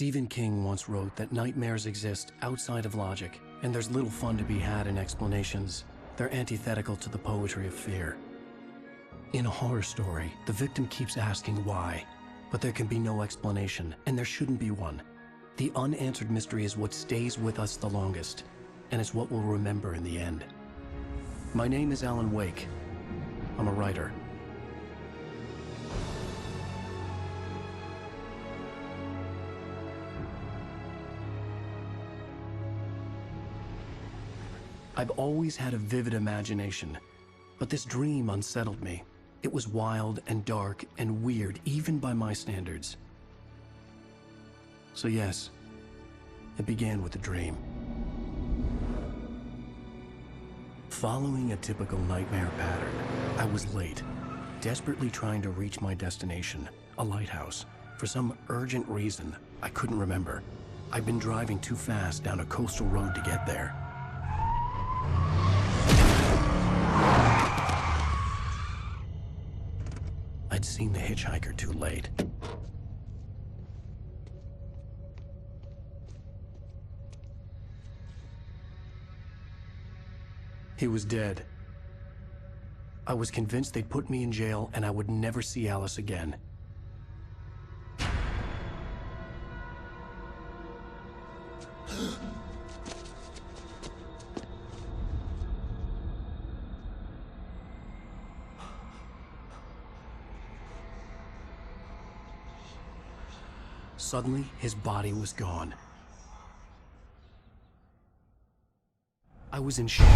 Stephen King once wrote that nightmares exist outside of logic, and there's little fun to be had in explanations. They're antithetical to the poetry of fear. In a horror story, the victim keeps asking why, but there can be no explanation, and there shouldn't be one. The unanswered mystery is what stays with us the longest, and it's what we'll remember in the end. My name is Alan Wake. I'm a writer. I've always had a vivid imagination, but this dream unsettled me. It was wild and dark and weird, even by my standards. So yes, it began with a dream. Following a typical nightmare pattern, I was late, desperately trying to reach my destination, a lighthouse. For some urgent reason, I couldn't remember. I'd been driving too fast down a coastal road to get there. I'd seen the hitchhiker too late. He was dead. I was convinced they'd put me in jail and I would never see Alice again. Suddenly, his body was gone. I was in shock.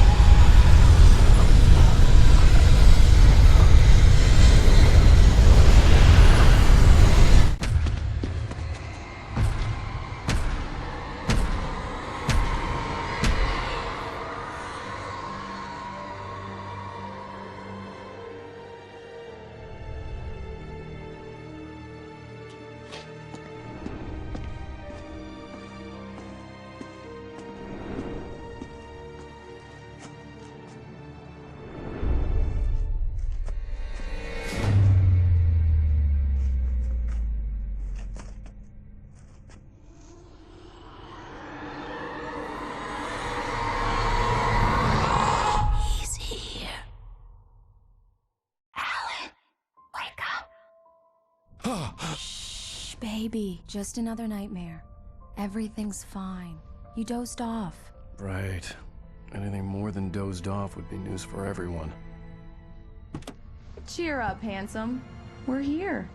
Shh, baby. Just another nightmare. Everything's fine. You dozed off. Right. Anything more than dozed off would be news for everyone. Cheer up, handsome. We're here.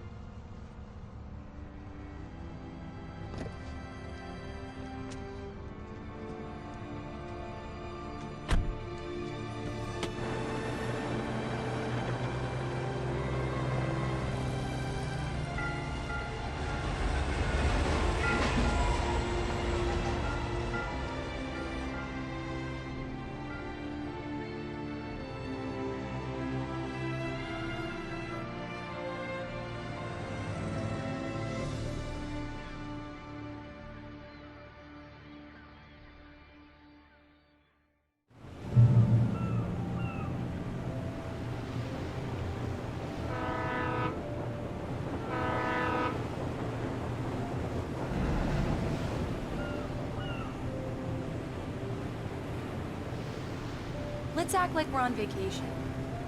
Let's act like we're on vacation.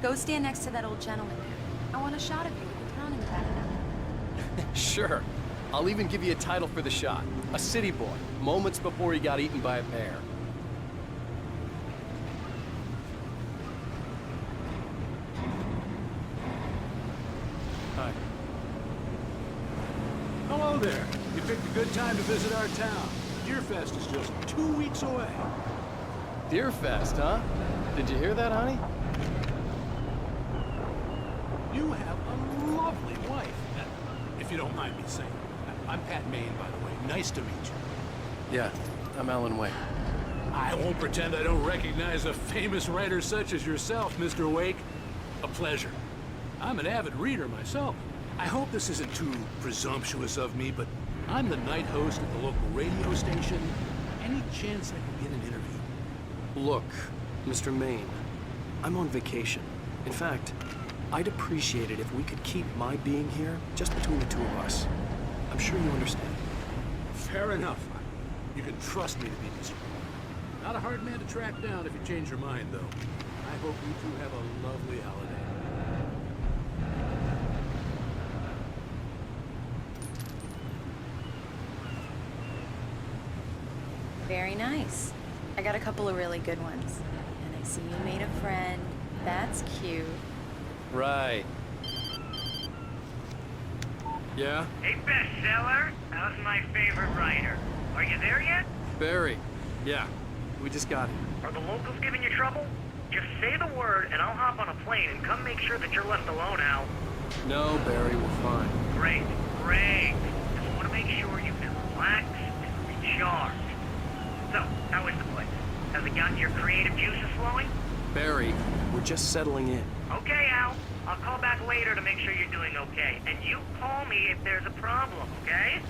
Go stand next to that old gentleman there. I want a shot of you with the town in the background. Sure. I'll even give you a title for the shot. A city boy, moments before he got eaten by a bear. Hi. Hello there. You picked a good time to visit our town. Deerfest is just 2 weeks away. Deerfest, huh? Did you hear that, honey? You have a lovely wife. If you don't mind me saying. I'm Pat Maine, by the way. Nice to meet you. Yeah, I'm Alan Wake. I won't pretend I don't recognize a famous writer such as yourself, Mr. Wake. A pleasure. I'm an avid reader myself. I hope this isn't too presumptuous of me, but I'm the night host at the local radio station. Any chance I can get an interview? Look, Mr. Maine, I'm on vacation. In fact, I'd appreciate it if we could keep my being here just between the two of us. I'm sure you understand. Fair enough. You can trust me to be discreet. Not a hard man to track down if you change your mind, though. I hope you two have a lovely holiday. Very nice. I got a couple of really good ones. And I see you made a friend. That's cute. Right. Yeah? Hey, bestseller. How's my favorite writer? Are you there yet? Barry. Yeah. We just got here. Are the locals giving you trouble? Just say the word and I'll hop on a plane and come make sure that you're left alone, Al. No, Barry, we're fine. Great, great. Just want to make sure you can relax and recharge. So, how is the place? Has it gotten your creative juices flowing? Barry, we're just settling in. Okay, Al. I'll call back later to make sure you're doing okay. And you call me if there's a problem, okay?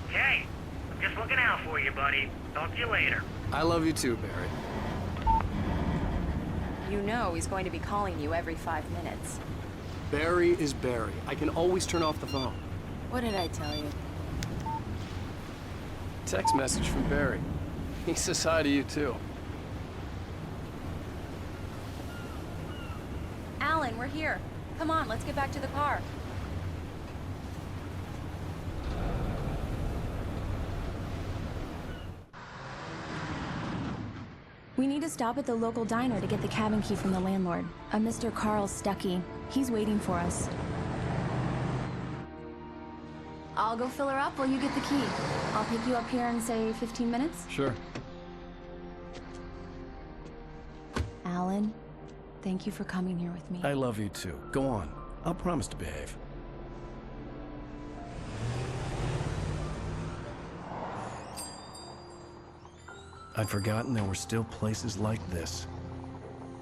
Okay. I'm just looking out for you, buddy. Talk to you later. I love you too, Barry. You know he's going to be calling you every 5 minutes. Barry is Barry. I can always turn off the phone. What did I tell you? Text message from Barry. He says hi to you too. Alan, we're here. Come on, let's get back to the car. We need to stop at the local diner to get the cabin key from the landlord, a Mr. Carl Stuckey. He's waiting for us. I'll go fill her up while you get the key. I'll pick you up here in, say, 15 minutes? Sure. Alan, thank you for coming here with me. I love you too. Go on. I'll promise to behave. I'd forgotten there were still places like this.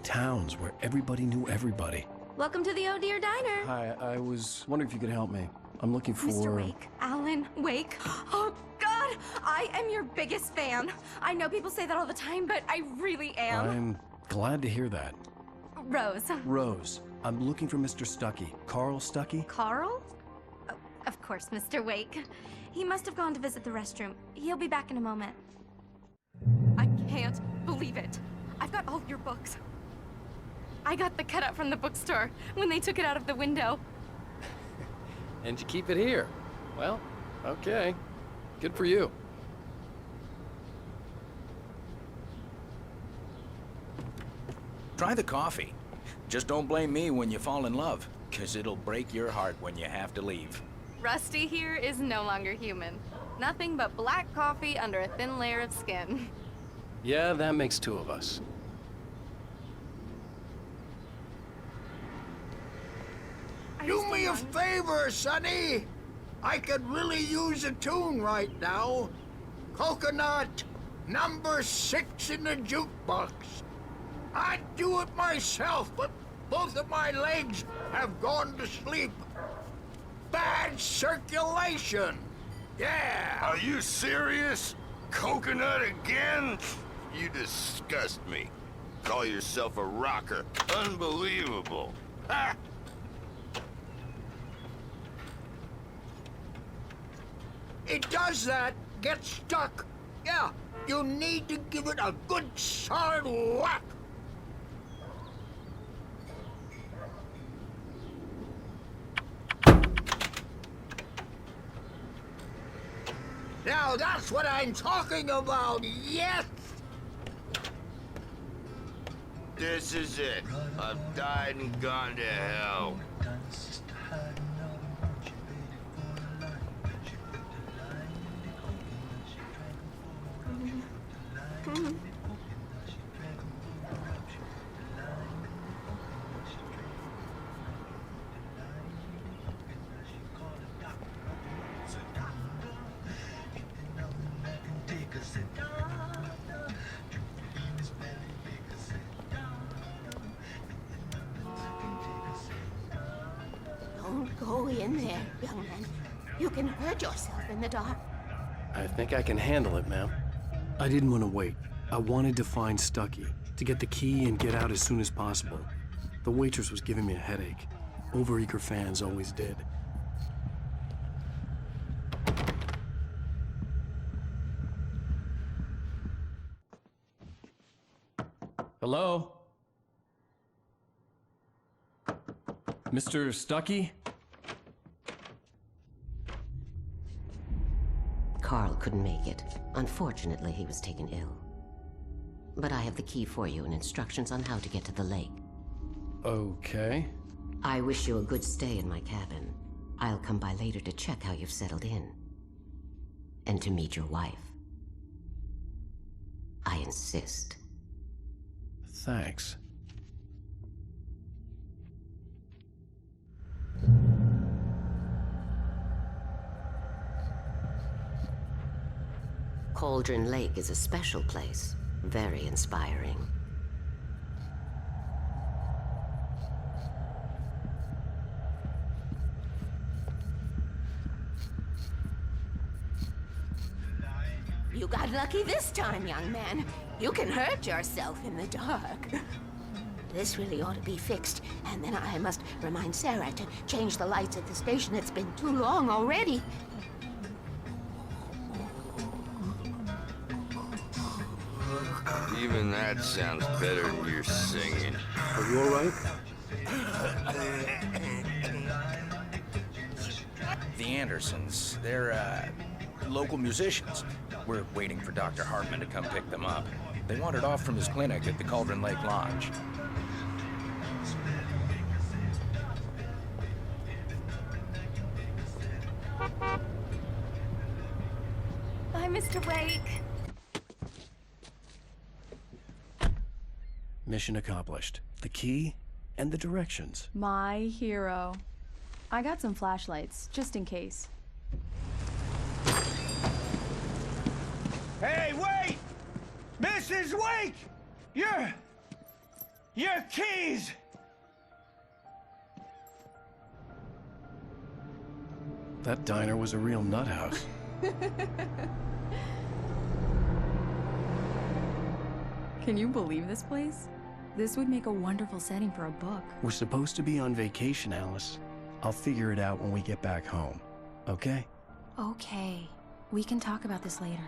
Towns where everybody knew everybody. Welcome to the Oh Dear Diner. Hi, I was wondering if you could help me. I'm looking for... Mr. Wake. Alan Wake. Oh, God! I am your biggest fan. I know people say that all the time, but I really am. I'm glad to hear that. Rose. Rose, I'm looking for Mr. Stuckey. Carl Stuckey? Carl? Oh, of course, Mr. Wake. He must have gone to visit the restroom. He'll be back in a moment. I can't believe it. I've got all your books. I got the cutout from the bookstore when they took it out of the window. And you keep it here. Well, okay. Good for you. Try the coffee. Just don't blame me when you fall in love, 'cause it'll break your heart when you have to leave. Rusty here is no longer human. Nothing but black coffee under a thin layer of skin. Yeah, that makes two of us. Do me a favor, Sonny. I could really use a tune right now. Coconut, number 6 in the jukebox. I'd do it myself, but both of my legs have gone to sleep. Bad circulation. Yeah. Are you serious? Coconut again? You disgust me. Call yourself a rocker. Unbelievable. Ha! It does that. Get stuck. Yeah, you need to give it a good solid whack. Now that's what I'm talking about, yes! This is it. I've died and gone to hell. Don't go in there, young man. You can hurt yourself in the dark. I think I can handle it, ma'am. I didn't want to wait. I wanted to find Stuckey, to get the key and get out as soon as possible. The waitress was giving me a headache. Overeager fans always did. Hello? Mr. Stuckey? Carl couldn't make it. Unfortunately, he was taken ill. But I have the key for you and instructions on how to get to the lake. Okay. I wish you a good stay in my cabin. I'll come by later to check how you've settled in. And to meet your wife. I insist. Thanks. Cauldron Lake is a special place. Very inspiring. You got lucky this time, young man. You can hurt yourself in the dark. This really ought to be fixed, and then I must remind Sarah to change the lights at the station. It's been too long already. Even that sounds better than your singing. Are you all right? The Andersons, they're, local musicians. We're waiting for Dr. Hartman to come pick them up. They wandered off from his clinic at the Cauldron Lake Lodge. Bye, Mr. Wake. Mission accomplished. The key and the directions. My hero. I got some flashlights, just in case. Hey, wait! Mrs. Wake! Your keys! That diner was a real nut house. Can you believe this place? This would make a wonderful setting for a book. We're supposed to be on vacation, Alice. I'll figure it out when we get back home. Okay? Okay. We can talk about this later.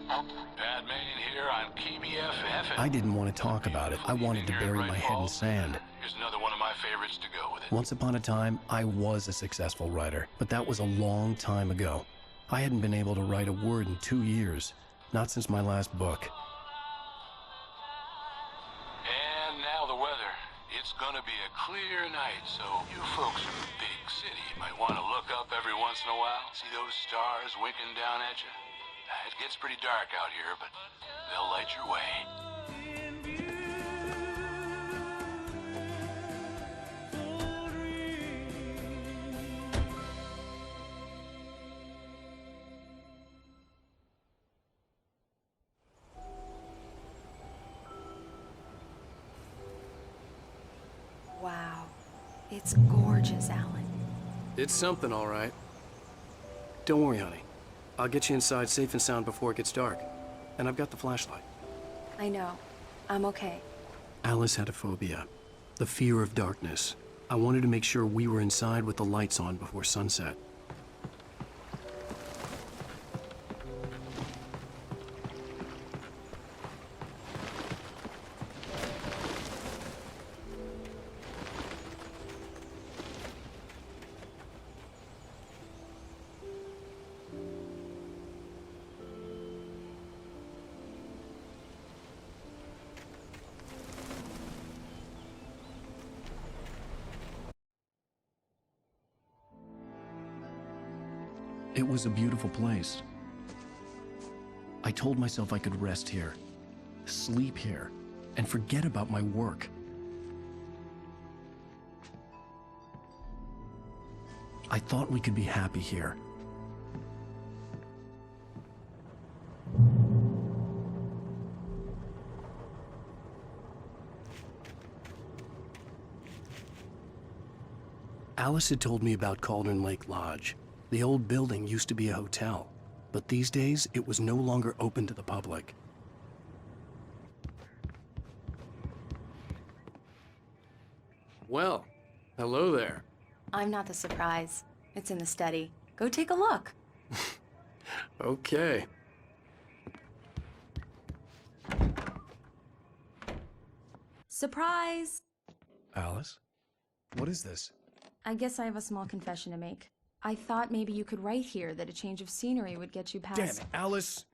Bad man here on KBFF. I didn't want to talk about it. I wanted to bury my head in sand. Here's another one of my favorites to go with it. Once upon a time, I was a successful writer, but that was a long time ago. I hadn't been able to write a word in 2 years, not since my last book. And now the weather. It's gonna be a clear night, so you folks in the big city might want to look up every once in a while. See those stars winking down at you? It gets pretty dark out here, but they'll light your way. Wow. It's gorgeous, Alan. It's something, all right. Don't worry, honey. I'll get you inside safe and sound before it gets dark. And I've got the flashlight. I know. I'm okay. Alice had a phobia, the fear of darkness. I wanted to make sure we were inside with the lights on before sunset. It was a beautiful place. I told myself I could rest here, sleep here, and forget about my work. I thought we could be happy here. Alice had told me about Cauldron Lake Lodge. The old building used to be a hotel, but these days it was no longer open to the public. Well, hello there. I'm not the surprise. It's in the study. Go take a look. Okay. Surprise! Alice? What is this? I guess I have a small confession to make. I thought maybe you could write here that a change of scenery would get you past... Damn it, Alice!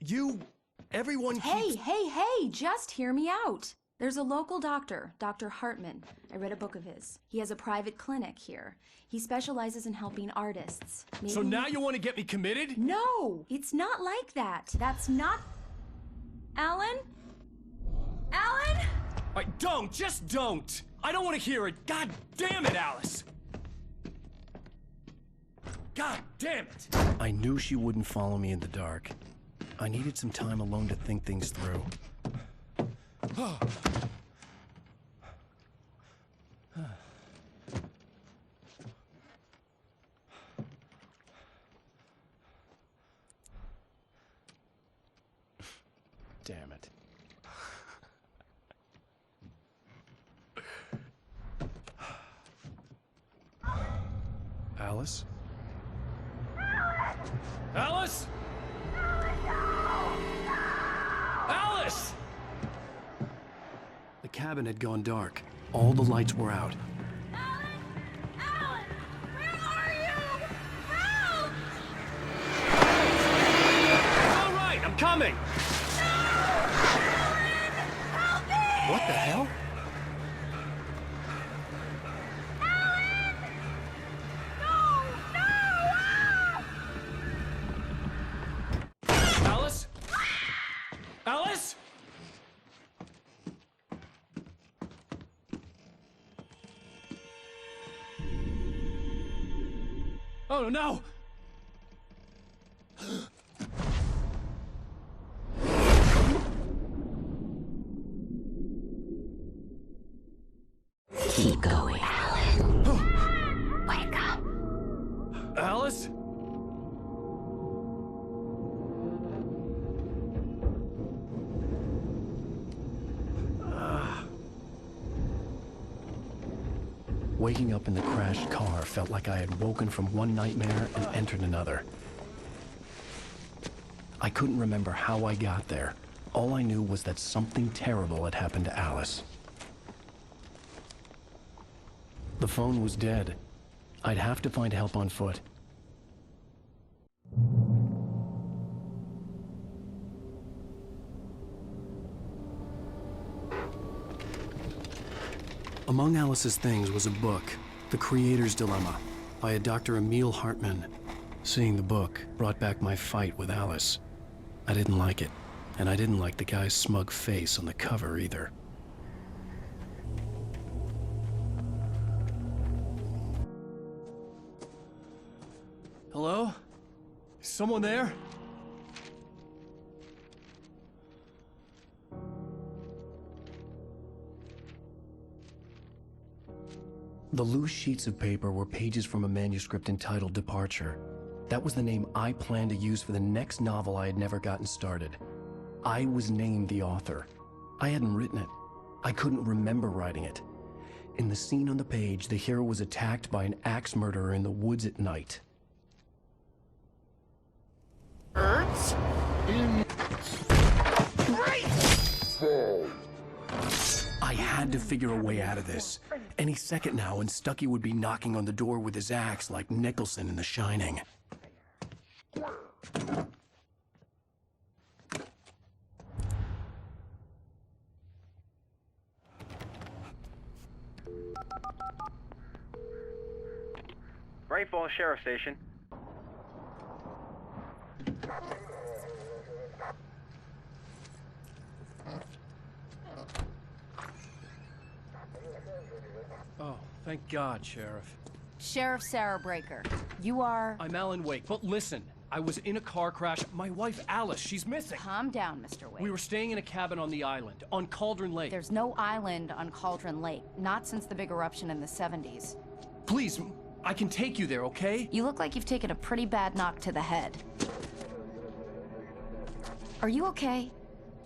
Everyone keeps... Hey! Just hear me out! There's a local doctor, Dr. Hartman. I read a book of his. He has a private clinic here. He specializes in helping artists. Maybe... So now you want to get me committed? No! It's not like that. That's not... Alan? Alan? Just don't! I don't want to hear it! God damn it, Alice! God damn it! I knew she wouldn't follow me in the dark. I needed some time alone to think things through. Damn it. Alice? Alice? Alice! The cabin had gone dark. All the lights were out. Alan! Where are you? Help! All right, I'm coming! Help me! What the hell? Alice? Alice? Oh no! Keep going, Alan. Wake up. Alice? Waking up in the crashed car felt like I had woken from one nightmare and entered another. I couldn't remember how I got there. All I knew was that something terrible had happened to Alice. The phone was dead. I'd have to find help on foot. Among Alice's things was a book, The Creator's Dilemma, by a Dr. Emil Hartman. Seeing the book brought back my fight with Alice. I didn't like it, and I didn't like the guy's smug face on the cover either. Hello? Is someone there? The loose sheets of paper were pages from a manuscript entitled Departure. That was the name I planned to use for the next novel I had never gotten started. I was named the author. I hadn't written it. I couldn't remember writing it. In the scene on the page, the hero was attacked by an axe murderer in the woods at night. Earth's in... I had to figure a way out of this. Any second now, and Stucky would be knocking on the door with his axe like Nicholson in The Shining. Great Falls Sheriff Station. Oh, thank God, Sheriff. Sheriff Sarah Breaker. You are... I'm Alan Wake, but listen. I was in a car crash. My wife, Alice, she's missing. Calm down, Mr. Wake. We were staying in a cabin on the island, on Cauldron Lake. There's no island on Cauldron Lake. Not since the big eruption in the 70s. Please, I can take you there, okay? You look like you've taken a pretty bad knock to the head. Are you okay?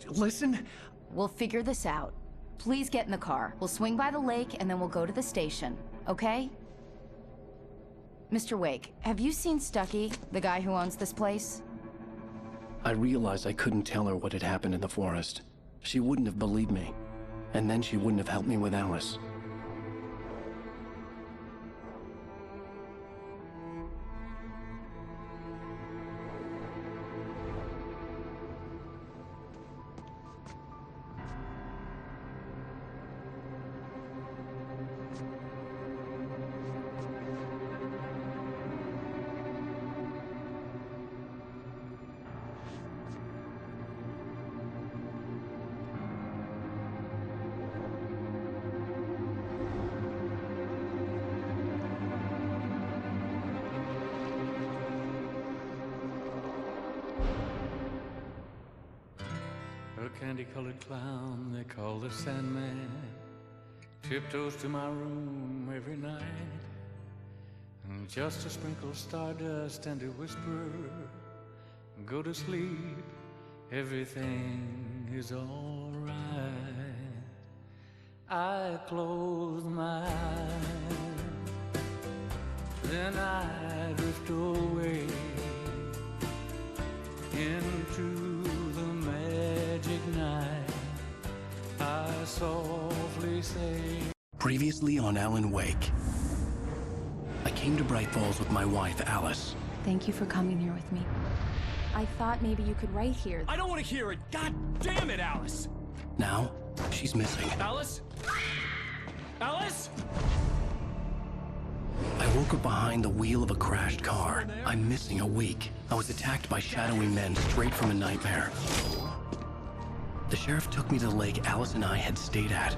Listen. We'll figure this out. Please get in the car. We'll swing by the lake and then we'll go to the station, okay? Mr. Wake, have you seen Stucky, the guy who owns this place? I realized I couldn't tell her what had happened in the forest. She wouldn't have believed me. And then she wouldn't have helped me with Alice. A candy-colored clown they call the Sandman tiptoes to my room every night, and just to sprinkle stardust and to whisper, go to sleep, everything is all right. I close my eyes, then I drift away into the magic night. I softly say. Previously on Alan Wake, I came to Bright Falls with my wife, Alice. Thank you for coming here with me. I thought maybe you could write here. I don't want to hear it! God damn it, Alice! Now, she's missing. Alice? Alice? I woke up behind the wheel of a crashed car. I'm missing a week. I was attacked by shadowy men straight from a nightmare. The sheriff took me to the lake Alice and I had stayed at,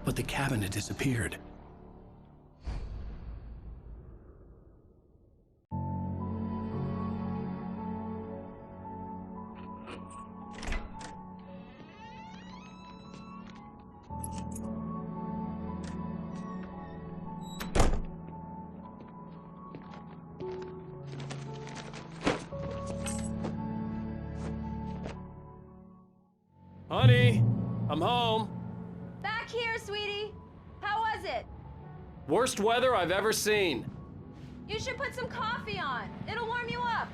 but the cabin had disappeared. Honey, I'm home. Back here, sweetie. How was it? Worst weather I've ever seen. You should put some coffee on. It'll warm you up.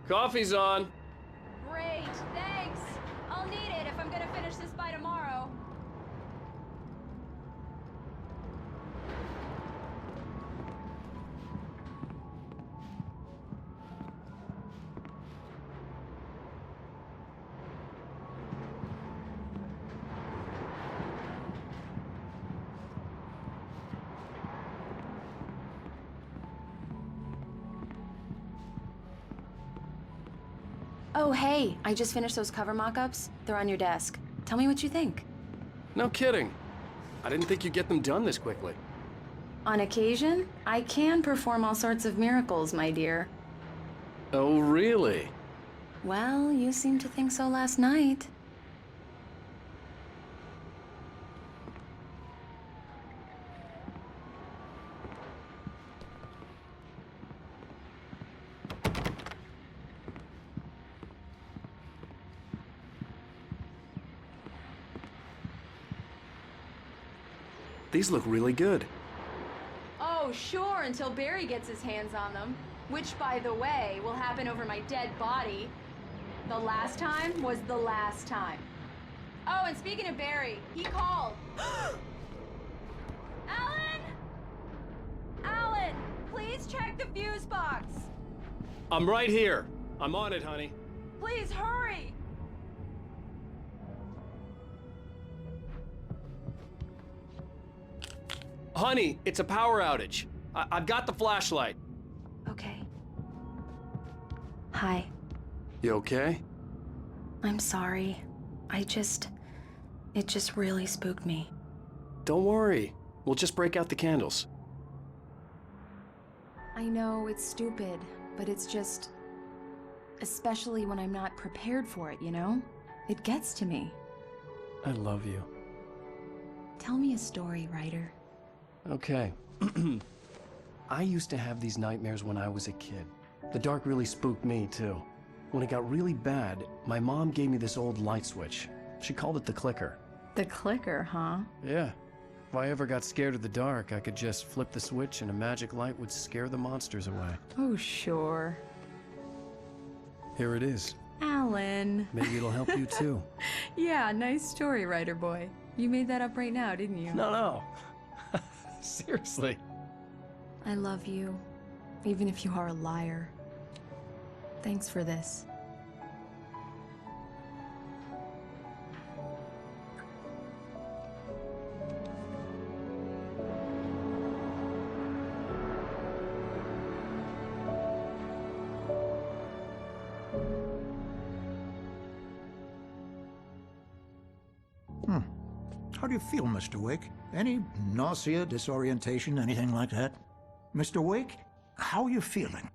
Coffee's on. Great, thanks. I'll need it if I'm gonna finish this by tomorrow. Oh, hey, I just finished those cover mock-ups. They're on your desk. Tell me what you think. No kidding. I didn't think you'd get them done this quickly. On occasion, I can perform all sorts of miracles, my dear. Oh, really? Well, you seemed to think so last night. These look really good. Oh, sure, until Barry gets his hands on them. Which, by the way, will happen over my dead body. The last time was the last time. Oh, and speaking of Barry, he called. Alan! Alan, please check the fuse box. I'm right here. I'm on it, honey. Please hurry. Honey, it's a power outage. I've got the flashlight. Okay. Hi. You okay? I'm sorry. It just really spooked me. Don't worry. We'll just break out the candles. I know it's stupid, but it's just... especially when I'm not prepared for it, you know? It gets to me. I love you. Tell me a story, writer. Okay. I used to have these nightmares when I was a kid. The dark really spooked me, too. When it got really bad, my mom gave me this old light switch. She called it the clicker. The clicker, huh? Yeah. If I ever got scared of the dark, I could just flip the switch and a magic light would scare the monsters away. Oh, sure. Here it is. Alan. Maybe it'll help you too. Yeah, nice story, writer boy. You made that up right now, didn't you? No. Seriously. I love you, even if you are a liar. Thanks for this. How do you feel, Mr. Wake? Any nausea, disorientation, anything like that? Mr. Wake, how are you feeling?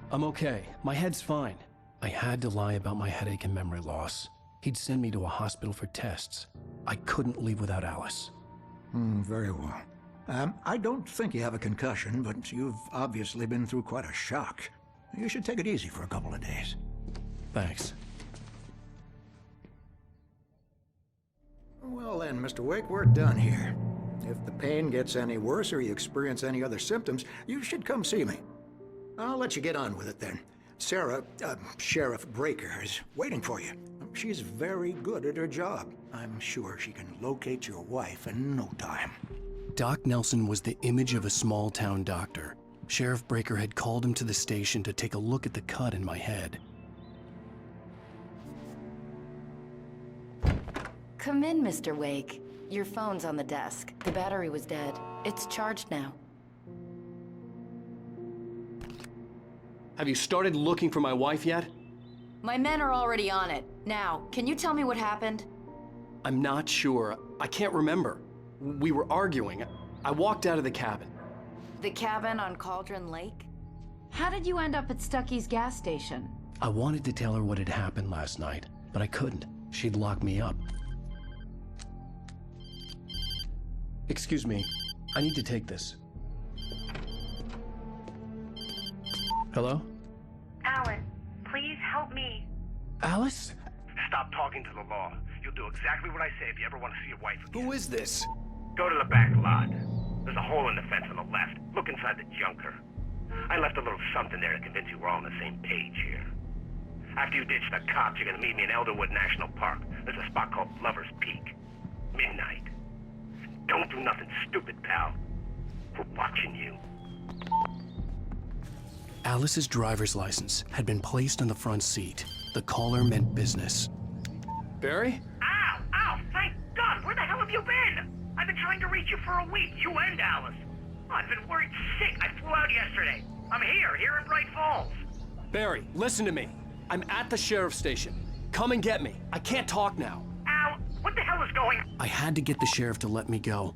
I'm okay. My head's fine. I had to lie about my headache and memory loss. He'd send me to a hospital for tests. I couldn't leave without Alice. Very well. I don't think you have a concussion, but you've obviously been through quite a shock. You should take it easy for a couple of days. Thanks. Well then, Mr. Wake, we're done here. If the pain gets any worse or you experience any other symptoms, you should come see me. I'll let you get on with it then. Sarah, Sheriff Breaker, is waiting for you. She's very good at her job. I'm sure she can locate your wife in no time. Doc Nelson was the image of a small-town doctor. Sheriff Breaker had called him to the station to take a look at the cut in my head. Come in, Mr. Wake. Your phone's on the desk. The battery was dead. It's charged now. Have you started looking for my wife yet? My men are already on it. Now, can you tell me what happened? I'm not sure. I can't remember. We were arguing. I walked out of the cabin. The cabin on Cauldron Lake? How did you end up at Stucky's gas station? I wanted to tell her what had happened last night, but I couldn't. She'd lock me up. Excuse me, I need to take this. Hello? Alan, please help me. Alice? Stop talking to the law. You'll do exactly what I say if you ever want to see your wife again. Who is this? Go to the back lot. There's a hole in the fence on the left. Look inside the junker. I left a little something there to convince you we're all on the same page here. After you ditch the cops, you're gonna meet me in Elderwood National Park. There's a spot called Lover's Peak. Midnight. Don't do nothing stupid, pal. We're watching you. Alice's driver's license had been placed on the front seat. The caller meant business. Barry? Ow! Ow! Thank God! Where the hell have you been? I've been trying to reach you for a week, you and Alice. I've been worried sick. I flew out yesterday. I'm here in Bright Falls. Barry, listen to me. I'm at the sheriff's station. Come and get me. I can't talk now. Ow! What the hell is going on? I had to get the sheriff to let me go.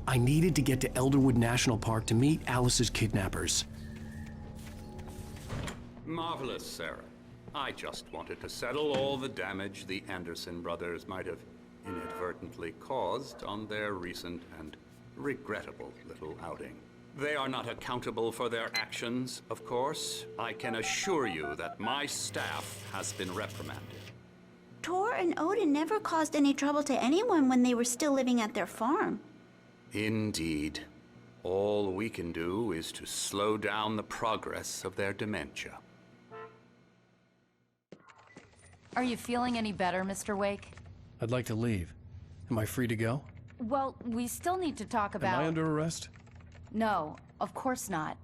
I needed to get to Elderwood National Park to meet Alice's kidnappers. Marvelous, Sarah. I just wanted to settle all the damage the Anderson brothers might have inadvertently caused on their recent and regrettable little outing. They are not accountable for their actions, of course. I can assure you that my staff has been reprimanded. Tor and Odin never caused any trouble to anyone when they were still living at their farm. Indeed. All we can do is to slow down the progress of their dementia. Are you feeling any better, Mr. Wake? I'd like to leave. Am I free to go? Well, we still need to talk about... Am I under arrest? No, of course not.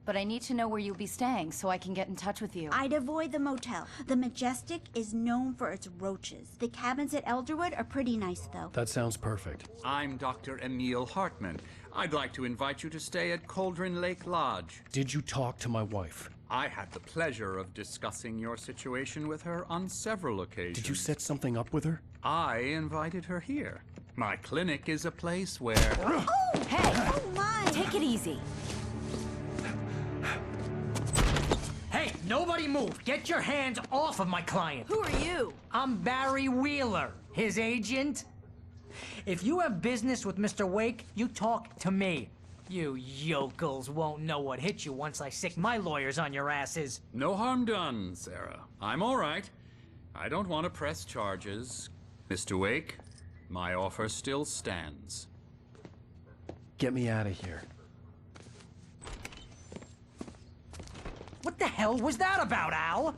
But I need to know where you'll be staying so I can get in touch with you. I'd avoid the motel. The Majestic is known for its roaches. The cabins at Elderwood are pretty nice, though. That sounds perfect. I'm Dr. Emil Hartman. I'd like to invite you to stay at Cauldron Lake Lodge. Did you talk to my wife? I had the pleasure of discussing your situation with her on several occasions. Did you set something up with her? I invited her here. My clinic is a place where... Oh! Hey! Oh, my! Take it easy. Hey, nobody move! Get your hands off of my client! Who are you? I'm Barry Wheeler, his agent. If you have business with Mr. Wake, you talk to me. You yokels won't know what hit you once I sick my lawyers on your asses. No harm done, Sarah. I'm all right. I don't want to press charges. Mr. Wake, my offer still stands. Get me out of here. What the hell was that about, Al?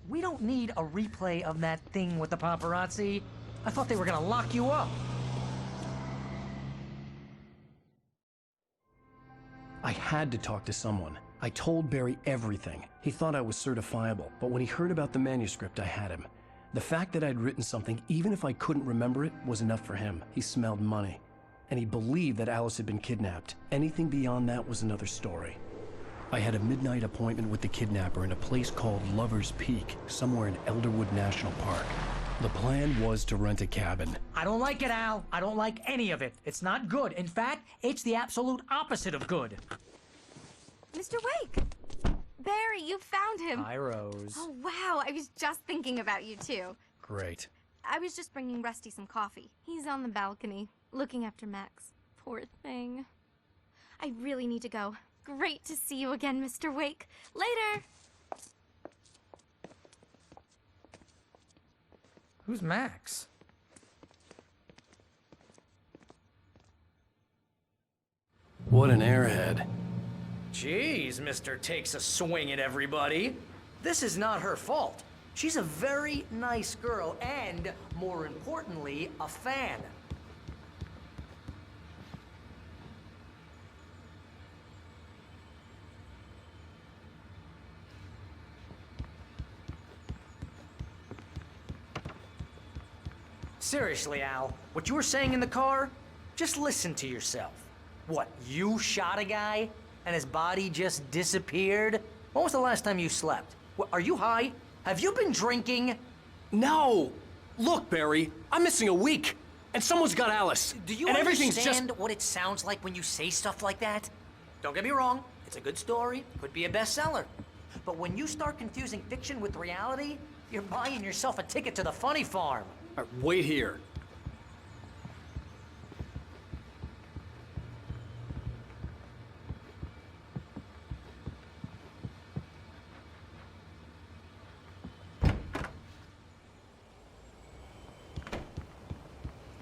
We don't need a replay of that thing with the paparazzi. I thought they were gonna lock you up. I had to talk to someone. I told Barry everything. He thought I was certifiable, but when he heard about the manuscript, I had him. The fact that I'd written something, even if I couldn't remember it, was enough for him. He smelled money. And he believed that Alice had been kidnapped. Anything beyond that was another story. I had a midnight appointment with the kidnapper in a place called Lover's Peak, somewhere in Elderwood National Park. The plan was to rent a cabin. I don't like it, Al. I don't like any of it. It's not good. In fact, it's the absolute opposite of good. Mr. Wake! Barry, you found him. Hi, Rose. Oh, wow. I was just thinking about you, too. Great. I was just bringing Rusty some coffee. He's on the balcony, looking after Max. Poor thing. I really need to go. Great to see you again, Mr. Wake. Later! Who's Max? What an airhead. Jeez, Mr. Takes a swing at everybody. This is not her fault. She's a very nice girl and, more importantly, a fan. Seriously, Al, what you were saying in the car, just listen to yourself. What, you shot a guy and his body just disappeared? When was the last time you slept? What, are you high? Have you been drinking? No! Look, Barry, I'm missing a week, and someone's got Alice. Do you and everything's understand just... what it sounds like when you say stuff like that? Don't get me wrong, it's a good story, could be a bestseller. But when you start confusing fiction with reality, you're buying yourself a ticket to the funny farm. All right, wait here.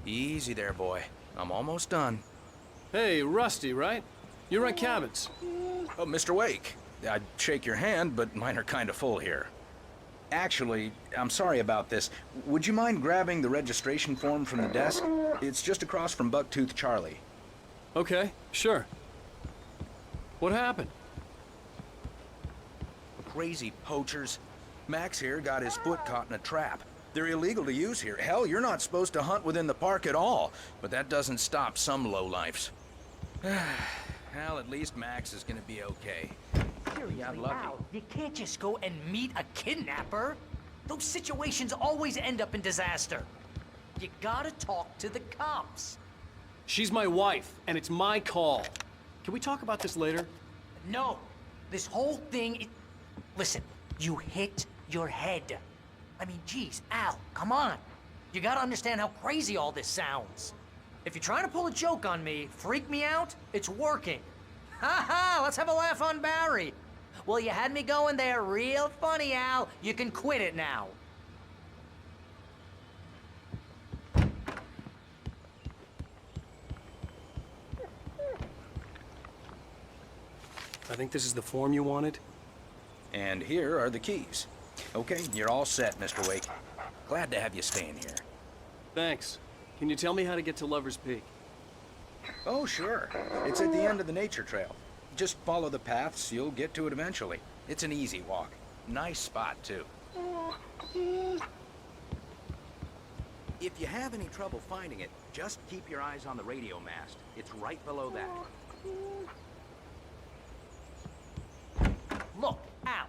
Easy there, boy. I'm almost done. Hey, Rusty, right? You rent cabins. Oh, Mr. Wake. I'd shake your hand, but mine are kind of full here. Actually, I'm sorry about this. Would you mind grabbing the registration form from the desk? It's just across from Bucktooth Charlie. Okay, sure. What happened? Crazy poachers. Max here got his foot caught in a trap. They're illegal to use here. Hell, you're not supposed to hunt within the park at all. But that doesn't stop some lowlifes. Well, at least Max is gonna be okay. Seriously, lucky. Al, you can't just go and meet a kidnapper. Those situations always end up in disaster. You gotta talk to the cops. She's my wife, and it's my call. Can we talk about this later? No, this whole thing, listen, you hit your head. I mean, geez, Al, come on. You gotta understand how crazy all this sounds. If you're trying to pull a joke on me, freak me out, it's working. Ha ha, let's have a laugh on Barry. Well, you had me going there real funny, Al. You can quit it now. I think this is the form you wanted. And here are the keys. Okay, you're all set, Mr. Wake. Glad to have you staying here. Thanks. Can you tell me how to get to Lover's Peak? Oh, sure. It's at the end of the nature trail. Just follow the paths, you'll get to it eventually. It's an easy walk. Nice spot, too. If you have any trouble finding it, just keep your eyes on the radio mast. It's right below that. Look, Al,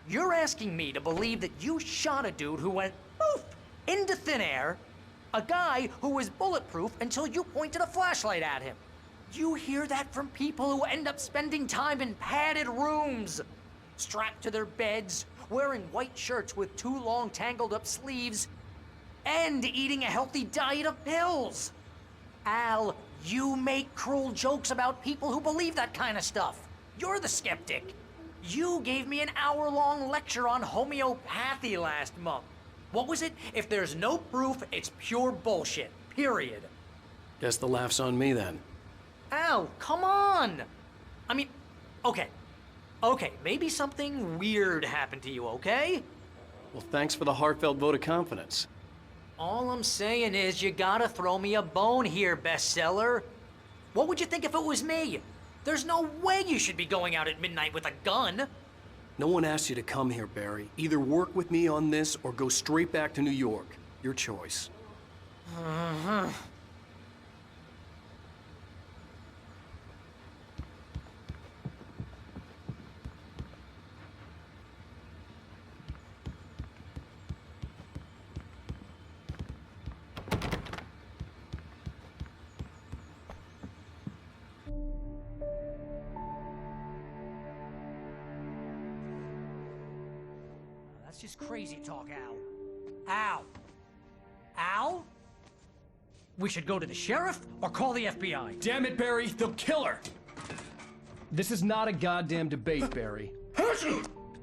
you're asking me to believe that you shot a dude who went poof into thin air, a guy who was bulletproof until you pointed a flashlight at him. You hear that from people who end up spending time in padded rooms, strapped to their beds, wearing white shirts with too long tangled up sleeves, and eating a healthy diet of pills. Al, You make cruel jokes about people who believe that kind of stuff. You're the skeptic. You gave me an hour-long lecture on homeopathy last month. What was it? If there's no proof, it's pure bullshit. Period. Guess the laugh's on me then. Al, come on! I mean, okay. Okay, maybe something weird happened to you, okay? Well, thanks for the heartfelt vote of confidence. All I'm saying is you gotta throw me a bone here, bestseller. What would you think if it was me? There's no way you should be going out at midnight with a gun. No one asked you to come here, Barry. Either work with me on this or go straight back to New York. Your choice. That's just crazy talk, Al. Al? Al? We should go to the sheriff or call the FBI. Damn it, Barry, they'll kill her! This is not a goddamn debate, Barry.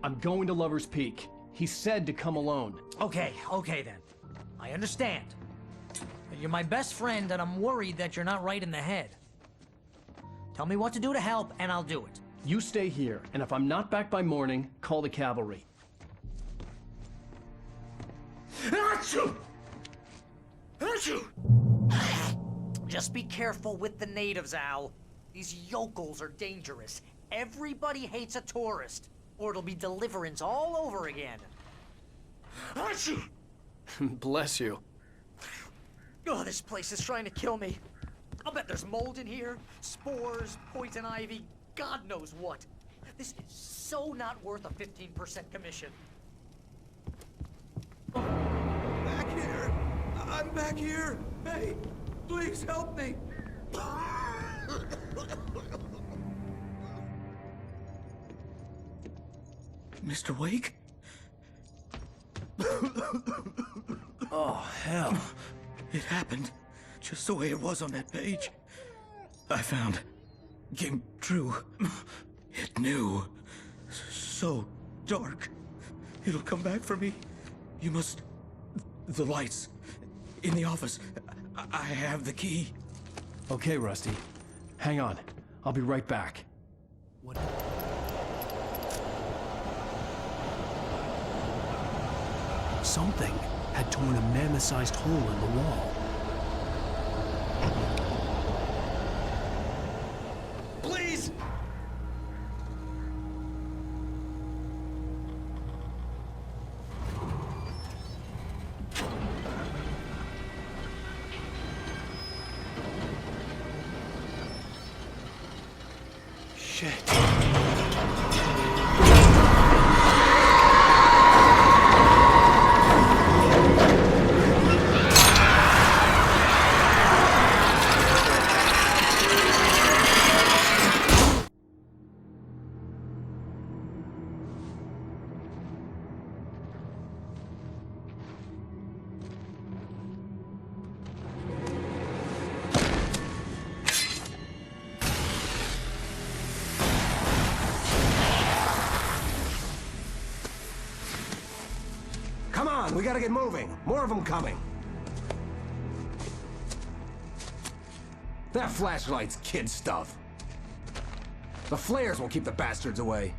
I'm going to Lover's Peak. He said to come alone. Okay then. I understand. You're my best friend, and I'm worried that you're not right in the head. Tell me what to do to help, and I'll do it. You stay here, and if I'm not back by morning, call the cavalry. Achoo! Achoo! Just be careful with the natives, Al. These yokels are dangerous. Everybody hates a tourist, or it'll be Deliverance all over again. Achoo! Bless you. Oh, this place is trying to kill me. I'll bet there's mold in here, spores, poison ivy, God knows what. This is so not worth a 15% commission. Back here! I'm back here! Hey, please help me! Mr. Wake? Oh, hell. It happened just the way it was on that page. I found. Came true. It knew. So dark. It'll come back for me. You must... The lights. In the office. I have the key. Okay, Rusty. Hang on. I'll be right back. What? Something had torn a mammoth-sized hole in the wall. Please! Shit. Come on, we gotta get moving. More of them coming. That flashlight's kid stuff. The flares won't keep the bastards away.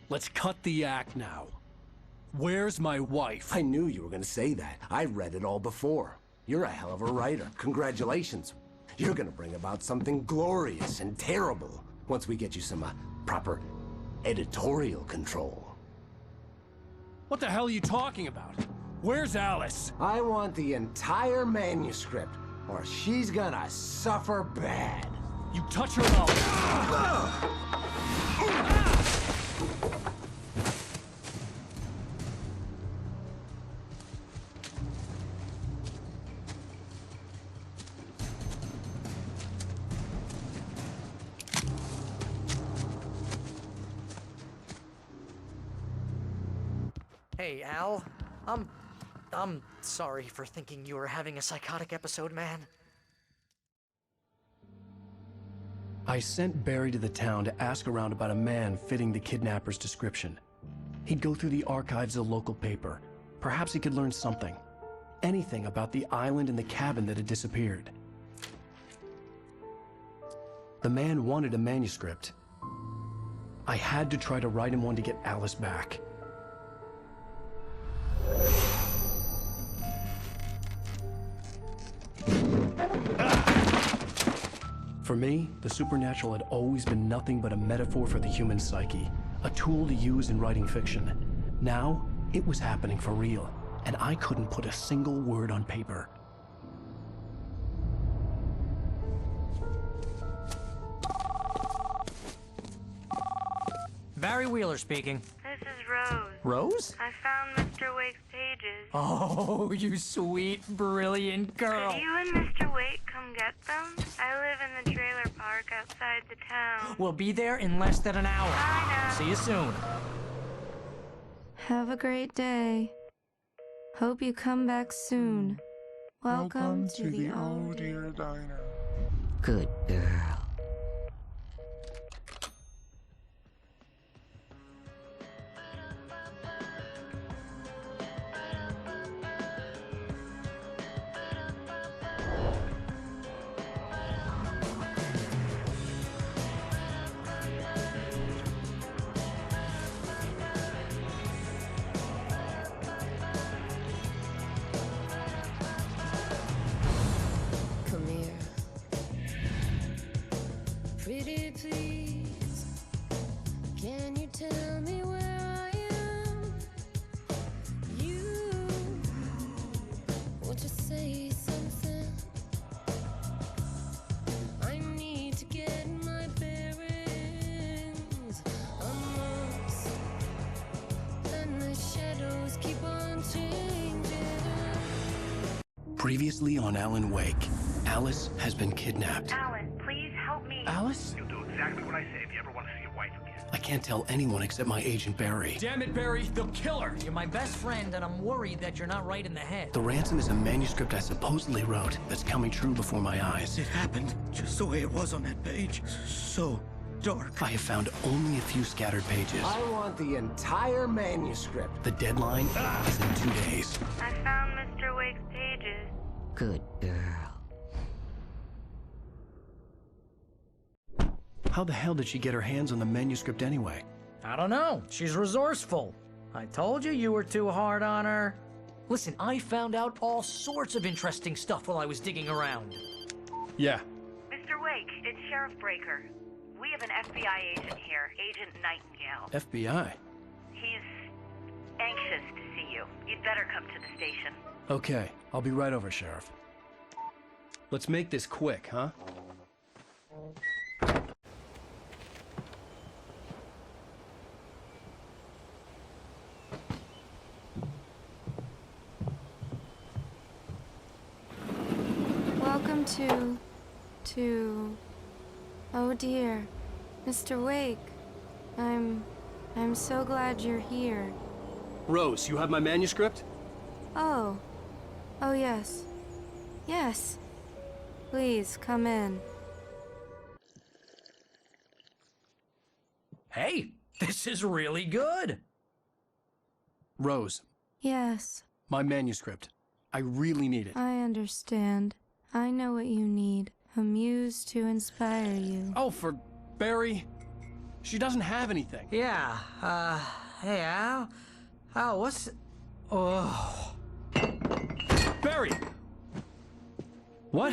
Let's cut the act now. Where's my wife? I knew you were gonna say that. I read it all before. You're a hell of a writer. Congratulations. You're gonna bring about something glorious and terrible once we get you some proper editorial control. What the hell are you talking about? Where's Alice? I want the entire manuscript, or she's gonna suffer bad. You touch her and I'll... Hey, Al. I'm sorry for thinking you were having a psychotic episode, man. I sent Barry to the town to ask around about a man fitting the kidnapper's description. He'd go through the archives of the local paper. Perhaps he could learn something. Anything about the island and the cabin that had disappeared. The man wanted a manuscript. I had to try to write him one to get Alice back. For me, the supernatural had always been nothing but a metaphor for the human psyche, a tool to use in writing fiction. Now, it was happening for real, and I couldn't put a single word on paper. Barry Wheeler speaking. This is Rose. Rose? I found Mr. Wake's pages. Oh, you sweet, brilliant girl. Could you and Mr. Wake come get them? I live in the trailer park outside the town. We'll be there in less than an hour. Bye now. See you soon. Have a great day. Hope you come back soon. Welcome to the Oh Dear Diner. Good girl. Come here. Pretty please, can you tell me where I am? You want to say something? I need to get my bearings. I'm lost, and the shadows keep on changing. Previously on Alan Wake, Alice has been kidnapped. Alan, please help me. Alice? You'll do exactly what I say if you ever want to see your wife again. I can't tell anyone except my agent Barry. Damn it, Barry, they'll kill her. You're my best friend, and I'm worried that you're not right in the head. The ransom is a manuscript I supposedly wrote that's coming true before my eyes. It happened just the way it was on that page. So dark. I have found only a few scattered pages. I want the entire manuscript. The deadline is in 2 days. I found Mr. Wake's pages. Good girl. How the hell did she get her hands on the manuscript anyway? I don't know. She's resourceful. I told you were too hard on her. Listen, I found out all sorts of interesting stuff while I was digging around. Yeah. Mr. Wake, it's Sheriff Breaker. We have an FBI agent here, Agent Nightingale. FBI? He's anxious to see you. You'd better come to the station. Okay, I'll be right over, Sheriff. Let's make this quick, huh? Welcome to... Oh dear. Mr. Wake. I'm so glad you're here. Rose, you have my manuscript? Oh. Oh yes. Yes. Please, come in. Hey, this is really good. Rose, Yes, my manuscript. I really need it. I understand. I know what you need. A muse to inspire you. Oh, for Barry? She doesn't have anything. Yeah, hey, Al? Al, what's... Oh... Barry! What?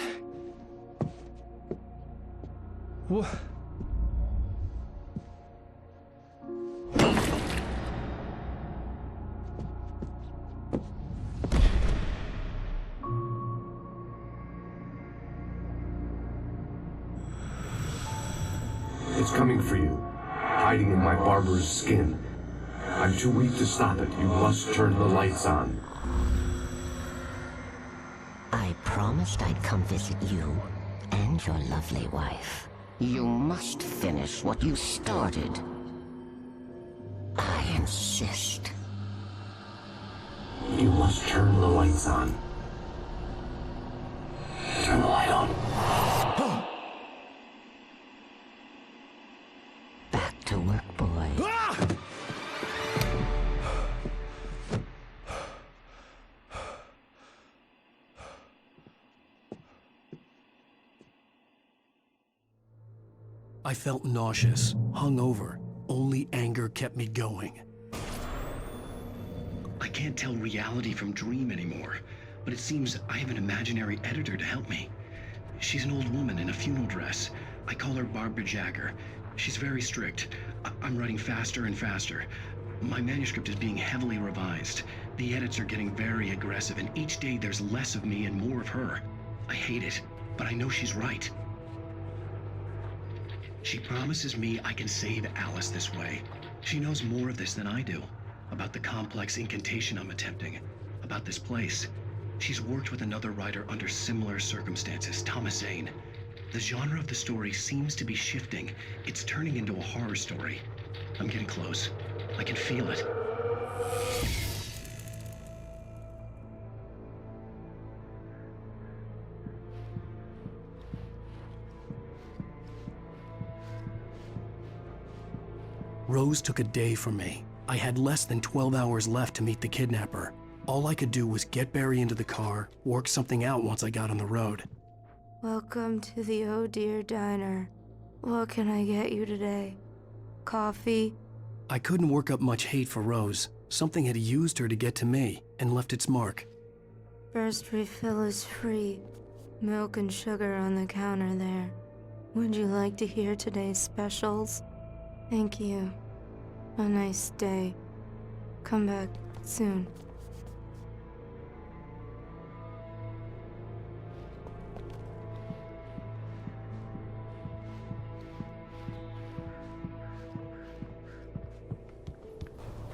What? It's coming for you, hiding in my barber's skin. I'm too weak to stop it. You must turn the lights on. I promised I'd come visit you and your lovely wife. You must finish what you started. I insist. You must turn the lights on. Turn the light on. Back to work, boy. I felt nauseous, hungover. Only anger kept me going. I can't tell reality from dream anymore, but it seems I have an imaginary editor to help me. She's an old woman in a funeral dress. I call her Barbara Jagger. She's very strict. I'm writing faster and faster. My manuscript is being heavily revised. The edits are getting very aggressive, and each day there's less of me and more of her. I hate it, but I know she's right. She promises me I can save Alice this way. She knows more of this than I do. About the complex incantation I'm attempting. About this place. She's worked with another writer under similar circumstances, Thomas Zane. The genre of the story seems to be shifting. It's turning into a horror story. I'm getting close. I can feel it. Rose took a day from me. I had less than 12 hours left to meet the kidnapper. All I could do was get Barry into the car, work something out once I got on the road. Welcome to the Oh Dear Diner. What can I get you today? Coffee? I couldn't work up much hate for Rose. Something had used her to get to me and left its mark. First refill is free. Milk and sugar on the counter there. Would you like to hear today's specials? Thank you. A nice day. Come back soon.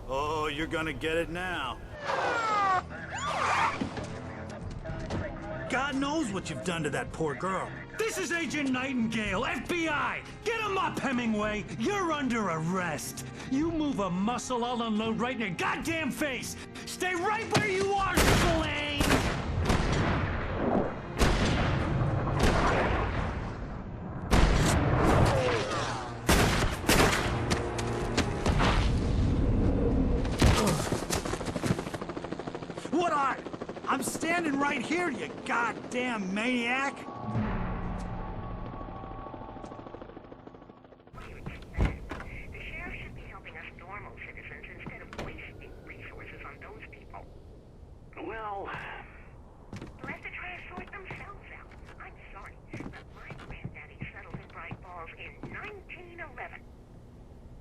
Oh, you're gonna get it now. God knows what you've done to that poor girl. This is Agent Nightingale, FBI! Get him up, Hemingway! You're under arrest! You move a muscle, I'll unload right in your goddamn face! Stay right where you are, Slane! What are you? I'm standing right here, you goddamn maniac! Well... You'll have to try to sort themselves out. I'm sorry, but my granddaddy settled in Bright Falls in 1911.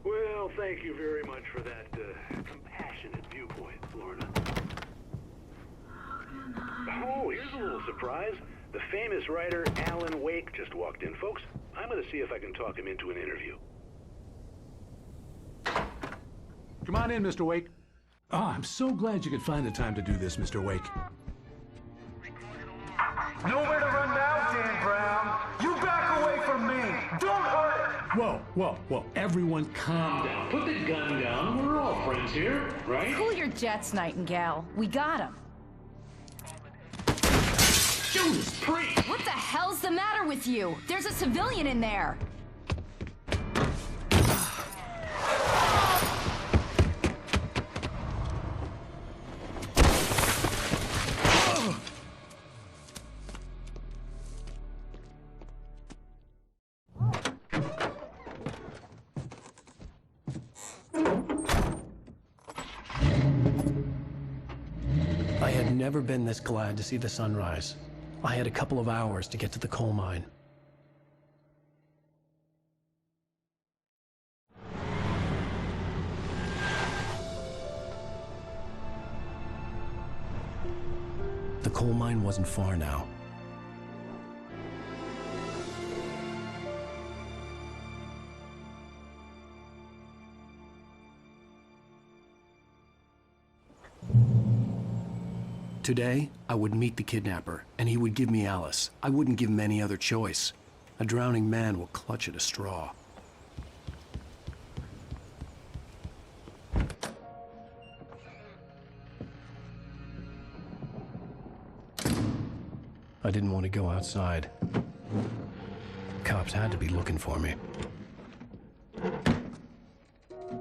Well, thank you very much for that compassionate viewpoint, Lorna. Oh, here's a little surprise. The famous writer Alan Wake just walked in, folks. I'm gonna see if I can talk him into an interview. Come on in, Mr. Wake. Oh, I'm so glad you could find the time to do this, Mr. Wake. Nowhere to run now, Dan Brown. You back away from me. Don't hurt. Whoa, whoa, whoa. Everyone calm down. Put the gun down. We're all friends here, right? Cool your jets, Nightingale. We got him. Judas Priest! What the hell's the matter with you? There's a civilian in there. I had never been this glad to see the sunrise. I had a couple of hours to get to the coal mine. The coal mine wasn't far now. Today, I would meet the kidnapper, and he would give me Alice. I wouldn't give him any other choice. A drowning man will clutch at a straw. I didn't want to go outside. Cops had to be looking for me.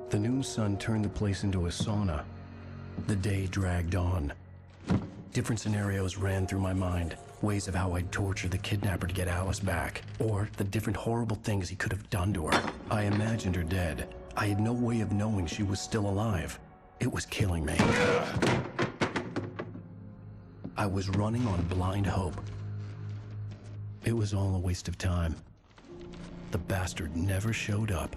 The noon sun turned the place into a sauna. The day dragged on. Different scenarios ran through my mind. Ways of how I'd torture the kidnapper to get Alice back. Or the different horrible things he could have done to her. I imagined her dead. I had no way of knowing she was still alive. It was killing me. I was running on blind hope. It was all a waste of time. The bastard never showed up.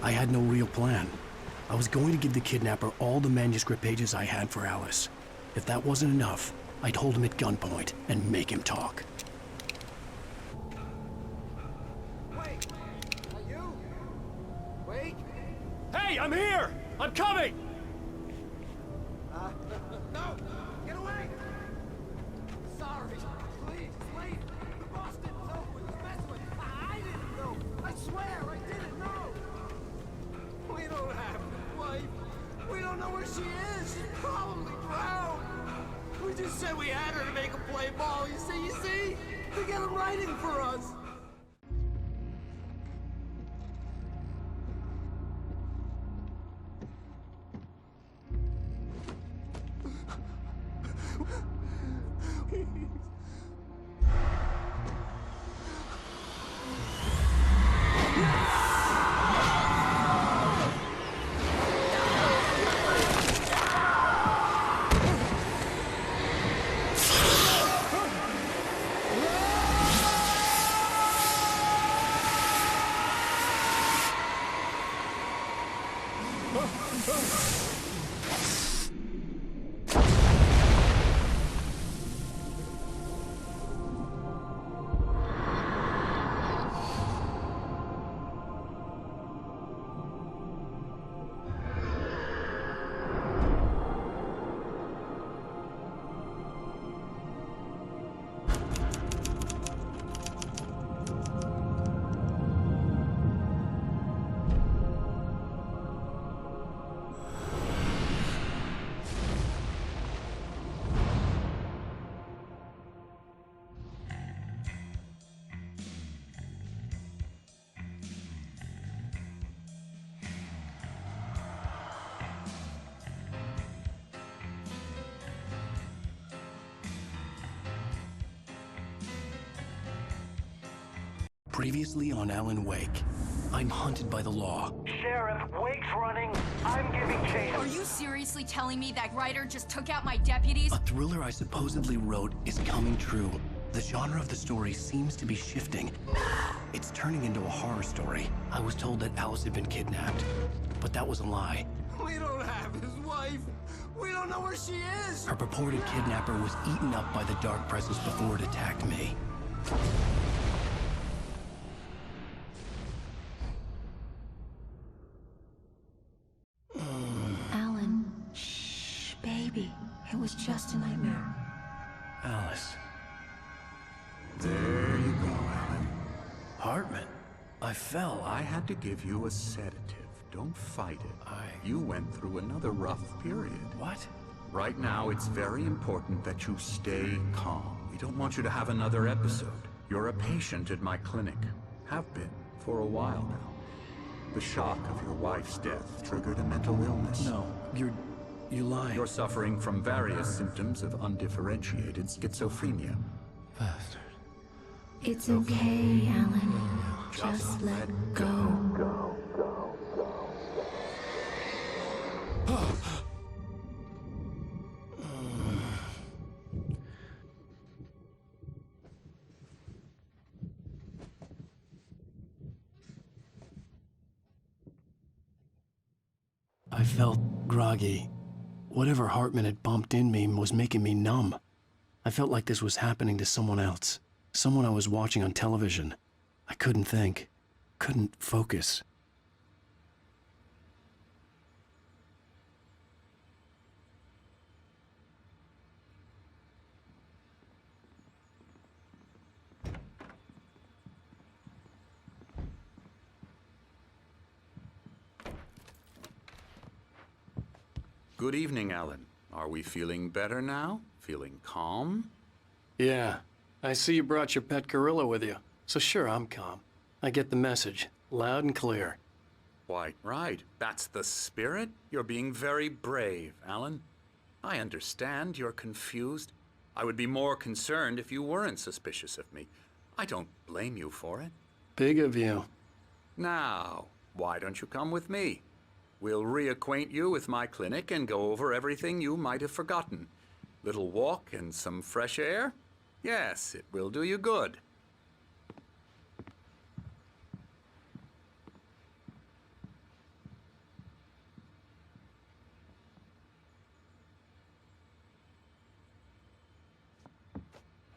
I had no real plan. I was going to give the kidnapper all the manuscript pages I had for Alice. If that wasn't enough, I'd hold him at gunpoint and make him talk. Wait! Are you? Wait! Hey, I'm here! I'm coming! No! Get away! Sorry. Please, leave. The boss didn't know who he was messing with. I didn't know. I swear, I didn't know. We don't have a wife. We don't know where she is. She's probably drowned. We just said we had her to make a play ball. You see? To get him writing for us. Previously on Alan Wake, I'm hunted by the law. Sheriff, Wake's running. I'm giving chase. Are you seriously telling me that writer just took out my deputies? A thriller I supposedly wrote is coming true. The genre of the story seems to be shifting. It's turning into a horror story. I was told that Alice had been kidnapped, but that was a lie. We don't have his wife. We don't know where she is. Her purported kidnapper was eaten up by the dark presence before it attacked me. Alan, shh, baby. It was just a nightmare. Alice. There you go, Alan. Hartman, I fell. I had to give you a sedative. Don't fight it. You went through another rough period. What? Right now, it's very important that you stay calm. We don't want you to have another episode. You're a patient at my clinic. Have been for a while now. The shock of your wife's death triggered a mental illness. No, you lied. You're suffering from various symptoms of undifferentiated schizophrenia. Bastard. It's okay, Alan. Just let go. I felt groggy. Whatever Hartman had bumped in me was making me numb. I felt like this was happening to someone else. Someone I was watching on television. I couldn't think. Couldn't focus. Good evening, Alan. Are we feeling better now? Feeling calm? Yeah. I see you brought your pet gorilla with you. So sure, I'm calm. I get the message. Loud and clear. Why, right. That's the spirit. You're being very brave, Alan. I understand you're confused. I would be more concerned if you weren't suspicious of me. I don't blame you for it. Big of you. Now, why don't you come with me? We'll reacquaint you with my clinic and go over everything you might have forgotten. Little walk and some fresh air? Yes, it will do you good.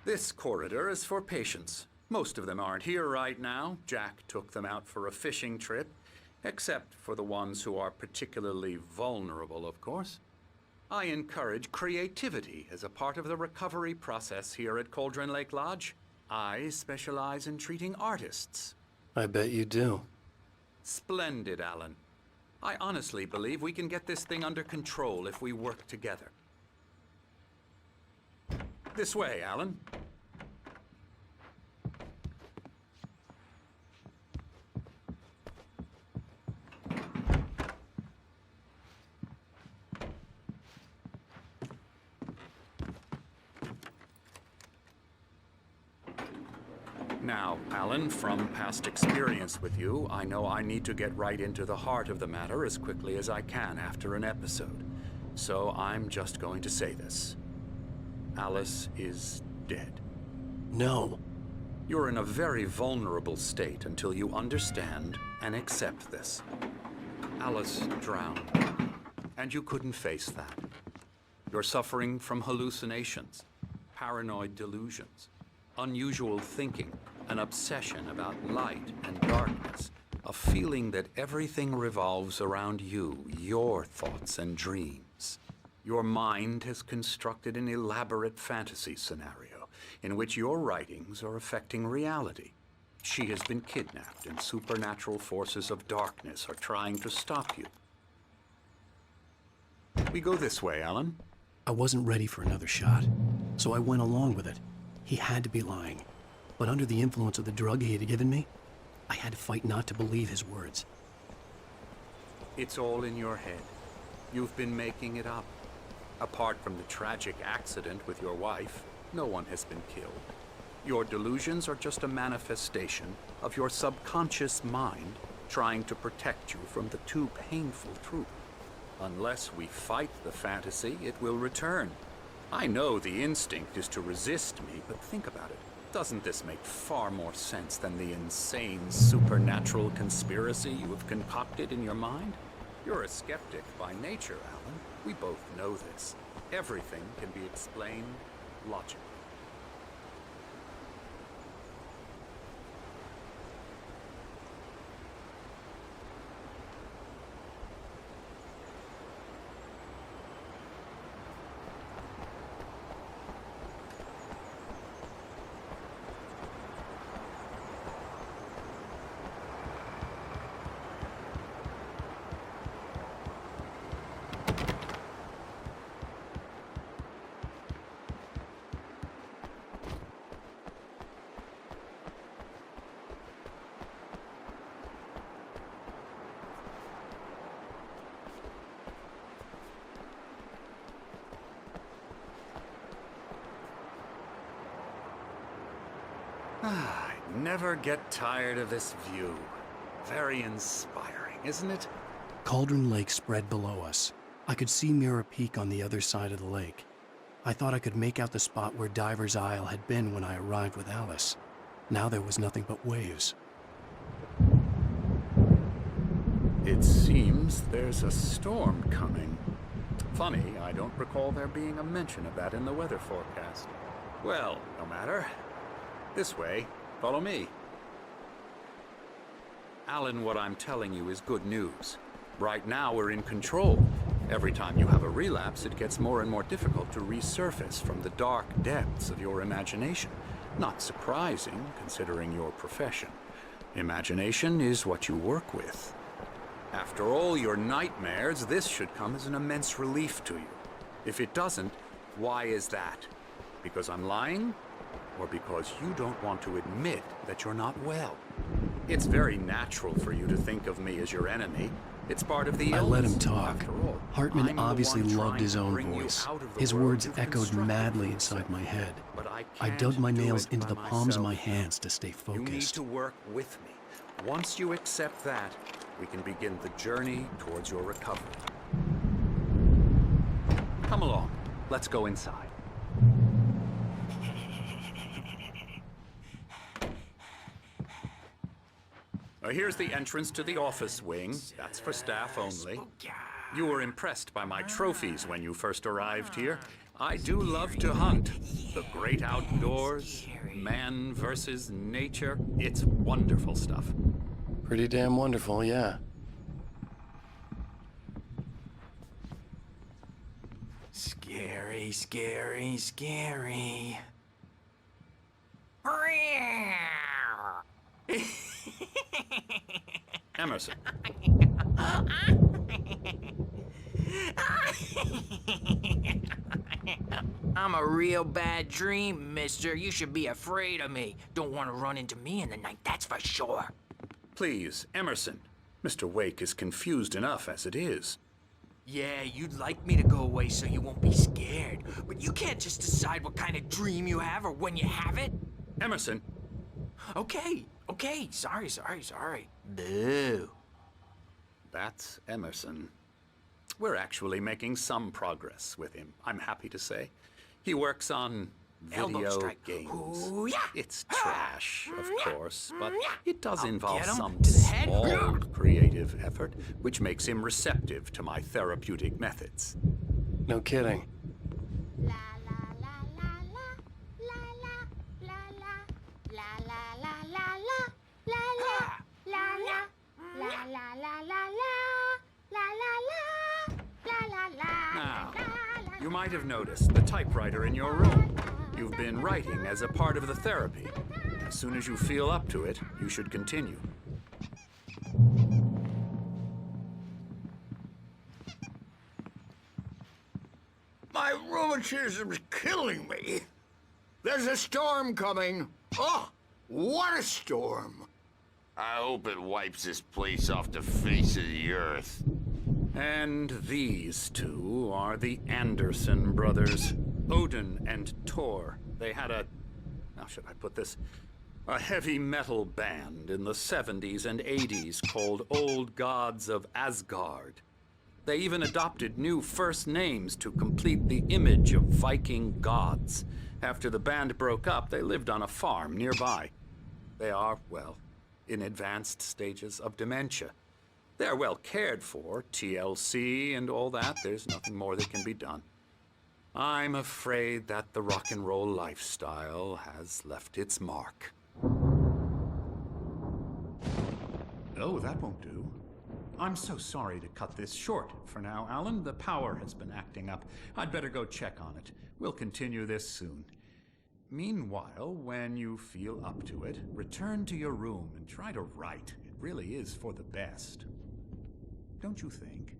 This corridor is for patients. Most of them aren't here right now. Jack took them out for a fishing trip, except for the ones who are particularly vulnerable, of course. I encourage creativity as a part of the recovery process here at Cauldron Lake Lodge. I specialize in treating artists. I bet you do. Splendid, Alan. I honestly believe we can get this thing under control if we work together. This way, Alan. Now, Alan, from past experience with you, I know I need to get right into the heart of the matter as quickly as I can after an episode. So I'm just going to say this. Alice is dead. No. You're in a very vulnerable state until you understand and accept this. Alice drowned, and you couldn't face that. You're suffering from hallucinations, paranoid delusions, unusual thinking, an obsession about light and darkness, a feeling that everything revolves around you, your thoughts and dreams. Your mind has constructed an elaborate fantasy scenario in which your writings are affecting reality. She has been kidnapped and supernatural forces of darkness are trying to stop you. We go this way, Alan. I wasn't ready for another shot, so I went along with it. He had to be lying. But under the influence of the drug he had given me, I had to fight not to believe his words. It's all in your head. You've been making it up. Apart from the tragic accident with your wife, no one has been killed. Your delusions are just a manifestation of your subconscious mind trying to protect you from the too painful truth. Unless we fight the fantasy, it will return. I know the instinct is to resist me, but think about it. Doesn't this make far more sense than the insane supernatural conspiracy you have concocted in your mind? You're a skeptic by nature, Alan. We both know this. Everything can be explained logically. I never get tired of this view. Very inspiring, isn't it? Cauldron Lake spread below us. I could see Mirror Peak on the other side of the lake. I thought I could make out the spot where Diver's Isle had been when I arrived with Alice. Now there was nothing but waves. It seems there's a storm coming. Funny, I don't recall there being a mention of that in the weather forecast. Well, no matter. This way. Follow me. Alan, what I'm telling you is good news. Right now, we're in control. Every time you have a relapse, it gets more and more difficult to resurface from the dark depths of your imagination. Not surprising, considering your profession. Imagination is what you work with. After all your nightmares, this should come as an immense relief to you. If it doesn't, why is that? Because I'm lying? Or because you don't want to admit that you're not well? It's very natural for you to think of me as your enemy. It's part of the illness. I let him talk. After all, Hartman I'm the obviously one loved trying his to own bring you voice. out of the His world words you've echoed constructed madly for inside yourself. my head. But I I can't dug my do nails it into by the palms of myself. my hands to stay You need focused. to work with me. Once you accept that, we can begin the journey towards your recovery. Come along. Let's go inside. Here's the entrance to the office wing. That's for staff only. You were impressed by my trophies when you first arrived here. I do love to hunt. The great outdoors, man versus nature. It's wonderful stuff. Pretty damn wonderful, yeah. Scary, scary, scary. Emerson. I'm a real bad dream, mister. You should be afraid of me. Don't want to run into me in the night, that's for sure. Please, Emerson. Mr. Wake is confused enough as it is. Yeah, you'd like me to go away so you won't be scared. But you can't just decide what kind of dream you have or when you have it. Emerson. Okay. Sorry. Boo. That's Emerson. We're actually making some progress with him, I'm happy to say. He works on video games. Ooh, yeah. It's trash, of course, but it does I'll involve get him some to the head. small creative effort, which makes him receptive to my therapeutic methods. No kidding. Now, you might have noticed the typewriter in your room. You've been writing as a part of the therapy. As soon as you feel up to it, you should continue. My rheumatism's killing me. There's a storm coming. Oh, what a storm. I hope it wipes this place off the face of the earth. And these two are the Anderson brothers, Odin and Thor. They had how should I put this? A heavy metal band in the 70s and 80s called Old Gods of Asgard. They even adopted new first names to complete the image of Viking gods. After the band broke up, they lived on a farm nearby. They are, well, in advanced stages of dementia. They're well cared for, TLC and all that. There's nothing more that can be done. I'm afraid that the rock and roll lifestyle has left its mark. Oh, that won't do. I'm so sorry to cut this short for now, Alan. The power has been acting up. I'd better go check on it. We'll continue this soon. Meanwhile, when you feel up to it, return to your room and try to write. It really is for the best. Don't you think?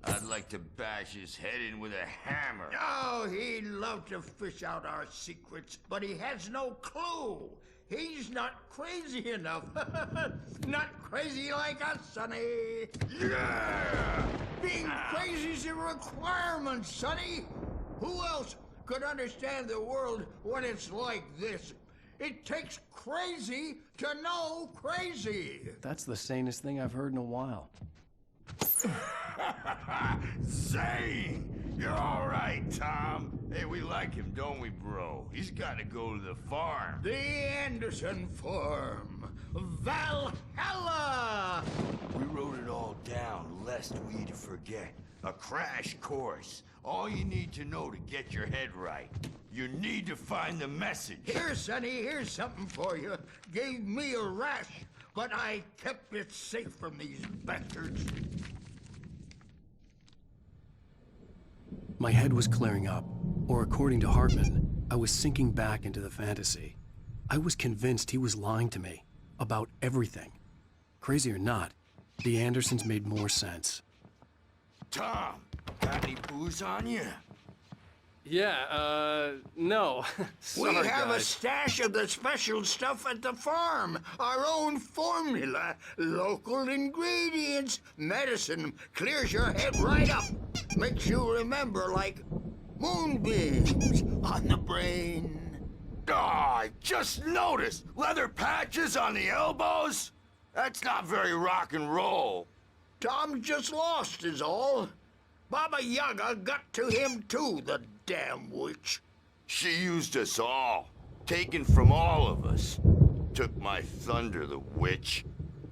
I'd like to bash his head in with a hammer. Oh, he'd love to fish out our secrets, but he has no clue. He's not crazy enough. Not crazy like us, Sonny. Yeah! Being crazy's a requirement, Sonny. Who else could understand the world when it's like this? It takes crazy to know crazy. That's the sanest thing I've heard in a while. Zane! You're all right, Tom. Hey, we like him, don't we, bro? He's got to go to the farm. The Anderson Farm. Valhalla! We wrote it all down, lest we forget. A crash course. All you need to know to get your head right. You need to find the message. Here, Sonny, here's something for you. Gave me a rash, but I kept it safe from these bastards. My head was clearing up, or according to Hartman, I was sinking back into the fantasy. I was convinced he was lying to me about everything. Crazy or not, the Andersons made more sense. Tom, got any booze on you? Yeah, no. We Sorry, have a guys. stash of the special stuff at the farm. Our own formula. Local ingredients. Medicine clears your head right up. Makes you remember like moonbeams on the brain. Oh, I just noticed. Leather patches on the elbows? That's not very rock and roll. Tom just lost is all. Baba Yaga got to him too, the damn witch. She used us all. Taken from all of us. Took my thunder, the witch.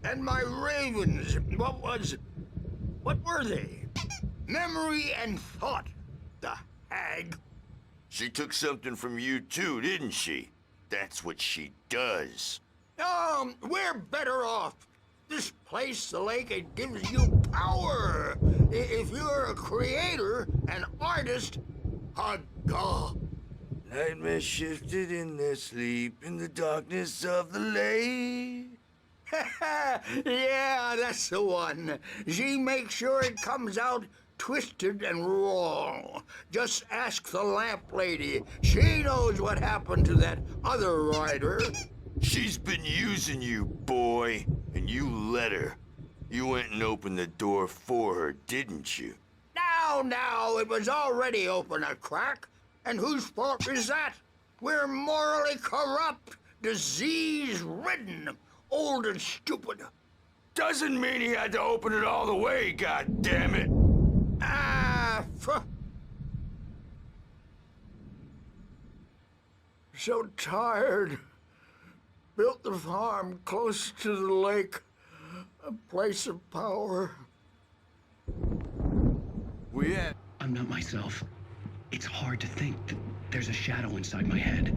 And my ravens, what were they? Memory and thought, the hag. She took something from you too, didn't she? That's what she does. We're better off. This place, the lake, it gives you power. If you're a creator, an artist, a god. Nightmare shifted in their sleep in the darkness of the lake. Yeah, that's the one. She makes sure it comes out twisted and wrong. Just ask the lamp lady. She knows what happened to that other rider. She's been using you, boy, and you let her. You went and opened the door for her, didn't you? Now, it was already open a crack. And whose fault is that? We're morally corrupt, disease-ridden, old and stupid. Doesn't mean he had to open it all the way, goddammit. So tired. Built the farm close to the lake. A place of power. I'm not myself. It's hard to think that there's a shadow inside my head.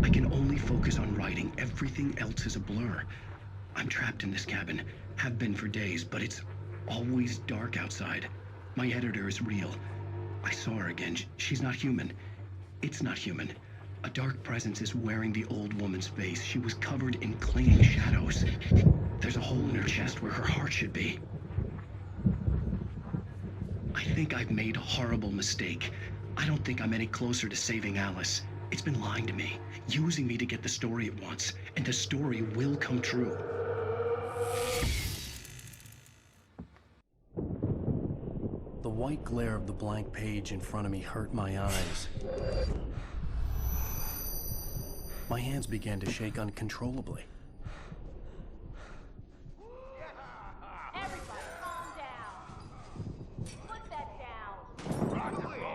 I can only focus on writing. Everything else is a blur. I'm trapped in this cabin. Have been for days, but it's always dark outside. My editor is real. I saw her again. She's not human. It's not human. A dark presence is wearing the old woman's face. She was covered in clinging shadows. There's a hole in her chest where her heart should be. I think I've made a horrible mistake. I don't think I'm any closer to saving Alice. It's been lying to me, using me to get the story it wants, and the story will come true. The white glare of the blank page in front of me hurt my eyes. My hands began to shake uncontrollably. Everybody, calm down. Put that down.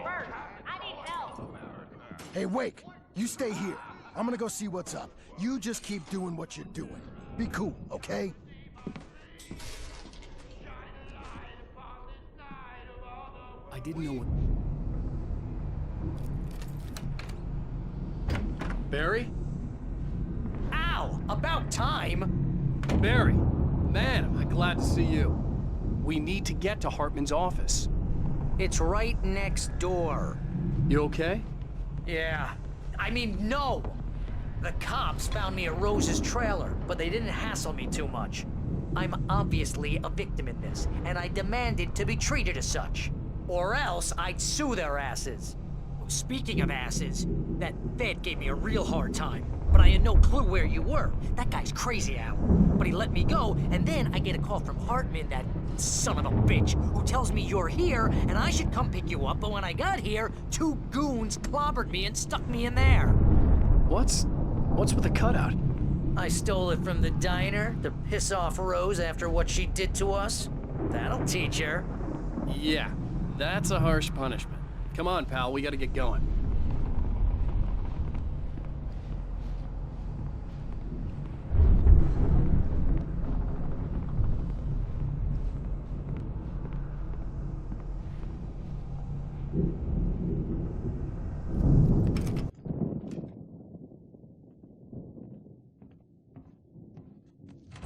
Bert, I need help. Hey, Wake, you stay here. I'm gonna go see what's up. You just keep doing what you're doing. Be cool, okay? I didn't know what... Barry? Ow! About time! Barry, man, am I glad to see you. We need to get to Hartman's office. It's right next door. You okay? Yeah. I mean, no! The cops found me at Rose's trailer, but they didn't hassle me too much. I'm obviously a victim in this, and I demanded to be treated as such. Or else I'd sue their asses. Speaking of asses, that Fed gave me a real hard time, but I had no clue where you were. That guy's crazy, Al. But he let me go, and then I get a call from Hartman, that son of a bitch, who tells me you're here, and I should come pick you up, but when I got here, 2 goons clobbered me and stuck me in there. What's with the cutout? I stole it from the diner to piss off Rose after what she did to us. That'll teach her. Yeah, that's a harsh punishment. Come on, pal, we gotta get going.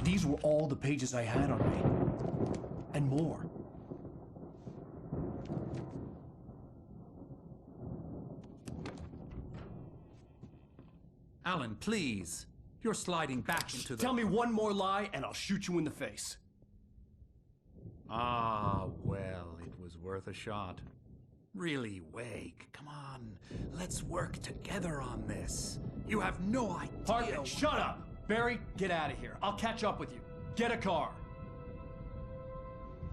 These were all the pages I had on me. And more. Alan, please. You're sliding back into the... Tell me one more lie and I'll shoot you in the face. Ah, well, it was worth a shot. Really, Wake, come on. Let's work together on this. You have no idea... Hartman, shut up! Barry, get out of here. I'll catch up with you. Get a car.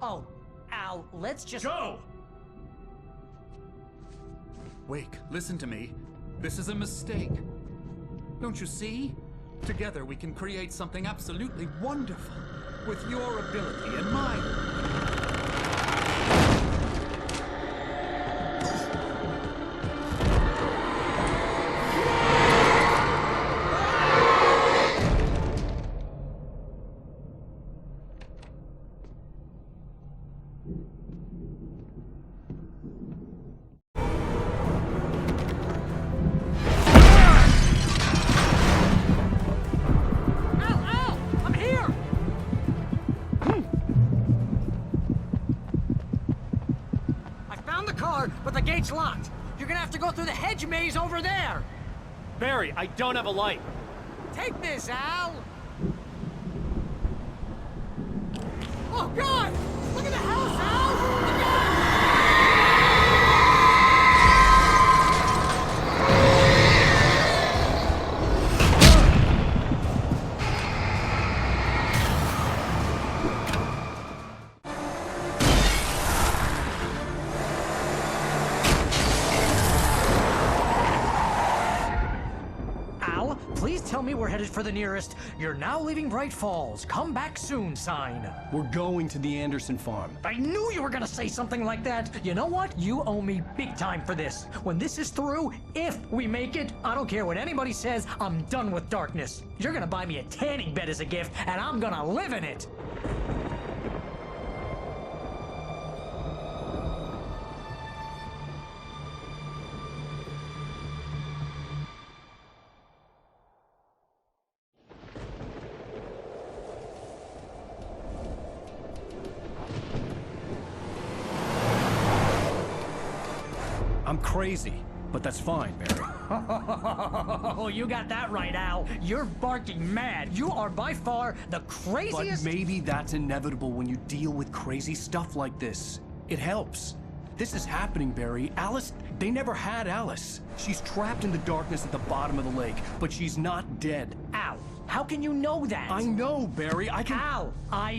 Oh, Al, let's just... Go! Wake, listen to me. This is a mistake. Don't you see? Together we can create something absolutely wonderful. With your ability and mine. But the gate's locked. You're gonna have to go through the hedge maze over there. Barry, I don't have a light. Take this, Al. Oh, God! Look at the house, Al! Look out! Please tell me we're headed for the nearest "You're now leaving Bright Falls. Come back soon" sign. We're going to the Anderson farm. I knew you were gonna say something like that. You know what? You owe me big time for this. When this is through, if we make it, I don't care what anybody says, I'm done with darkness. You're gonna buy me a tanning bed as a gift, and I'm gonna live in it. I'm crazy, but that's fine, Barry. Oh, you got that right, Al. You're barking mad. You are by far the craziest... But maybe that's inevitable when you deal with crazy stuff like this. It helps. This is happening, Barry. Alice, they never had Alice. She's trapped in the darkness at the bottom of the lake, but she's not dead. Al, how can you know that? I know, Barry. I can... Al,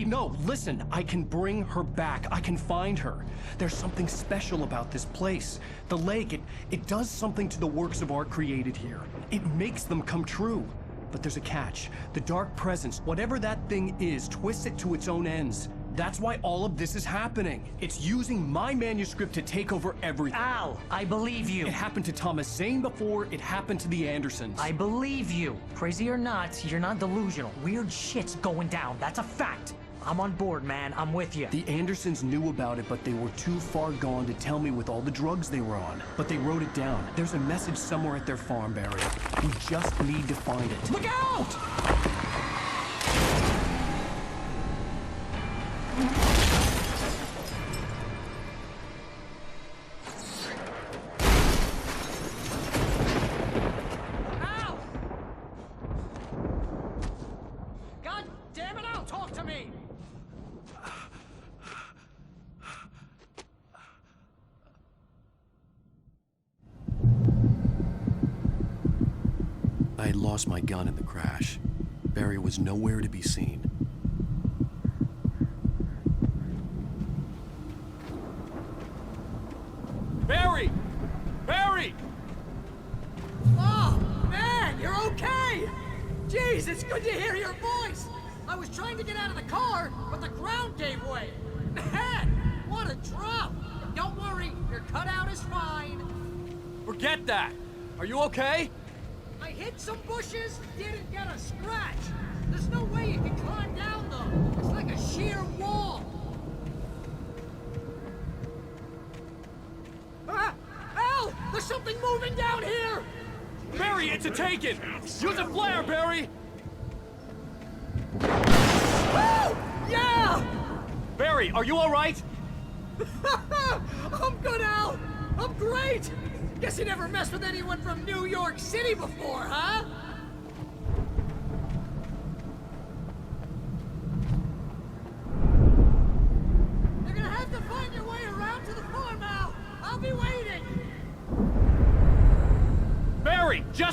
No, listen. I can bring her back. I can find her. There's something special about this place. The lake, it does something to the works of art created here. It makes them come true. But there's a catch. The dark presence, whatever that thing is, twists it to its own ends. That's why all of this is happening. It's using my manuscript to take over everything. Al, I believe you. It happened to Thomas Zane before, it happened to the Andersons. I believe you. Crazy or not, you're not delusional. Weird shit's going down. That's a fact. I'm on board, man. I'm with you. The Andersons knew about it, but they were too far gone to tell me with all the drugs they were on. But they wrote it down. There's a message somewhere at their farm, Barry. We just need to find it. Look out! I had lost my gun in the crash. Barry was nowhere to be seen. Barry! Barry! Oh, man, you're okay! Jeez, it's good to hear your voice! I was trying to get out of the car, but the ground gave way. Man, what a drop! Don't worry, your cutout is fine. Forget that! Are you okay? I hit some bushes, didn't get a scratch. There's no way you can climb down, though. It's like a sheer wall. Al! There's something moving down here! Barry, it's a taken! Use a flare, Barry! Woo! Yeah! Barry, are you alright? I'm good, Al! I'm great! Guess you never messed with anyone from New York City before, huh?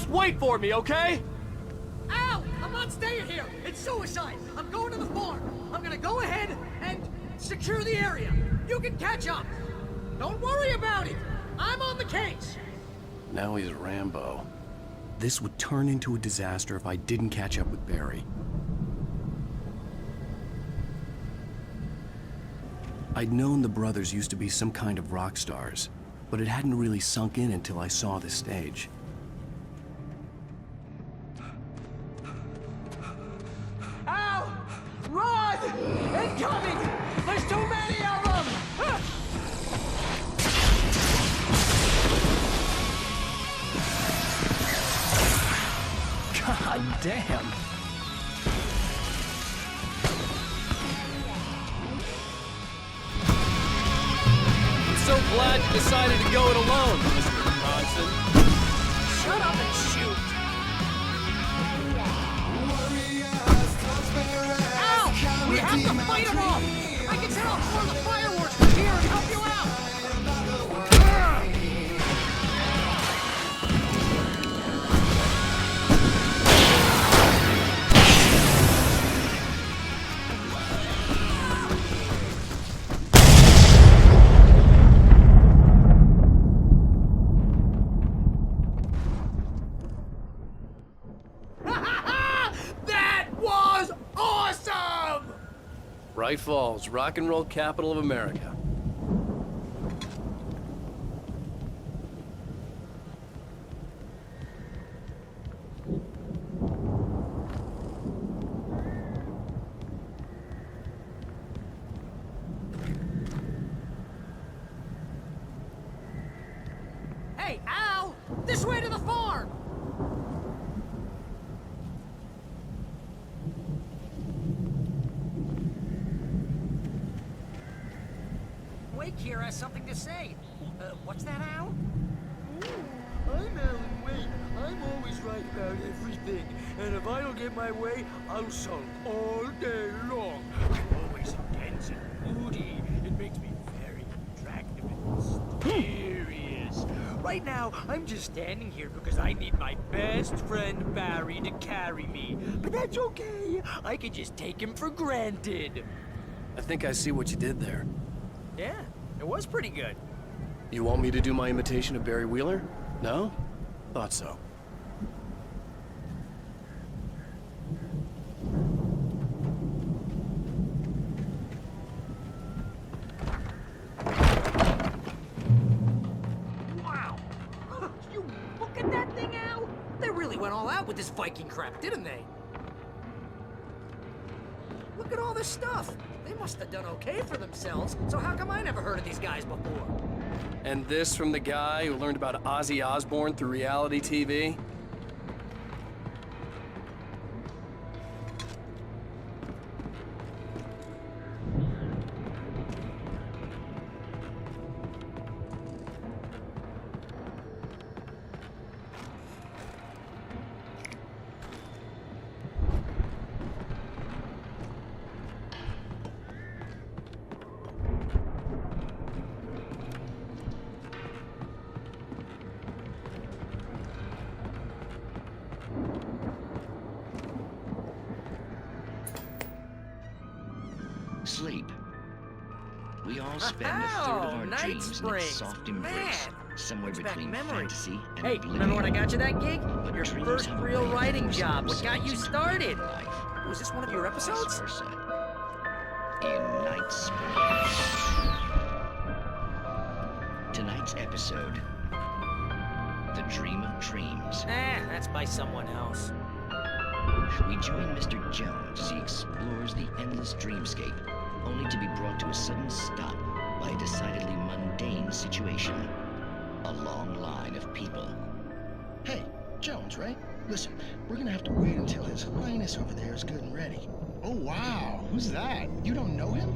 Just wait for me, okay? Al! I'm not staying here! It's suicide! I'm going to the farm! I'm gonna go ahead and secure the area! You can catch up! Don't worry about it! I'm on the case! Now he's Rambo. This would turn into a disaster if I didn't catch up with Barry. I'd known the brothers used to be some kind of rock stars, but it hadn't really sunk in until I saw the stage. Al! Run! Incoming! There's too many of them! God damn! I'm so glad you decided to go it alone, Mr. Bronson. Shut up and shoot! Al! We have to fight them off! I can set off more of the fireworks from here and help you out! That was awesome! Bright Falls, rock and roll capital of America. Hey, Al! This way to the farm! Wake here has something to say. What's that, Al? I'm Alan Wake. I'm always right about everything. And if I don't get my way, I'll sulk all day long. I'm always intense and moody. It makes me very attractive and mysterious. Right now, I'm just standing here because I need my best friend Barry to carry me. But that's okay. I can just take him for granted. I think I see what you did there. Yeah, it was pretty good. You want me to do my imitation of Barry Wheeler? No? Thought so. Wow! You look at that thing, Al! They really went all out with this Viking crap, didn't they? Look at all this stuff. They must have done okay for themselves, so how come I never heard of these guys before? And this from the guy who learned about Ozzy Osbourne through reality TV? Sleep. We all spend a third of our Night dreams in Springs. its soft embrace, somewhere Brings back between memories. fantasy and Hey, oblivion. remember when I got you that gig? But Your dreams first have a real way of writing forcing job. What got you themselves into started? life, Was this one of your or vice episodes? versa. In Night Springs. Tonight's episode, The Dream of Dreams. That's by someone else. We join Mr. Jones as he explores the endless dreamscape, only to be brought to a sudden stop by a decidedly mundane situation. A long line of people. Hey, Jones, right? Listen, we're gonna have to wait until His Highness over there is good and ready. Oh, wow. Who's that? You don't know him?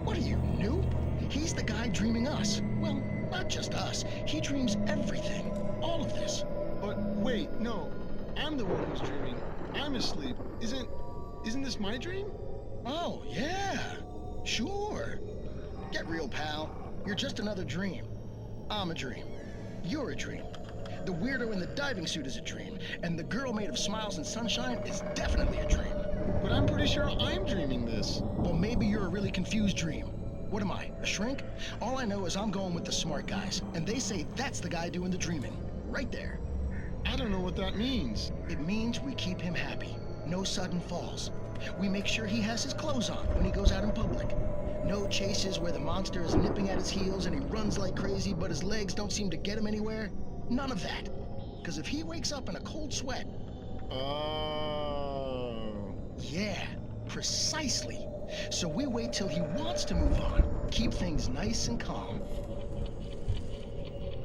What are you, new? He's the guy dreaming us. Well, not just us. He dreams everything. All of this. But wait, no. I'm the one who's dreaming. I'm asleep. Isn't this my dream? Oh, yeah. Sure. Get real, pal. You're just another dream. I'm a dream. You're a dream. The weirdo in the diving suit is a dream, and the girl made of smiles and sunshine is definitely a dream. But I'm pretty sure I'm dreaming this. Well, maybe you're a really confused dream. What am I, a shrink? All I know is I'm going with the smart guys, and they say that's the guy doing the dreaming. Right there. I don't know what that means. It means we keep him happy. No sudden falls. We make sure he has his clothes on when he goes out in public. No chases where the monster is nipping at his heels and he runs like crazy, but his legs don't seem to get him anywhere. None of that. Because if he wakes up in a cold sweat... Oh. Yeah, precisely. So we wait till he wants to move on. Keep things nice and calm.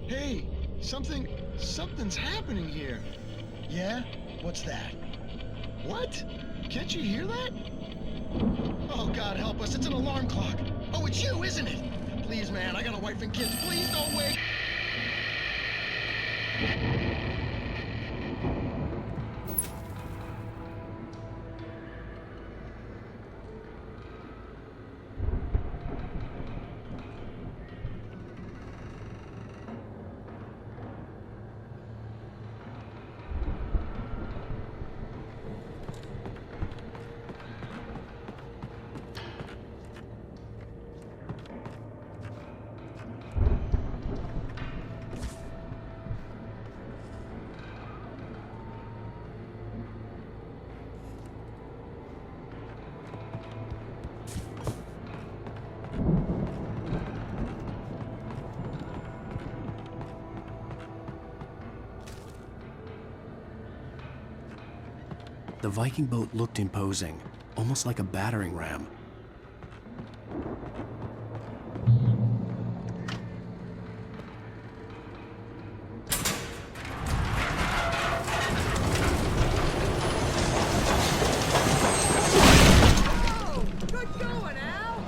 Hey, something's happening here. Yeah? What's that? What? Can't you hear that? Oh, God help us, it's an alarm clock. Oh, it's you, isn't it? Please, man, I got a wife and kids. Please don't wait. The Viking boat looked imposing, almost like a battering ram. Good going, Al!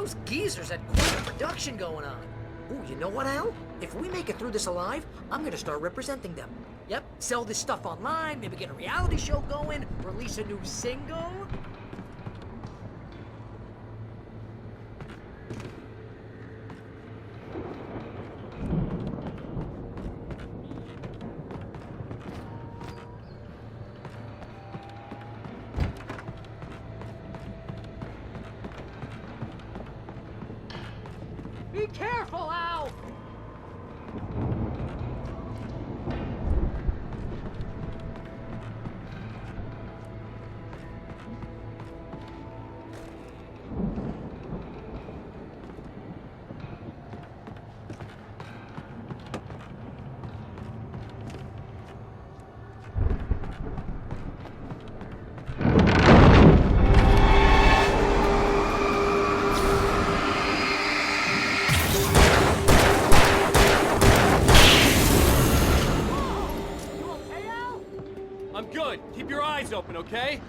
Those geezers had quite a production going on. Ooh, you know what, Al? If we make it through this alive, I'm gonna start representing them. Yep, sell this stuff online, maybe get a reality show going, release a new single. Be careful, Al! I'm good. Keep your eyes open, okay?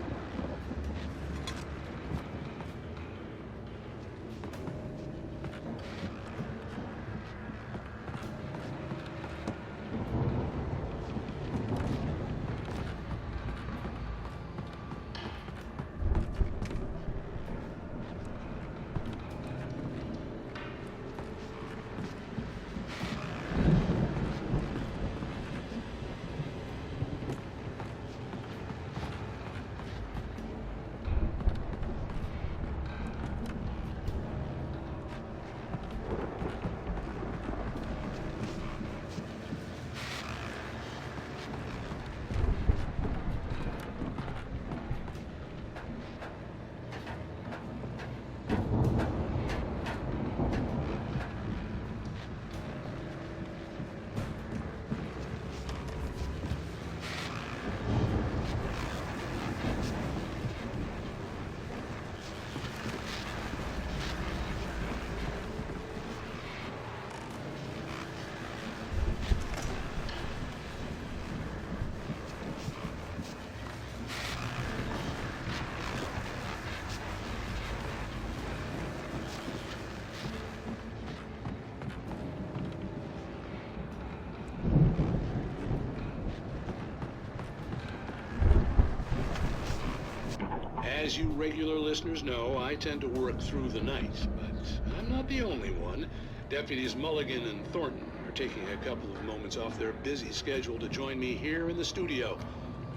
As you regular listeners know, I tend to work through the night, but I'm not the only one. Deputies Mulligan and Thornton are taking a couple of moments off their busy schedule to join me here in the studio.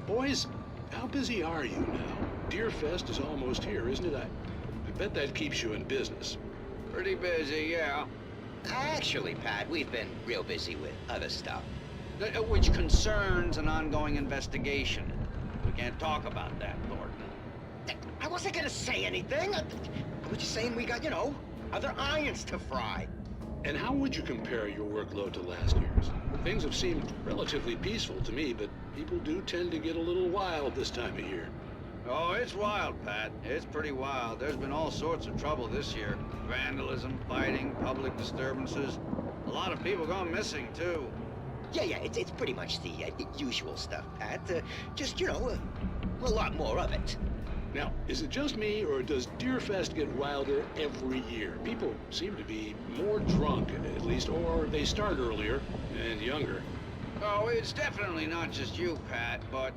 Boys, how busy are you now? Deerfest is almost here, isn't it? I bet that keeps you in business. Pretty busy, yeah. Actually, Pat, we've been real busy with other stuff, which concerns an ongoing investigation. We can't talk about that, Thornton. I wasn't gonna say anything. I was just saying we got, other irons to fry. And how would you compare your workload to last year's? Things have seemed relatively peaceful to me, but people do tend to get a little wild this time of year. Oh, it's wild, Pat. It's pretty wild. There's been all sorts of trouble this year. Vandalism, fighting, public disturbances. A lot of people gone missing, too. Yeah, it's pretty much the usual stuff, Pat. Just, a lot more of it. Now, is it just me, or does Deerfest get wilder every year? People seem to be more drunk, at least, or they start earlier and younger. Oh, it's definitely not just you, Pat, but...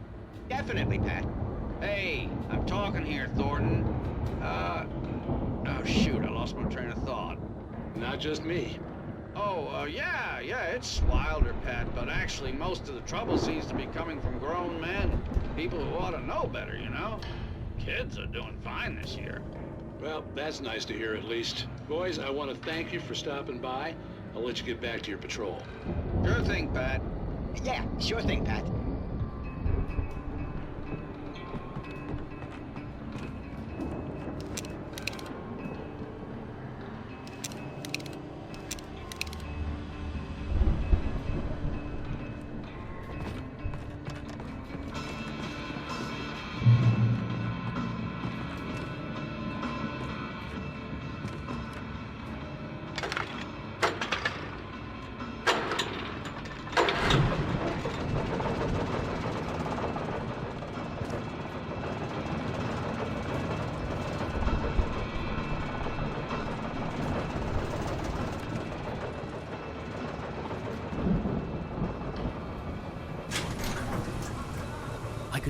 Definitely, Pat. Hey, I'm talking here, Thornton. Oh, shoot, I lost my train of thought. Not just me. Oh, yeah, it's wilder, Pat, but actually most of the trouble seems to be coming from grown men. People who ought to know better, Kids are doing fine this year. Well, that's nice to hear at least. Boys, I want to thank you for stopping by. I'll let you get back to your patrol. Sure thing, Pat. Yeah, sure thing, Pat.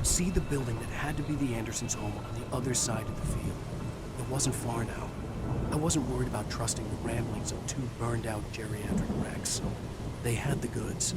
could see the building that had to be the Andersons' home on the other side of the field. It wasn't far now. I wasn't worried about trusting the ramblings of two burned-out geriatric wrecks. They had the goods.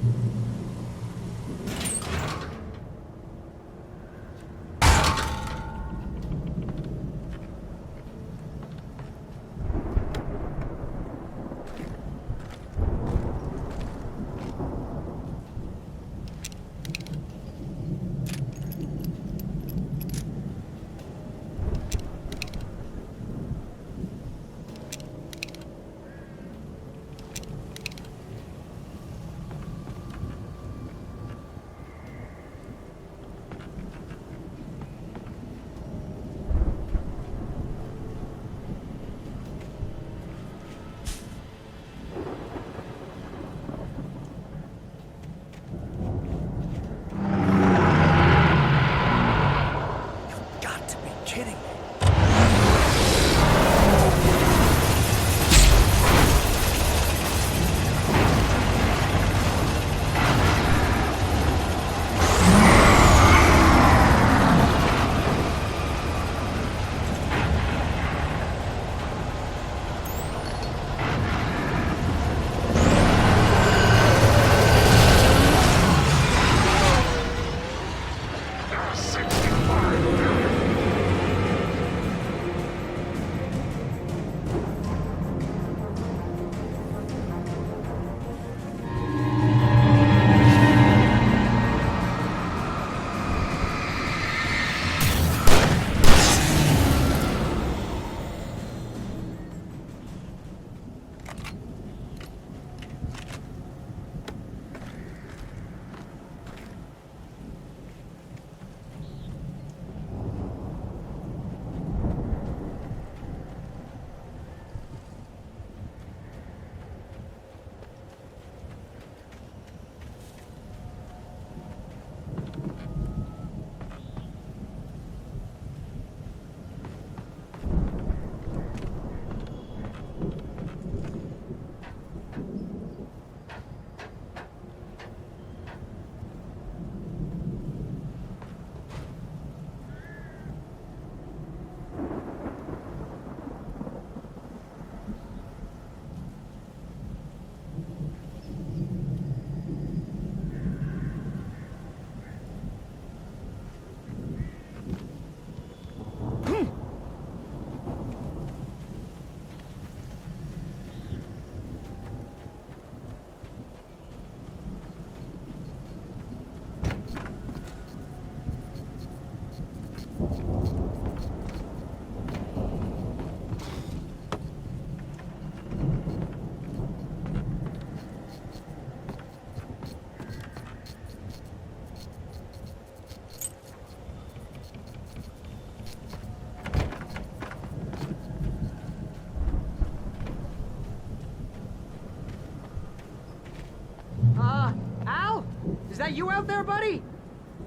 Al? Is that you out there, buddy?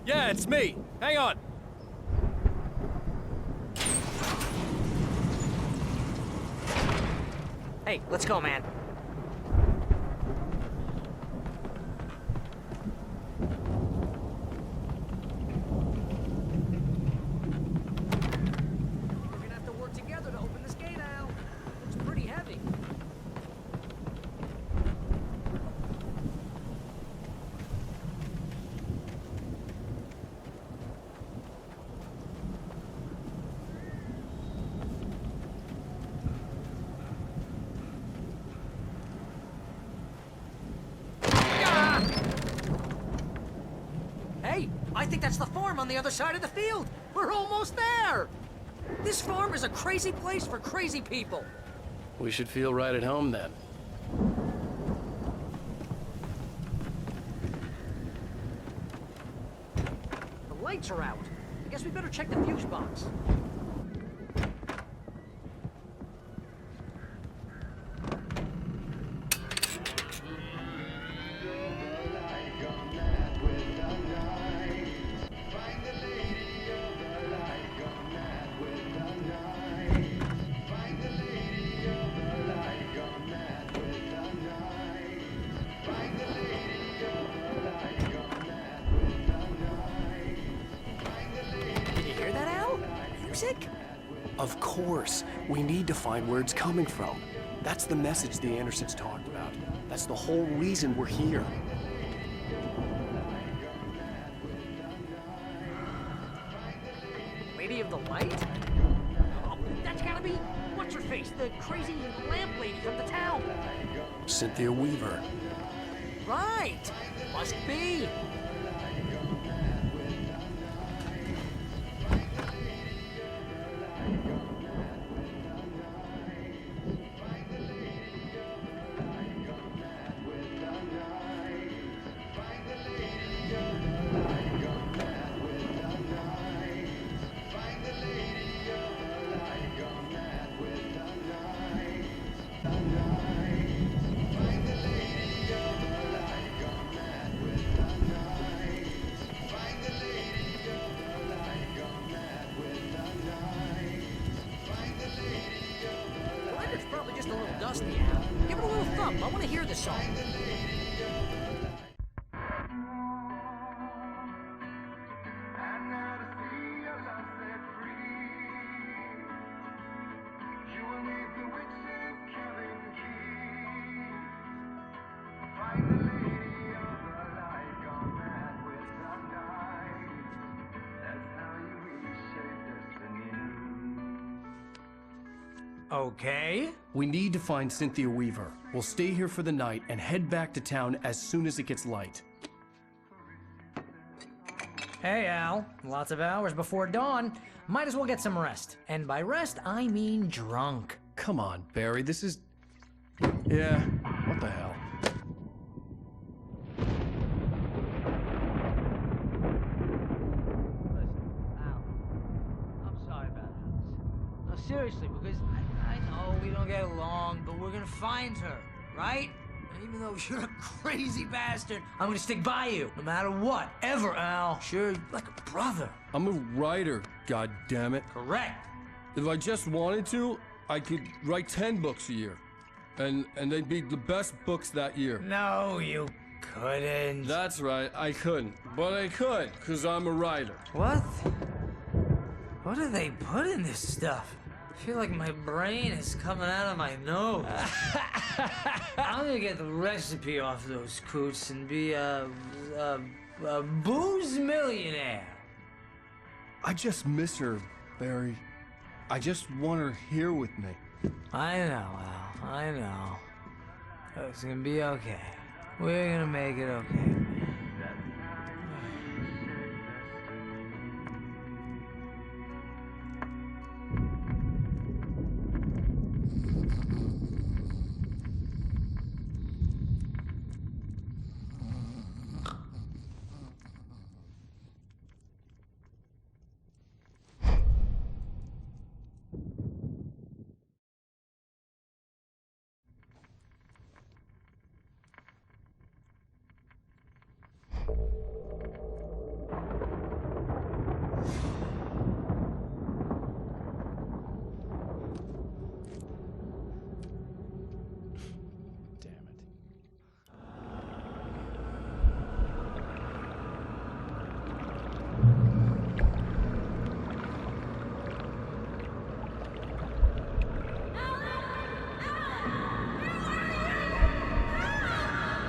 Yeah, it's me. Hang on. Hey, let's go, man. We're gonna have to work together to open this gate, Al. It's pretty heavy. Hey, I think that's the farm on the other side of the field. We're almost there. This farm is a crazy place for crazy people. We should feel right at home then. The lights are out. I guess we better check the fuse box. music? Of course. We need to find where it's coming from. That's the message the Andersons talked about. That's the whole reason we're here. Lady of the Light? Oh, that's gotta be... What's-her-face? The crazy lamp lady from the town. Cynthia Weaver. Right! Must be. It's probably just a little dusty, Al. Give it a little thump. I want to hear the song. Okay. We need to find Cynthia Weaver. We'll stay here for the night and head back to town as soon as it gets light. Hey, Al. Lots of hours before dawn. Might as well get some rest. And by rest, I mean drunk. Come on, Barry, this is... Yeah, what the hell? I'm sorry about this. No, seriously, because I know we don't get along, but we're gonna find her, right? And even though you're a crazy bastard, I'm gonna stick by you, no matter what, ever, Al. Sure, like a brother. I'm a writer, goddammit. Correct. If I just wanted to, I could write 10 books a year. And they'd be the best books that year. No, you couldn't. That's right, I couldn't. But I could, because I'm a writer. What? What do they put in this stuff? I feel like my brain is coming out of my nose. I'm gonna get the recipe off those coots and be a booze millionaire. I just miss her, Barry. I just want her here with me. I know, Al. I know. It's gonna be okay. We're gonna make it okay.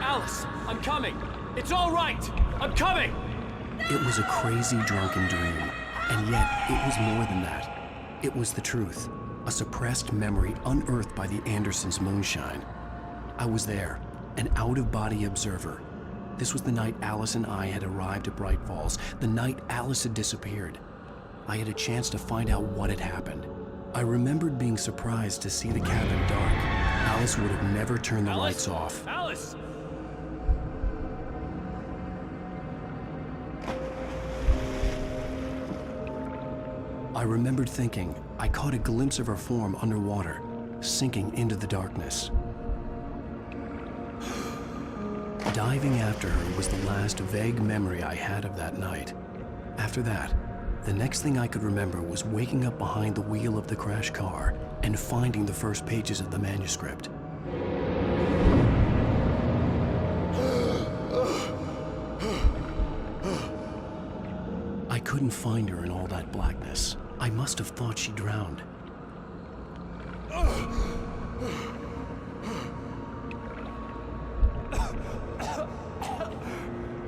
Alice, I'm coming. It's all right. I'm coming. It was a crazy, drunken dream. And yet, it was more than that. It was the truth. A suppressed memory unearthed by the Andersons' moonshine. I was there, an out-of-body observer. This was the night Alice and I had arrived at Bright Falls, the night Alice had disappeared. I had a chance to find out what had happened. I remembered being surprised to see the cabin dark. Alice would have never turned the lights off. Alice! I remembered thinking I caught a glimpse of her form underwater, sinking into the darkness. Diving after her was the last vague memory I had of that night. After that, the next thing I could remember was waking up behind the wheel of the crashed car and finding the first pages of the manuscript. I couldn't find her in all that blackness. I must have thought she drowned.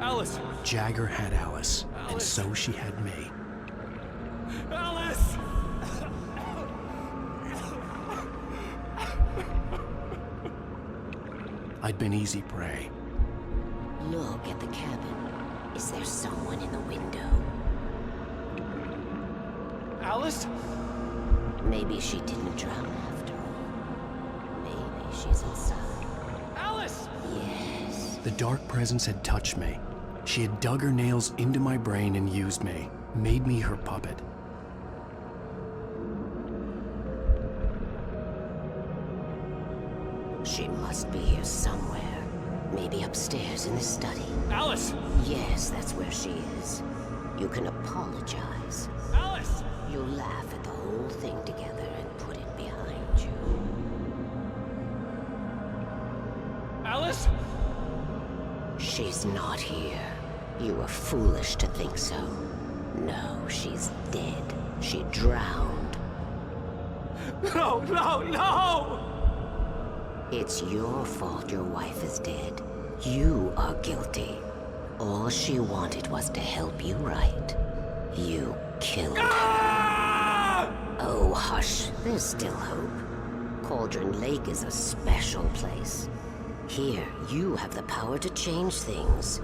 Alice! Jagger had Alice, and so she had me. Alice! I'd been easy prey. Look at the cabin. Is there someone in the window? Alice? Maybe she didn't drown after all. Maybe she's inside. Alice! Yes. The dark presence had touched me. She had dug her nails into my brain and used me, made me her puppet. She must be here somewhere. Maybe upstairs in the study. Alice! Yes, that's where she is. You can apologize. Alice! You'll laugh at the whole thing together and put it behind you. Alice? She's not here. You were foolish to think so. No, she's dead. She drowned. No, no, no! It's your fault your wife is dead. You are guilty. All she wanted was to help you right. You killed her. Oh, hush. There's still hope. Cauldron Lake is a special place. Here, you have the power to change things.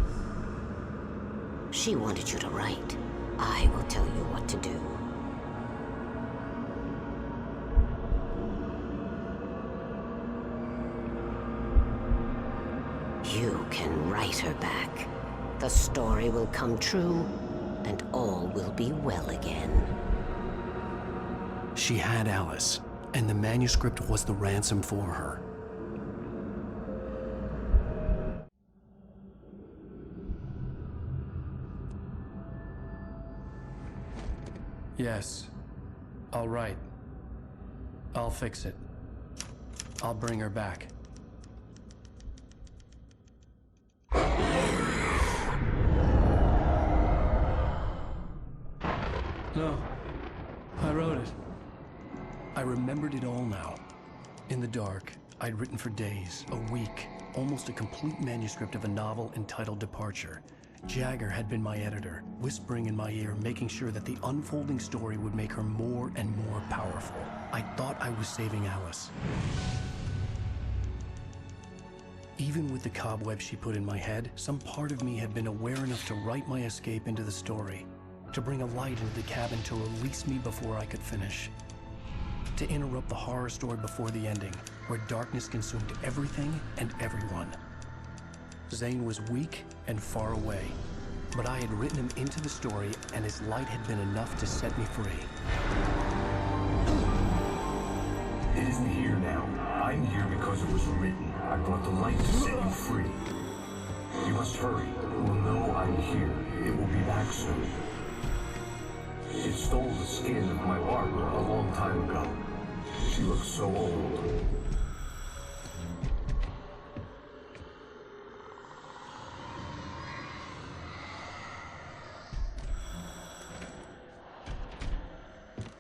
She wanted you to write. I will tell you what to do. You can write her back. The story will come true, and all will be well again. She had Alice, and the manuscript was the ransom for her. Yes. All right. I'll fix it. I'll bring her back. No. I wrote it. I remembered it all now. In the dark, I'd written for days, a week, almost a complete manuscript of a novel entitled Departure. Jagger had been my editor, whispering in my ear, making sure that the unfolding story would make her more and more powerful. I thought I was saving Alice. Even with the cobwebs she put in my head, some part of me had been aware enough to write my escape into the story, to bring a light into the cabin to release me before I could finish, to interrupt the horror story before the ending, where darkness consumed everything and everyone. Zane was weak and far away, but I had written him into the story, and his light had been enough to set me free. It isn't here now. I'm here because it was written. I brought the light to set you free. You must hurry. It will know I'm here. It will be back soon. It stole the skin of my barber a long time ago. She looks so old.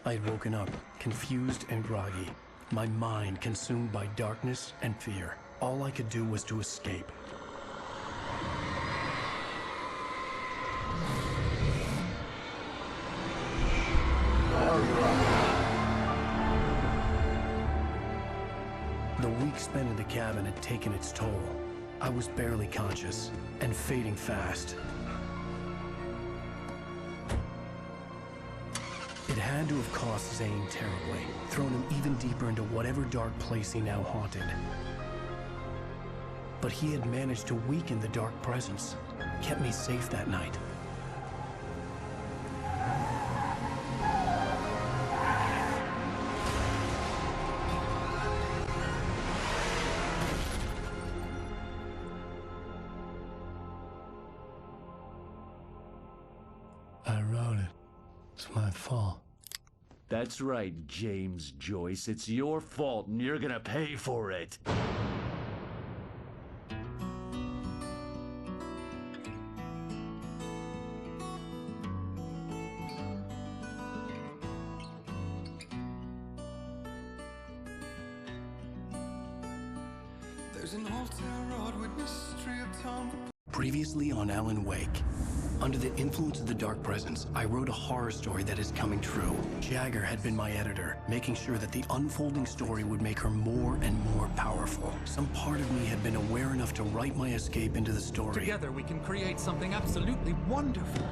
I'd woken up, confused and groggy, my mind consumed by darkness and fear. All I could do was to escape. The week spent in the cabin had taken its toll. I was barely conscious, and fading fast. It had to have cost Zane terribly, thrown him even deeper into whatever dark place he now haunted. But he had managed to weaken the dark presence, kept me safe that night. I wrote it. It's my fault. That's right, James Joyce. It's your fault, and you're gonna pay for it. There's an altar wrought with mystery upon the Previously on Alan Wake. Under the influence of the Dark Presence, I wrote a horror story that is coming true. Jagger had been my editor, making sure that the unfolding story would make her more and more powerful. Some part of me had been aware enough to write my escape into the story. Together we can create something absolutely wonderful.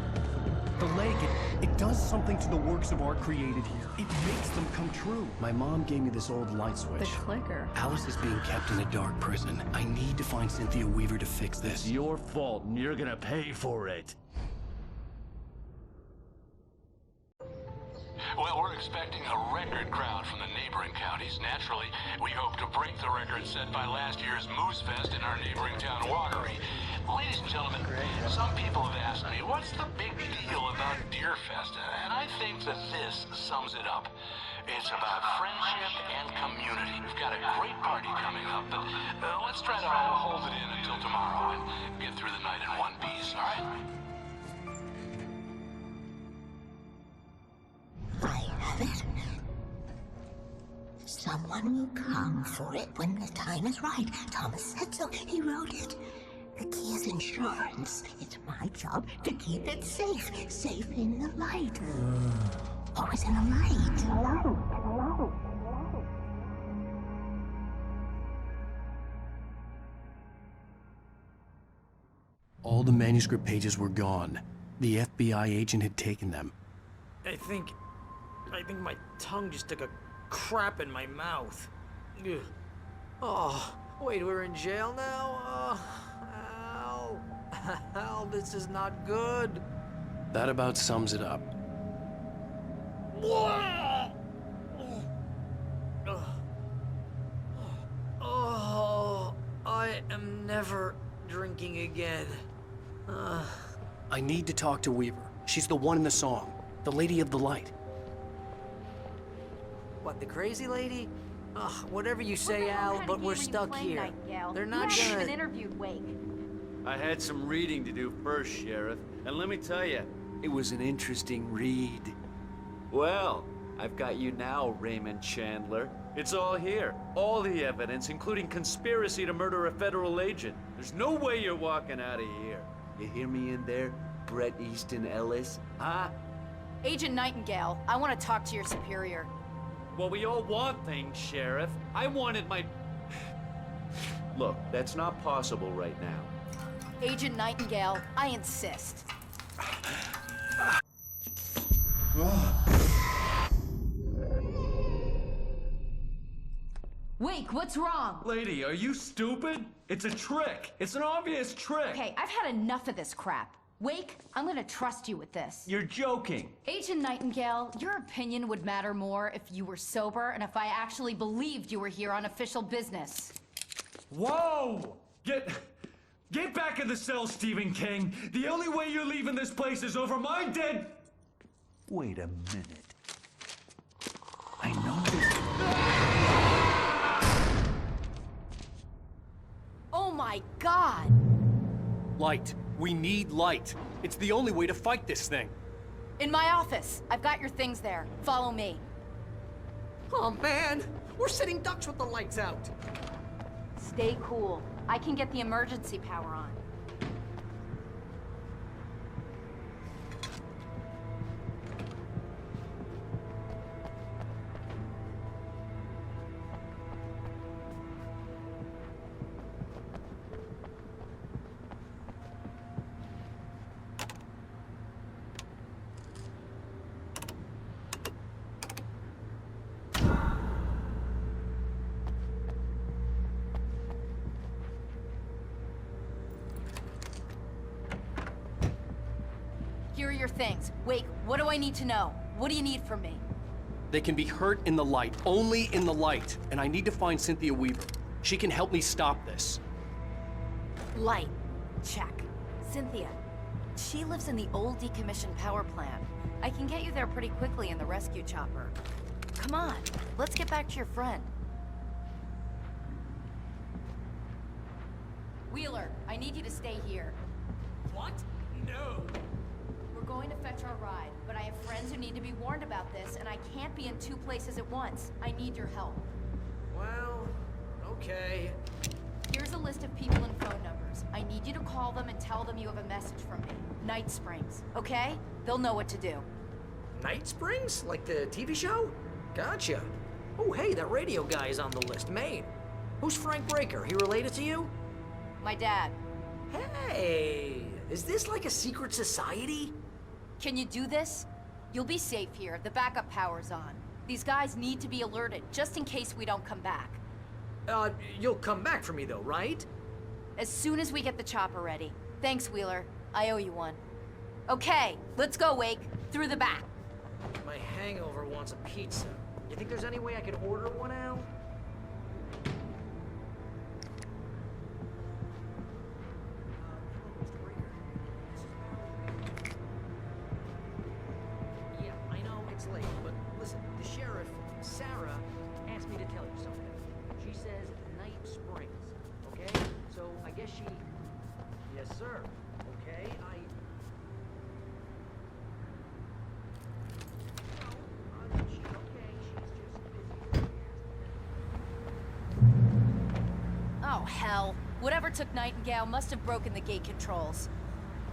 The lake, it does something to the works of art created here. It makes them come true. My mom gave me this old light switch. The clicker. Alice is being kept in a dark prison. I need to find Cynthia Weaver to fix this. It's your fault, and you're gonna pay for it. Well, we're expecting a record crowd from the neighboring counties. Naturally, we hope to break the record set by last year's Moose Fest in our neighboring town, Watery. Ladies and gentlemen, some people have asked me, what's the big deal about Deer Fest? And I think that this sums it up. It's about friendship and community. We've got a great party coming up, but let's try to hold it in until tomorrow and get through the night in one piece, all right? I have it. Someone will come for it when the time is right. Thomas said so. He wrote it. The key is insurance. It's my job to keep it safe. Safe in the light. Always in the light. All the manuscript pages were gone. The FBI agent had taken them. I think my tongue just took a crap in my mouth. Ugh. Oh, wait, we're in jail now? Al. Al, this is not good. That about sums it up. Oh, I am never drinking again. I need to talk to Weaver. She's the one in the song. The Lady of the Light. What, the crazy lady? Ugh, whatever you say, Al, but we're stuck here. They're not you haven't gonna... even interviewed Wake. I had some reading to do first, Sheriff, and let me tell you, it was an interesting read. Well, I've got you now, Raymond Chandler. It's all here. All the evidence, including conspiracy to murder a federal agent. There's no way you're walking out of here. You hear me in there, Bret Easton Ellis? Huh? Agent Nightingale, I want to talk to your superior. Well, we all want things, Sheriff. I wanted my... Look, that's not possible right now. Agent Nightingale, I insist. Wake, what's wrong? Lady, are you stupid? It's a trick. It's an obvious trick. Okay, I've had enough of this crap. Wake, I'm gonna trust you with this. You're joking. Agent Nightingale, your opinion would matter more if you were sober and if I actually believed you were here on official business. Whoa! Get back in the cell, Stephen King. The only way you're leaving this place is over my dead... Wait a minute. I know this... Oh my God! Light. We need light. It's the only way to fight this thing. In my office. I've got your things there. Follow me. Oh man, we're sitting ducks with the lights out. Stay cool. I can get the emergency power on. Here are your things. Wait, what do I need to know? What do you need from me? They can be hurt in the light, only in the light. And I need to find Cynthia Weaver. She can help me stop this. Light. Check. Cynthia. She lives in the old decommissioned power plant. I can get you there pretty quickly in the rescue chopper. Come on, let's get back to your friend. Wheeler, I need you to stay here. What? No. We're going to fetch our ride, but I have friends who need to be warned about this, and I can't be in 2 places at once. I need your help. Well, okay. Here's a list of people and phone numbers. I need you to call them and tell them you have a message from me. Night Springs, okay? They'll know what to do. Night Springs? Like the TV show? Gotcha. Oh, hey, that radio guy is on the list. Maine. Who's Frank Breaker? He related to you? My dad. Hey, is this like a secret society? Can you do this? You'll be safe here. The backup power's on. These guys need to be alerted, just in case we don't come back. You'll come back for me though, right? As soon as we get the chopper ready. Thanks, Wheeler. I owe you one. Okay, let's go, Wake. Through the back. My hangover wants a pizza. You think there's any way I could order one, Al? Yeah, I know it's late, but listen, the sheriff, Sarah, asked me to tell you something. She says Night Springs, okay? So I guess she... Yes, sir. Okay, Oh, hell. Whatever took Nightingale must have broken the gate controls.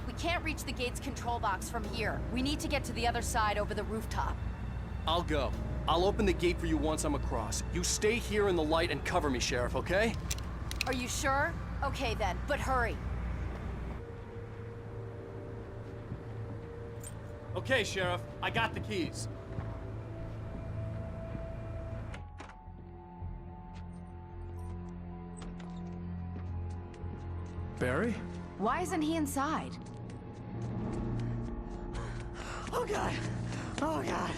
We can't reach the gate's control box from here. We need to get to the other side over the rooftop. I'll go. I'll open the gate for you once I'm across. You stay here in the light and cover me, Sheriff, okay? Are you sure? Okay then, but hurry. Okay, Sheriff. I got the keys. Barry? Why isn't he inside? Oh God! Oh God!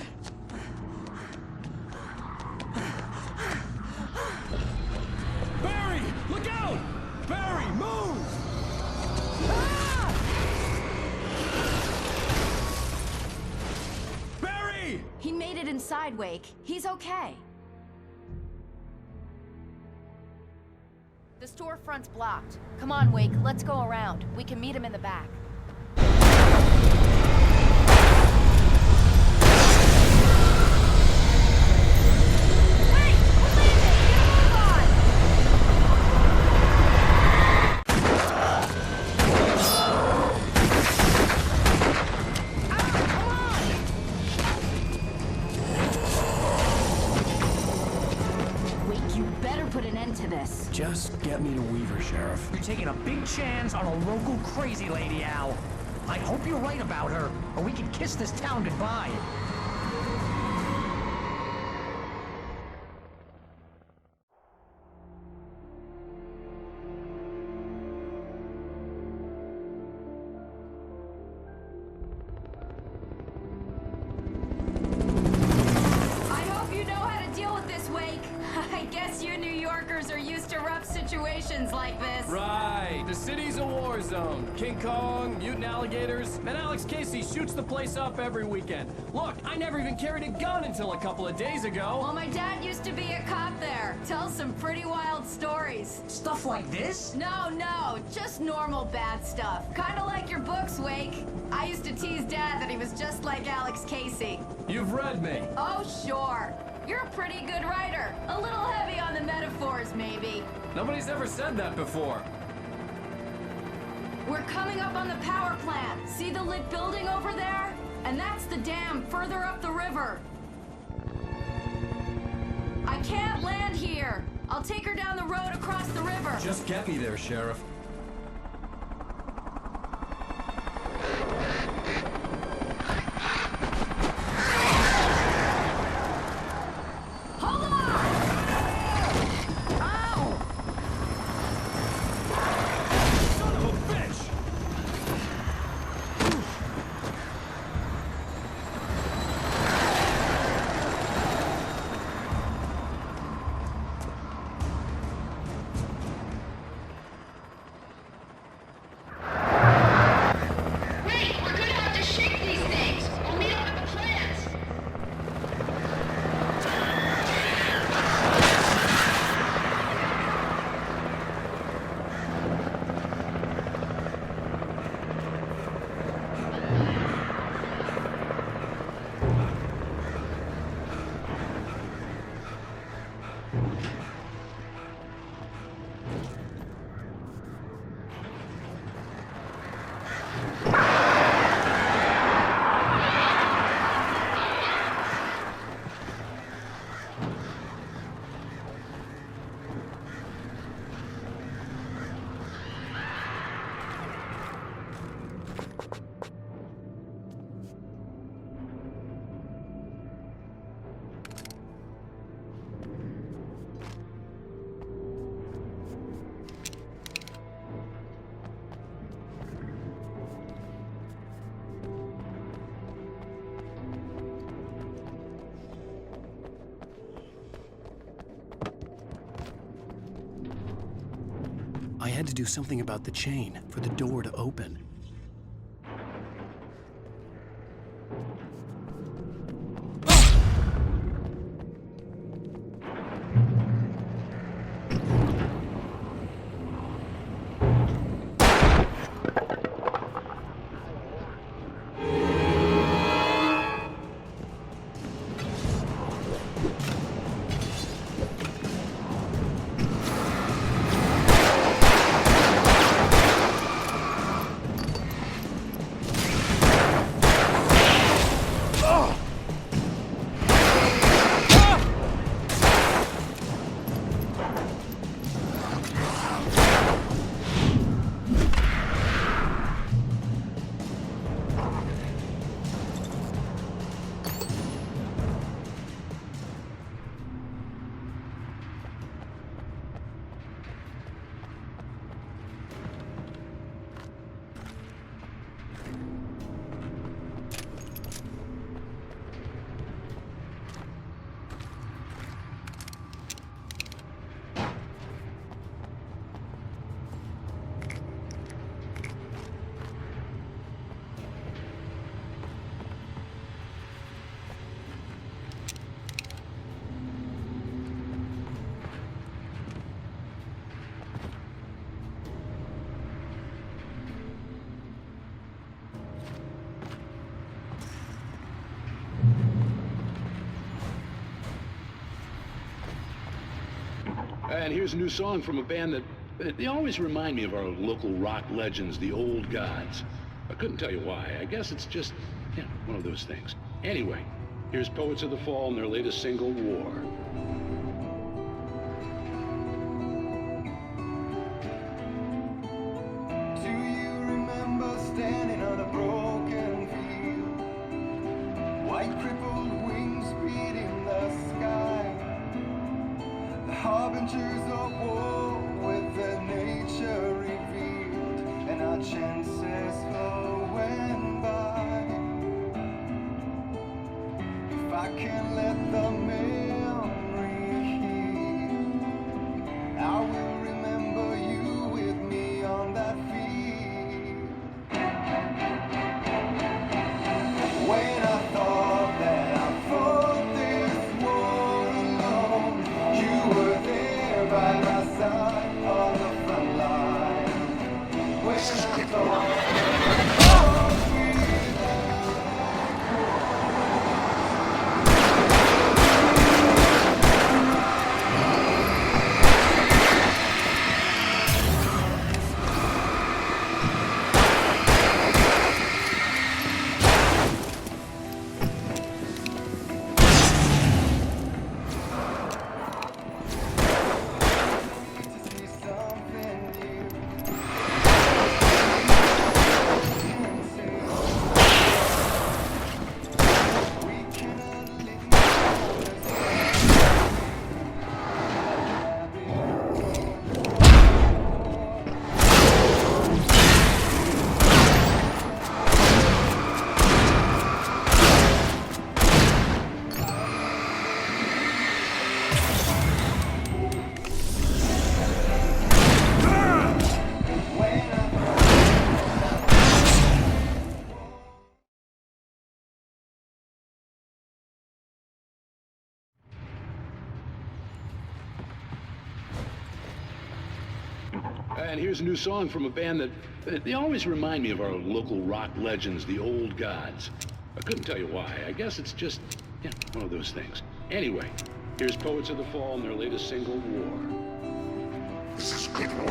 Barry! Look out! Barry, move! Barry! He made it inside, Wake. He's okay. The storefront's blocked. Come on, Wake. Let's go around. We can meet him in the back. Just get me to Weaver, Sheriff. You're taking a big chance on a local crazy lady, Al. I hope you're right about her, or we can kiss this town goodbye. I hope you know how to deal with this, Wake. I guess you New Yorkers are used to rough situations like this. Right. The city's a war zone. King Kong, mutant alligators, and Alex Casey shoots the place up every weekend. Look, I never even carried a gun until a couple of days ago. Well, my dad used to be a cop there. Tells some pretty wild stories. Stuff like this? No, just normal bad stuff. Kinda like your books, Wake. I used to tease Dad that he was just like Alex Casey. You've read me. Oh, sure. You're a pretty good writer. A little heavy on the metaphors, maybe. Nobody's ever said that before. We're coming up on the power plant. See the lit building over there? And that's the dam further up the river. I can't land here. I'll take her down the road across the river. Just get me there, Sheriff. Hold on! Ow! Son of a bitch! had to do something about the chain for the door to open. And here's a new song from a band that they always remind me of our local rock legends, the Old Gods. I couldn't tell you why. I guess it's just, one of those things. Anyway, here's Poets of the Fall and their latest single, War. Do you remember standing on a broken field? White crippled wings beating the sky. The harbingers of war with their nature revealed, and our chances went by. If I can let the memory heal, I will remember you with me on that field. When I thought that I fought this war alone, you were there by my side on the front line. When I thought And here's a new song from a band that they always remind me of our local rock legends, the Old Gods. I couldn't tell you why. I guess it's just, one of those things. Anyway, here's Poets of the Fall and their latest single, War. This is good war.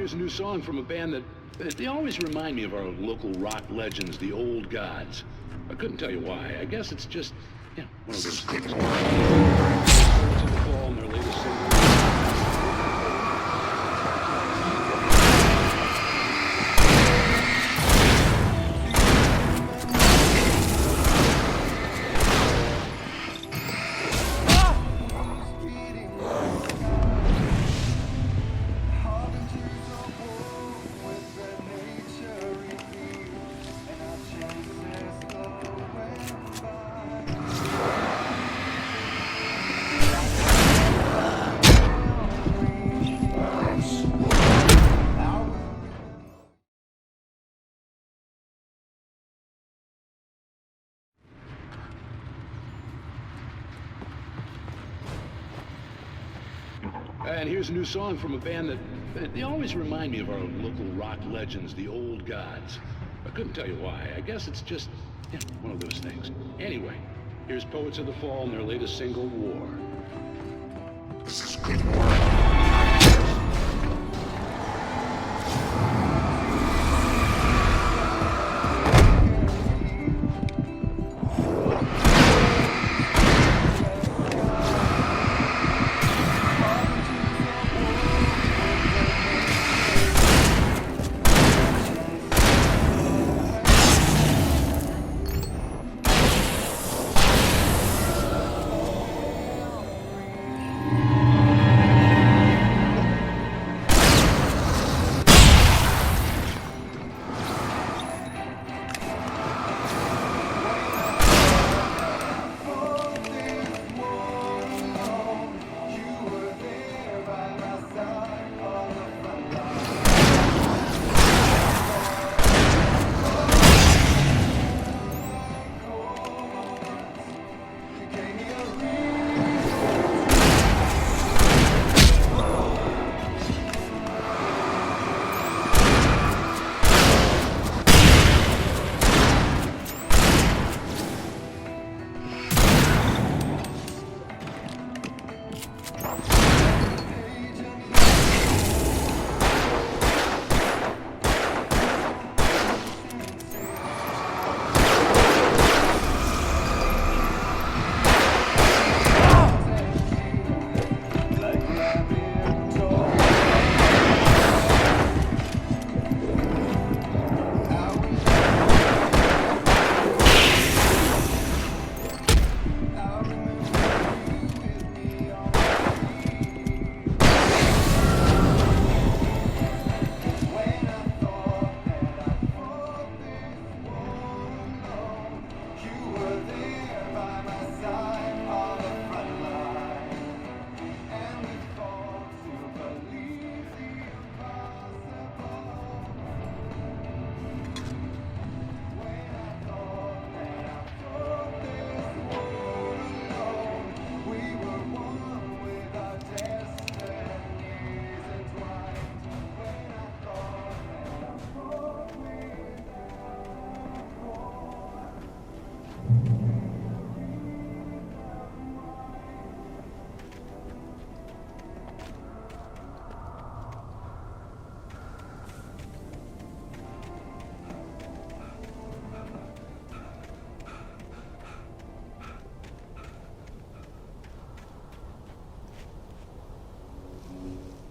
here's a new song from a band that they always remind me of our local rock legends, the Old Gods. I couldn't tell you why. I guess it's just, yeah, one of those things. To the Fall and their latest single. And here's a new song from a band that they always remind me of our local rock legends, the Old Gods. I couldn't tell you why. I guess it's just, yeah, one of those things. Anyway, here's Poets of the Fall and their latest single, War. This is good war.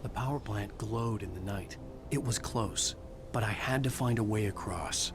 The power plant glowed in the night. It was close, but I had to find a way across.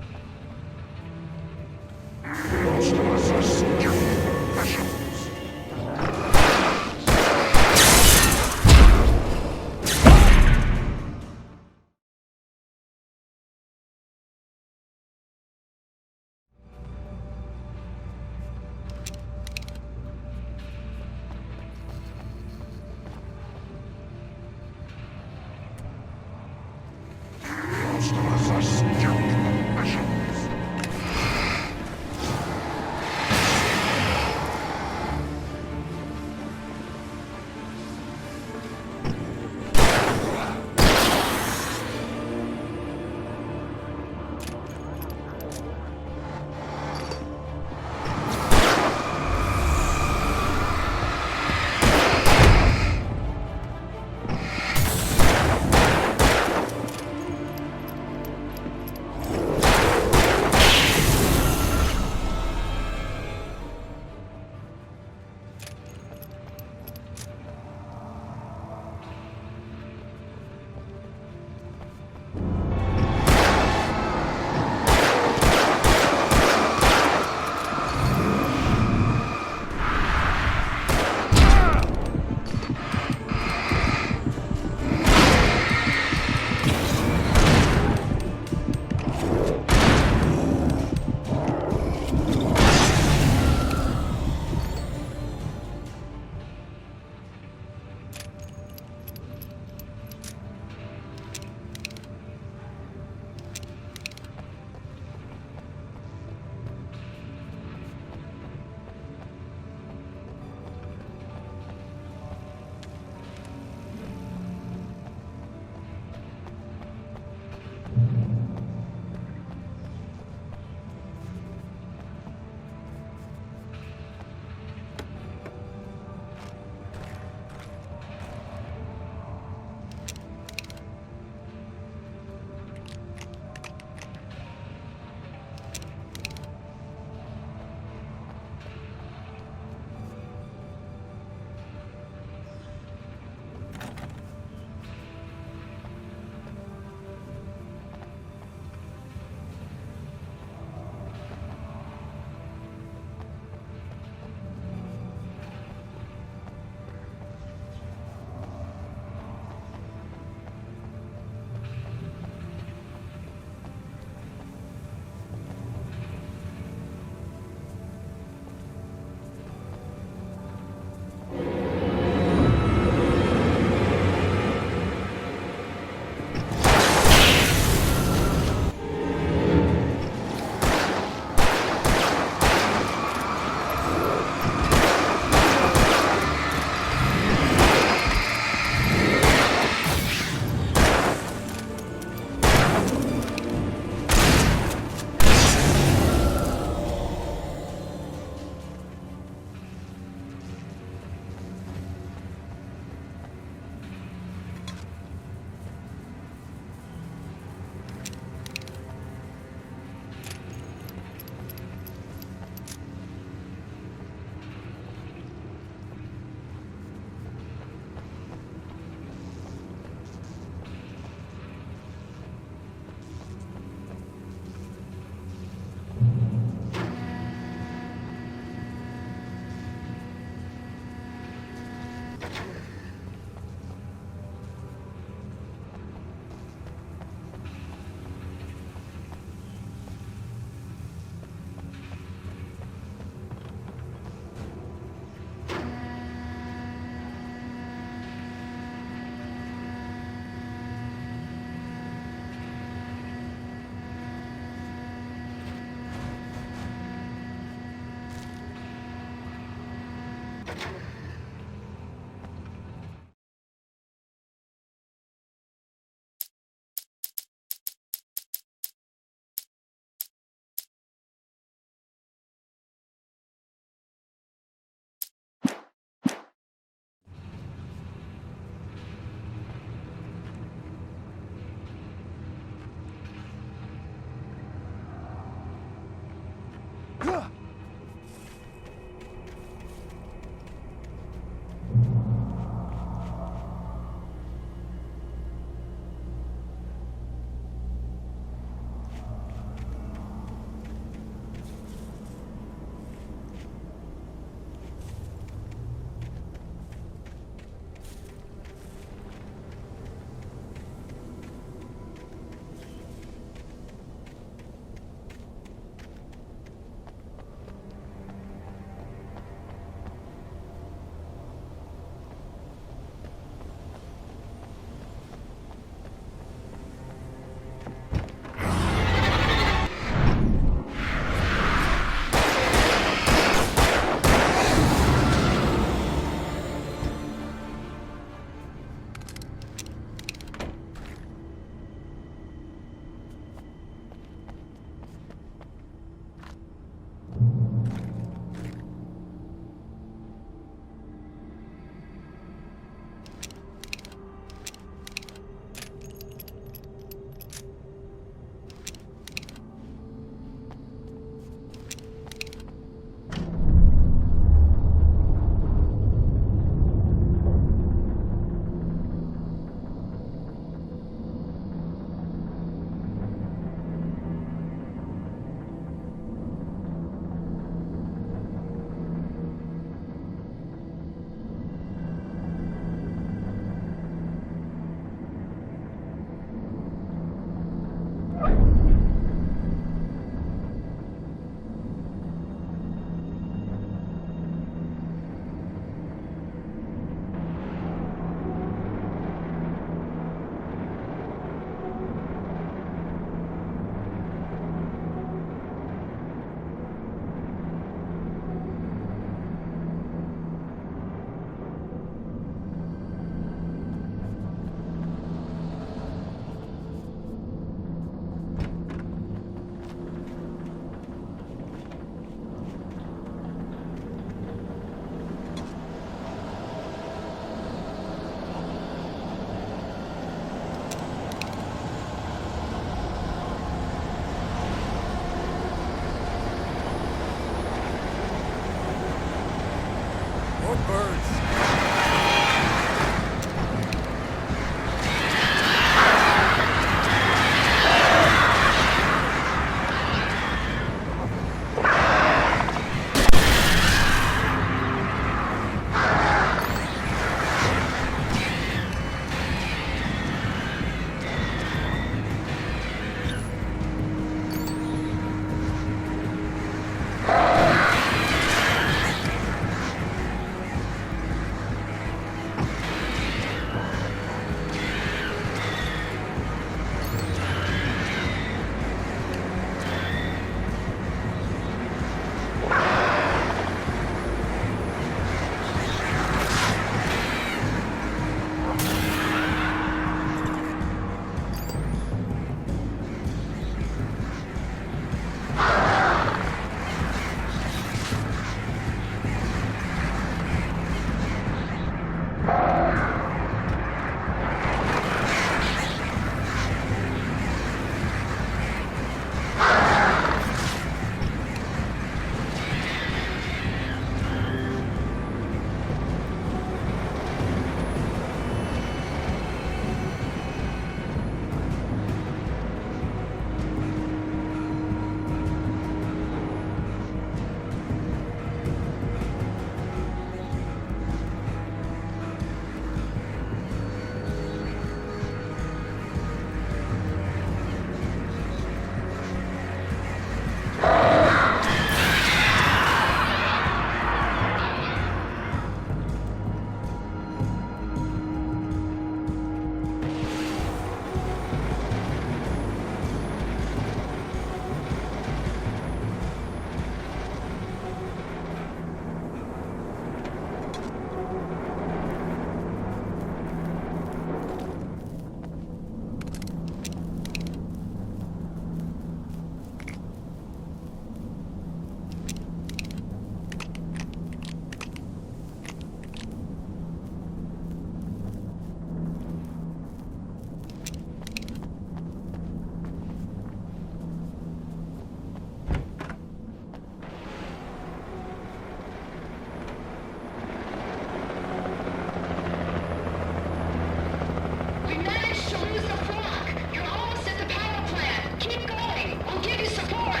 We managed to lose the flock. You're almost at the power plant. Keep going. We'll give you support.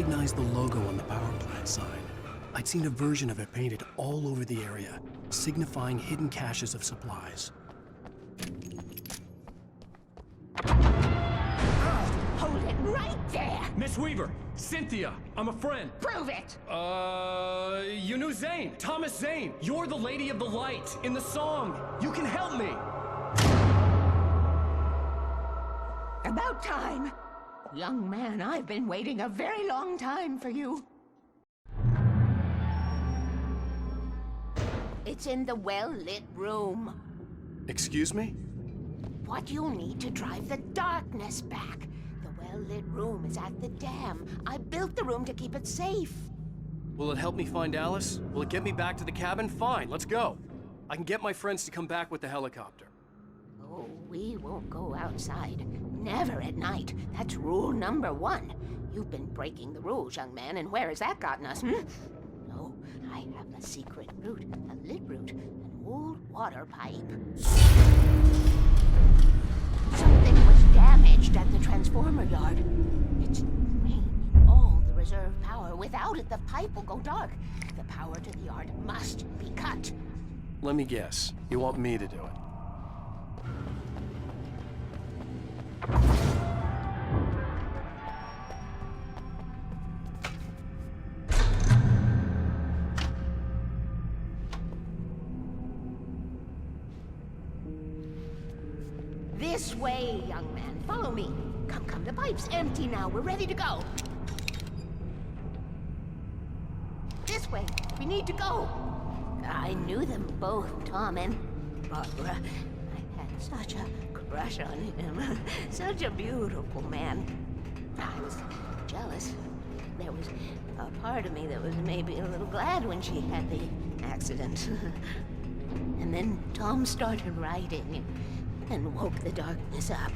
recognized the logo on the power plant sign. I'd seen a version of it painted all over the area, signifying hidden caches of supplies. Hold it right there! Miss Weaver! Cynthia! I'm a friend! Prove it! You knew Zane! Thomas Zane! You're the Lady of the Light in the song! You can help me! About time! Young man, I've been waiting a very long time for you. It's in the well-lit room. Excuse me? What you'll need to drive the darkness back. The well-lit room is at the dam. I built the room to keep it safe. Will it help me find Alice? Will it get me back to the cabin? Fine, let's go. I can get my friends to come back with the helicopter. Oh, we won't go outside. Never at night. That's rule number 1. You've been breaking the rules, young man, and where has that gotten us, No, I have a secret route, a lit route, an old water pipe. Something was damaged at the transformer yard. It's drained all the reserve power. Without it, the pipe will go dark. The power to the yard must be cut. Let me guess. You want me to do it? This way, young man. Follow me. Come, the pipe's empty now. We're ready to go. This way. We need to go. I knew them both, Tom and Barbara. I had such a crush on him. Such a beautiful man. I was jealous. There was a part of me that was maybe a little glad when she had the accident. And then Tom started writing and woke the darkness up.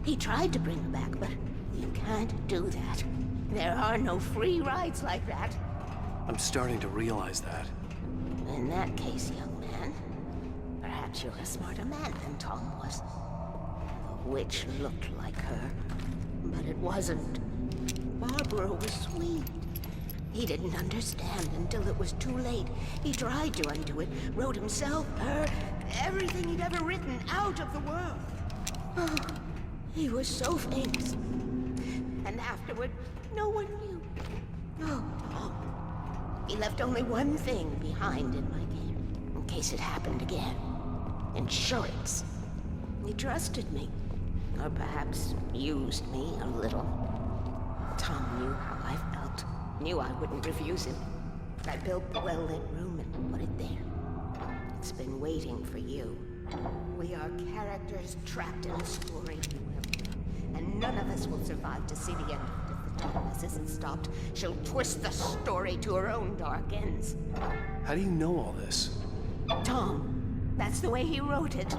He tried to bring her back, but you can't do that. There are no free rides like that. I'm starting to realize that. In that case, young man, perhaps you're a smarter man than Tom was. The witch looked like her, but it wasn't. Barbara was sweet. He didn't understand until it was too late. He tried to undo it, wrote himself, her, everything he'd ever written out of the world. Oh, he was so famous. And afterward, no one knew. Oh, Tom. He left only one thing behind in my game, in case it happened again. Insurance. He trusted me. Or perhaps used me a little. Tom knew how I felt. Knew I wouldn't refuse him. I built the well-lit room and put it there. It's been waiting for you. We are characters trapped in a story, if you will. And none of us will survive to see the end of it if the darkness isn't stopped. She'll twist the story to her own dark ends. How do you know all this? Tom, that's the way he wrote it.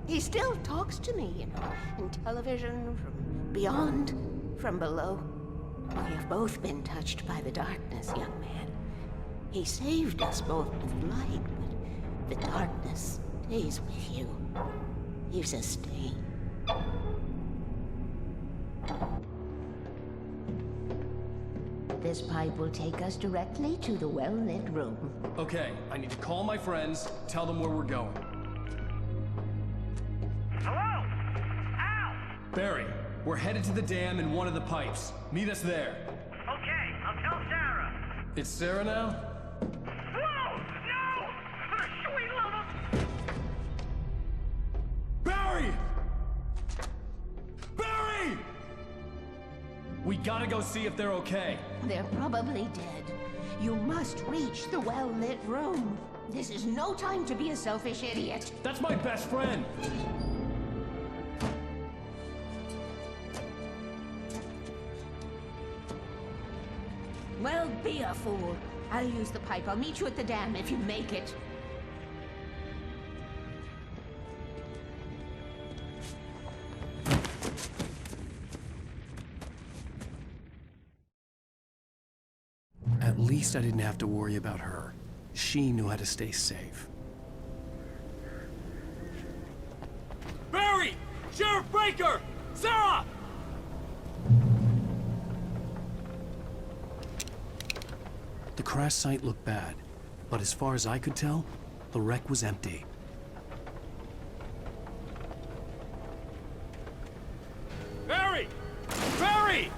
He still talks to me, you know, in television, from beyond, from below. We have both been touched by the darkness, young man. He saved us both with light, but the darkness stays with you. You sustain. This pipe will take us directly to the well-lit room. Okay, I need to call my friends, tell them where we're going. Hello? Al! Barry, we're headed to the dam in one of the pipes. Meet us there. Okay, I'll tell Sarah. It's Sarah now? Whoa! No! For the sweet love of... Barry! Barry! We gotta go see if they're okay. They're probably dead. You must reach the well-lit room. This is no time to be a selfish idiot. That's my best friend. Well, be a fool. I'll use the pipe. I'll meet you at the dam if you make it. At least I didn't have to worry about her. She knew how to stay safe. Barry! Sheriff Breaker! Sarah! crash site looked bad, but as far as I could tell, the wreck was empty. Barry! Barry!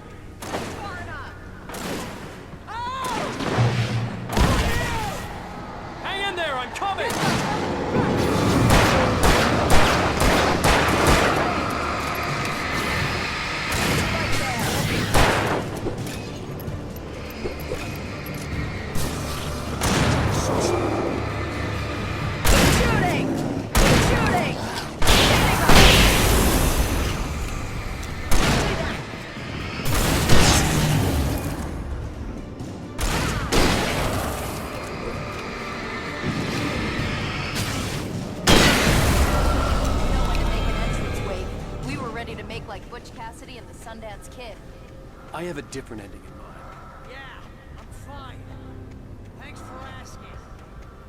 Hang in there, I'm coming! I have a different ending in mind. Yeah, I'm fine. Thanks for asking.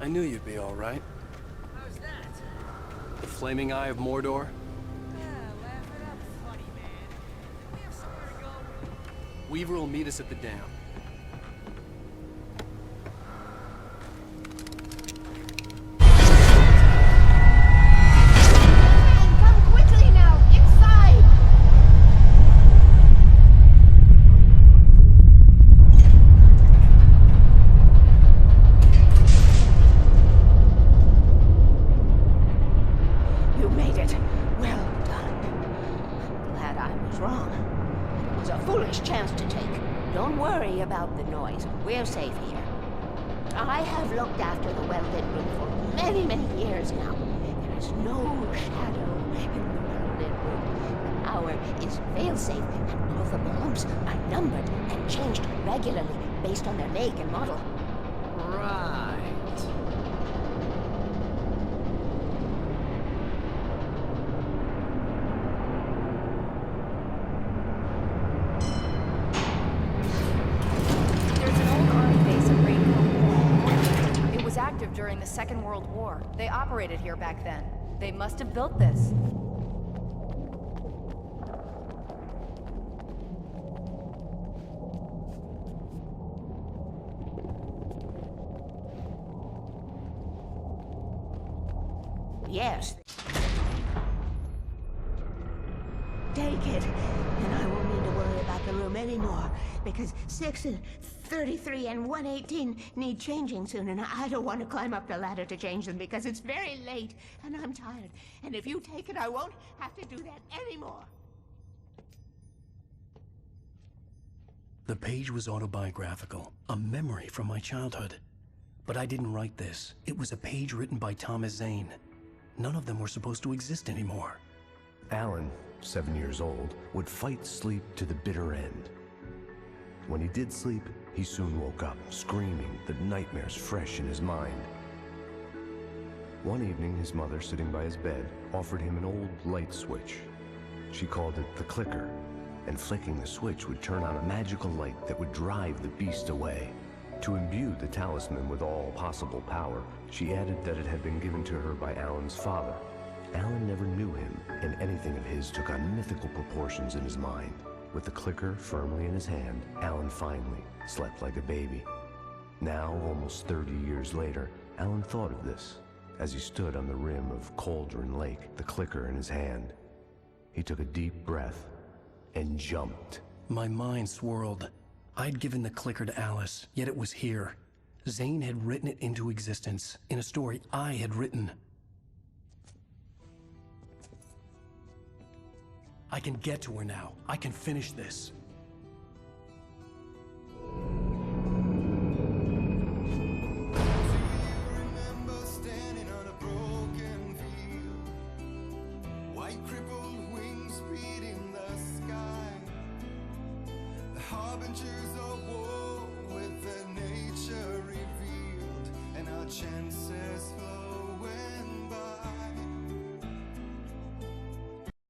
I knew you'd be all right. How's that? The flaming eye of Mordor? Yeah, laugh it up, funny man. Do we have somewhere to go? Weaver will meet us at the dam. Come quickly now! Inside! You made it. Well done. Glad I was wrong. It was a foolish chance to take. Don't worry about the noise. We're safe here. I have looked after the well-lit room for many, many years now. There is no shadow in the well-lit room. The power is fail-safe, and all the bulbs are numbered and changed regularly based on their make and model. Right. During the Second World War. They operated here back then. They must have built this. Yes. Take it, and I won't need to worry about the room anymore, because 6 and 33 and 118 need changing soon, and I don't want to climb up the ladder to change them because it's very late, and I'm tired. And if you take it, I won't have to do that anymore. The page was autobiographical, a memory from my childhood. But I didn't write this. It was a page written by Thomas Zane. None of them were supposed to exist anymore. Alan, 7 years old, would fight sleep to the bitter end. When he did sleep, he soon woke up, screaming, the nightmares fresh in his mind. One evening, his mother, sitting by his bed, offered him an old light switch. She called it the clicker, and flicking the switch would turn on a magical light that would drive the beast away. To imbue the talisman with all possible power, she added that it had been given to her by Alan's father. Alan never knew him, and anything of his took on mythical proportions in his mind. With the clicker firmly in his hand, Alan finally slept like a baby. Now, almost 30 years later, Alan thought of this as he stood on the rim of Cauldron Lake, the clicker in his hand. He took a deep breath and jumped. My mind swirled. I'd given the clicker to Alice, yet it was here. Zane had written it into existence, in a story I had written. I can get to her now. I can finish this.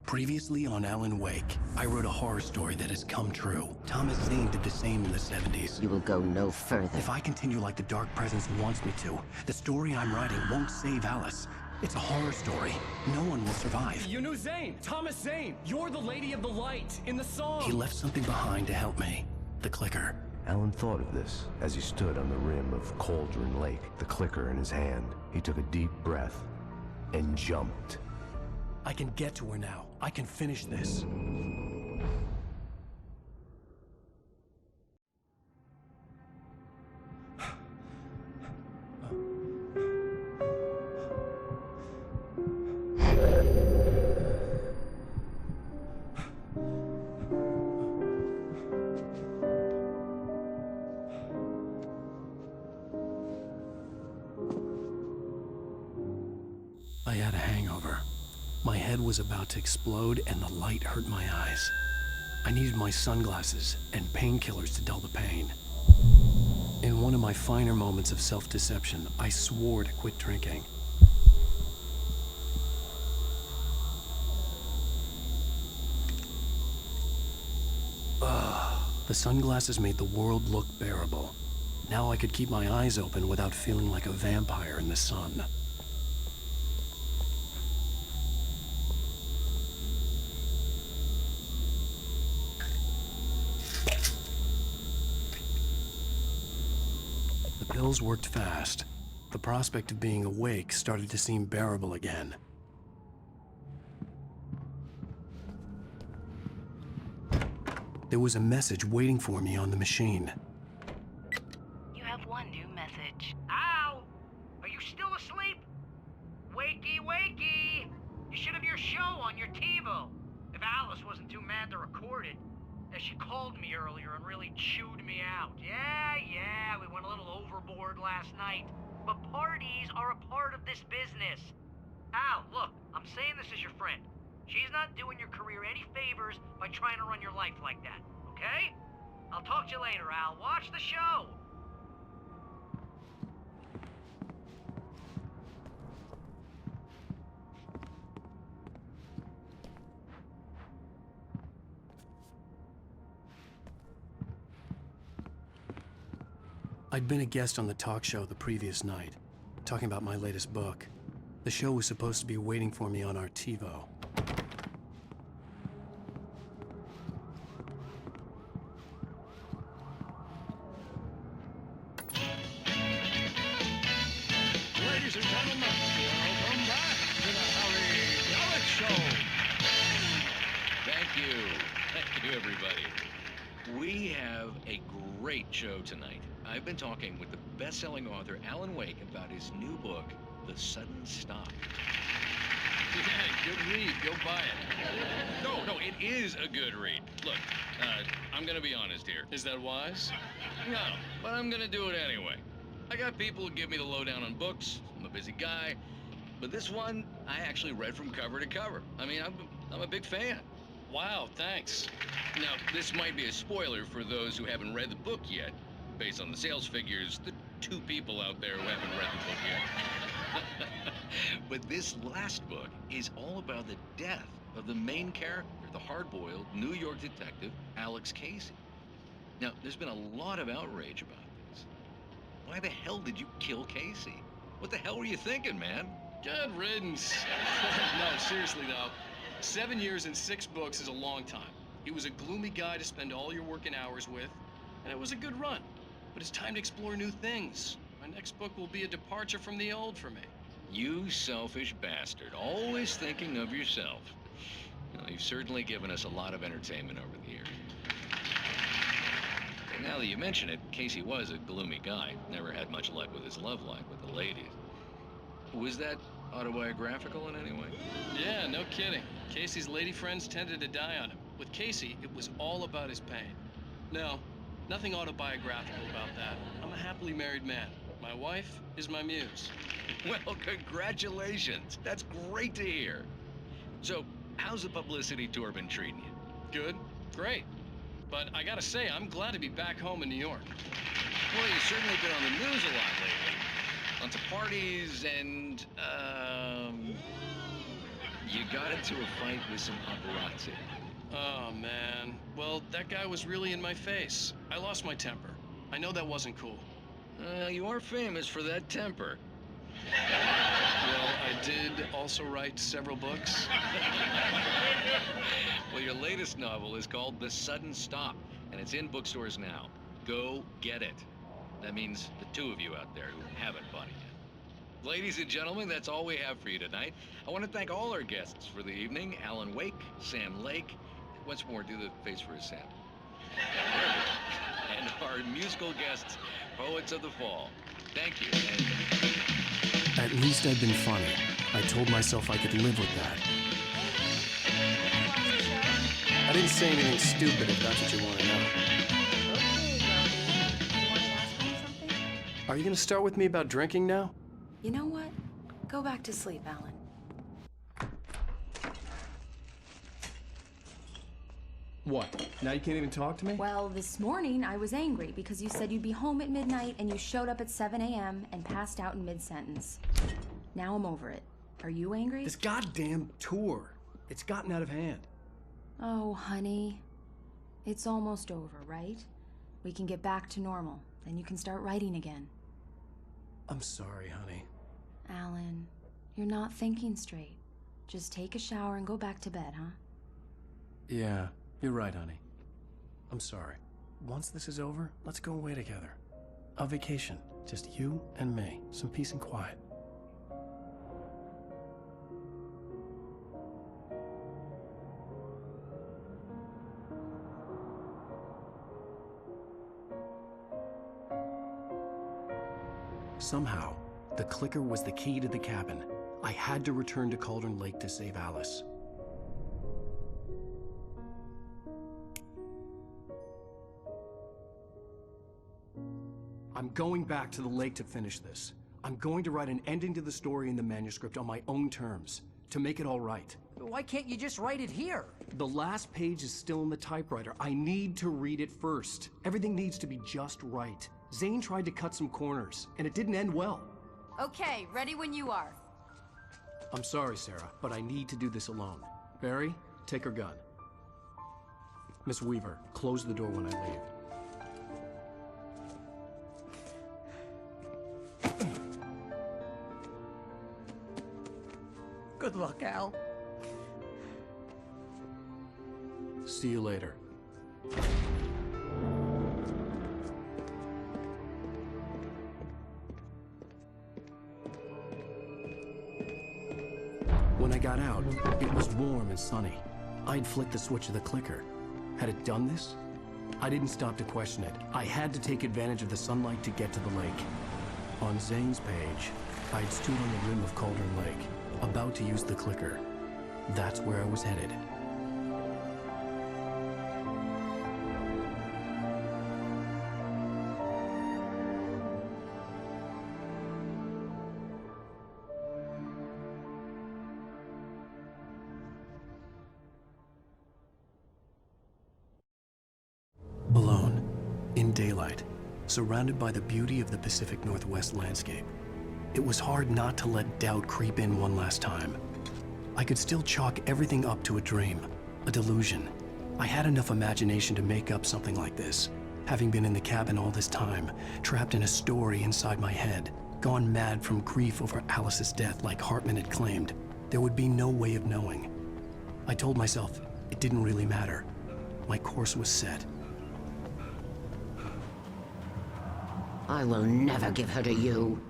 Previously on Alan Wake, I wrote a horror story that has come true. Thomas Zane did the same in the 70s. You will go no further. If I continue like the Dark Presence wants me to, the story I'm writing won't save Alice. It's a horror story. No one will survive. You knew Zane! Thomas Zane! You're the Lady of the Light in the song! He left something behind to help me. The clicker. Alan thought of this as he stood on the rim of Cauldron Lake, the clicker in his hand. He took a deep breath and jumped. I can get to her now. I can finish this. I had a hangover. My head was about to explode and the light hurt my eyes. I needed my sunglasses and painkillers to dull the pain. In one of my finer moments of self-deception, I swore to quit drinking. The sunglasses made the world look bearable. Now I could keep my eyes open without feeling like a vampire in the sun. The pills worked fast. The prospect of being awake started to seem bearable again. There was a message waiting for me on the machine. You have one new message. Al! Are you still asleep? Wakey, wakey! You should have your show on your TiVo. If Alice wasn't too mad to record it. As she called me earlier and really chewed me out. Yeah, we went a little overboard last night. But parties are a part of this business. Al, look, I'm saying this as your friend. She's not doing your career any favors by trying to run your life like that, okay? I'll talk to you later, Al. Watch the show! I'd been a guest on the talk show the previous night, talking about my latest book. The show was supposed to be waiting for me on our TiVo. Ladies and gentlemen, welcome back to the Harry Alex Show. Thank you. Thank you, everybody. We have a great show tonight. I've been talking with the best-selling author Alan Wake about his new book, The Sudden Stop. Yeah, good read. Go buy it. No, it is a good read. Look, I'm gonna be honest here. Is that wise? No, but I'm gonna do it anyway. I got people who give me the lowdown on books. I'm a busy guy. But this one, I actually read from cover to cover. I mean, I'm a big fan. Wow, thanks. Now, this might be a spoiler for those who haven't read the book yet. Based on the sales figures, the 2 people out there who haven't read the book yet. But this last book is all about the death of the main character, the hard-boiled New York detective, Alex Casey. Now, there's been a lot of outrage about this. Why the hell did you kill Casey? What the hell were you thinking, man? Good riddance. No, seriously though. 7 years and 6 books is a long time. He was a gloomy guy to spend all your working hours with, and it was a good run. But it's time to explore new things. My next book will be a departure from the old for me. You selfish bastard, always thinking of yourself. Well, you've certainly given us a lot of entertainment over the years. And now that you mention it, Casey was a gloomy guy. Never had much luck with his love life with the ladies. Was that autobiographical in any way? Yeah, no kidding. Casey's lady friends tended to die on him. With Casey, it was all about his pain. No, nothing autobiographical about that. I'm a happily married man. My wife is my muse. Well, congratulations. That's great to hear. So, how's the publicity tour been treating you? Good, great. But I gotta say, I'm glad to be back home in New York. Well, you've certainly been on the news a lot lately. Lots of parties and, you got into a fight with some paparazzi. Oh, man. Well, that guy was really in my face. I lost my temper. I know that wasn't cool. You are famous for that temper. Well, I did also write several books. Well, your latest novel is called The Sudden Stop, and it's in bookstores now. Go get it. That means the two of you out there who haven't bought it yet. Ladies and gentlemen, that's all we have for you tonight. I want to thank all our guests for the evening. Alan Wake, Sam Lake. Once more, do the face for a Sam. And our musical guests, Poets of the Fall. Thank you. And At least I'd been funny. I told myself I could live with that. I didn't say anything stupid if that's what you want to know. Are you going to start with me about drinking now? You know what? Go back to sleep, Alan. What? Now you can't even talk to me? Well, this morning I was angry because you said you'd be home at midnight and you showed up at 7 a.m. and passed out in mid-sentence. Now I'm over it. Are you angry? This goddamn tour. It's gotten out of hand. Oh, honey. It's almost over, right? We can get back to normal. Then you can start writing again. I'm sorry, honey. Alan, you're not thinking straight. Just take a shower and go back to bed, huh? Yeah, you're right, honey. I'm sorry. Once this is over, let's go away together. A vacation. Just you and me. Some peace and quiet. Somehow, the clicker was the key to the cabin. I had to return to Cauldron Lake to save Alice. I'm going back to the lake to finish this. I'm going to write an ending to the story in the manuscript on my own terms, to make it all right. Why can't you just write it here? The last page is still in the typewriter. I need to read it first. Everything needs to be just right. Zane tried to cut some corners, and it didn't end well. Okay, ready when you are. I'm sorry, Sarah, but I need to do this alone. Barry, take her gun. Miss Weaver, close the door when I leave. Good luck, Al. See you later. When I got out, it was warm and sunny. I'd flicked the switch of the clicker. Had it done this? I didn't stop to question it. I had to take advantage of the sunlight to get to the lake. On Zane's page, I'd stood on the rim of Cauldron Lake, about to use the clicker. That's where I was headed. Alone, in daylight, surrounded by the beauty of the Pacific Northwest landscape, it was hard not to let doubt creep in one last time. I could still chalk everything up to a dream, a delusion. I had enough imagination to make up something like this, having been in the cabin all this time, trapped in a story inside my head, gone mad from grief over Alice's death like Hartman had claimed. There would be no way of knowing. I told myself it didn't really matter. My course was set. I will never give her to you.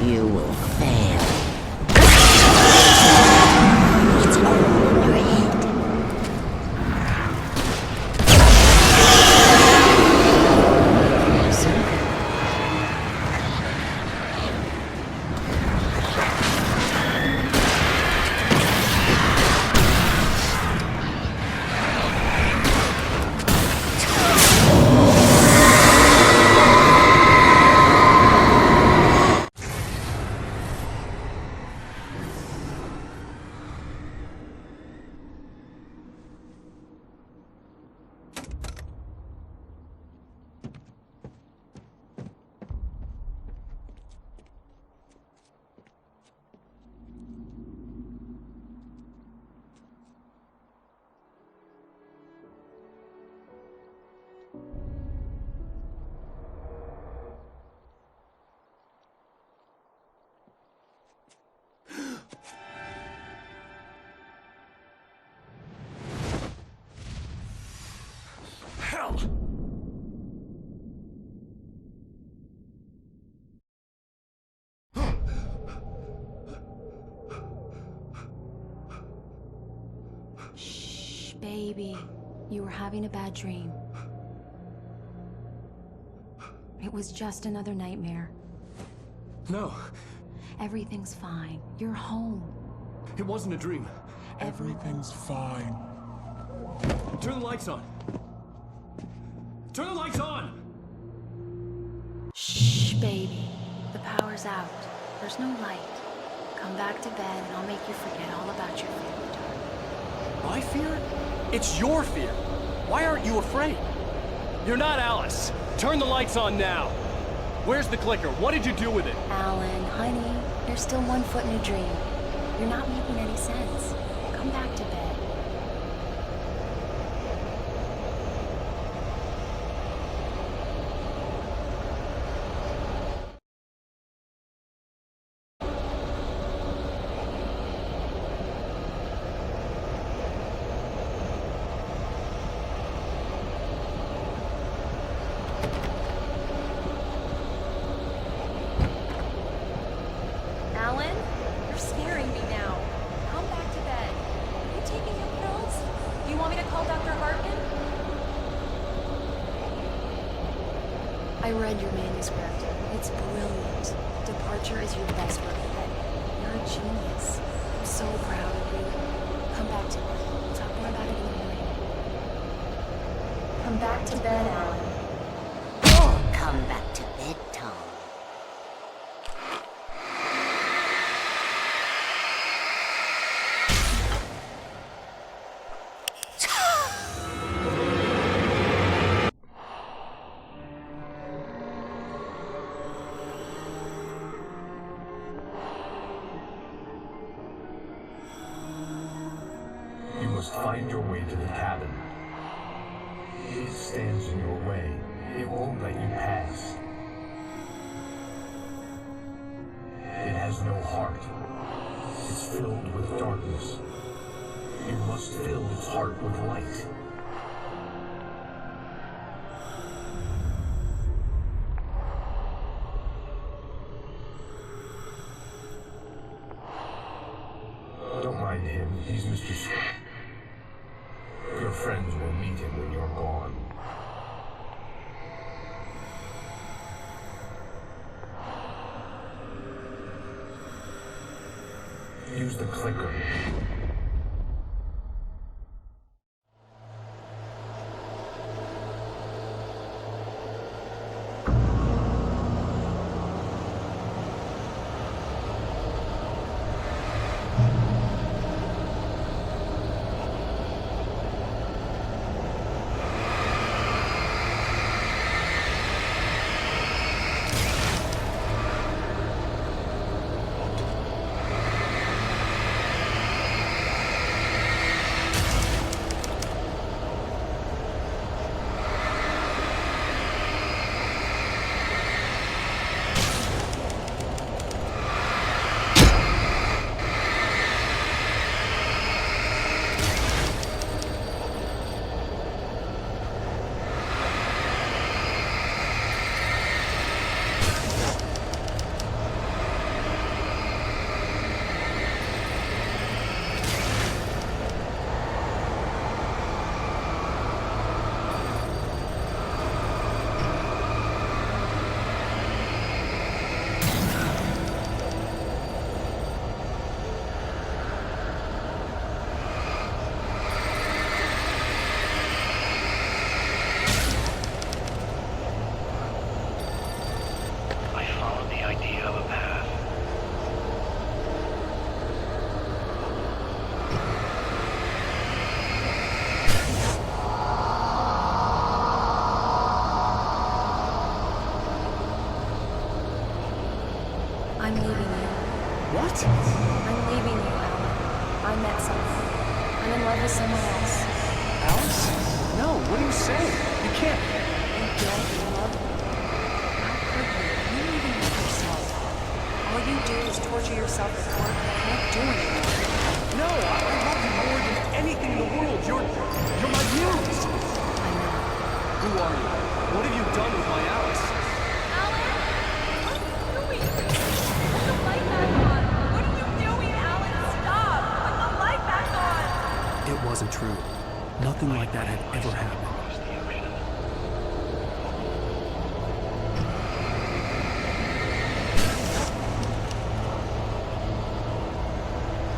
You will fail. It's all in your head. Listen. Baby, you were having a bad dream. It was just another nightmare. No. Everything's fine. You're home. It wasn't a dream. Everything's fine. Turn the lights on. Turn the lights on! Shh, baby. The power's out. There's no light. Come back to bed and I'll make you forget all about your fear. My fear? It's your fear. Why aren't you afraid? You're not Alice. Turn the lights on now. Where's the clicker? What did you do with it? Alan, honey, you're still 1 foot in a dream. You're not making any sense. Come back to bed. Alan, you're scaring me now. Come back to bed. Are you taking your pills? Do you want me to call Dr. Hartman? I read your manuscript. It's brilliant. Departure is your best work yet. You're a genius. I'm so proud of you. Come back to bed. We'll talk more about it in the morning. Come back to bed, Alan. Come back to bed, Tom. You must find your way to the cabin. It stands in your way. It won't let you pass. It has no heart. It's filled with darkness. You must fill its heart with light. Don't mind him. He's Mr. Your friends will meet him when you're gone. Use the clicker. I'm leaving you. What? I'm leaving you, Alan. I met someone. I'm in love with someone else. Alice? No, what are you saying? You can't. You don't love me. How could you? You're leaving me yourself. All you do is torture yourself at work. I can't do anymore. No, I love you more than anything in the world. You're my muse. I know. Who are you? What have you done with my Alice? It wasn't true. Nothing like that had ever happened.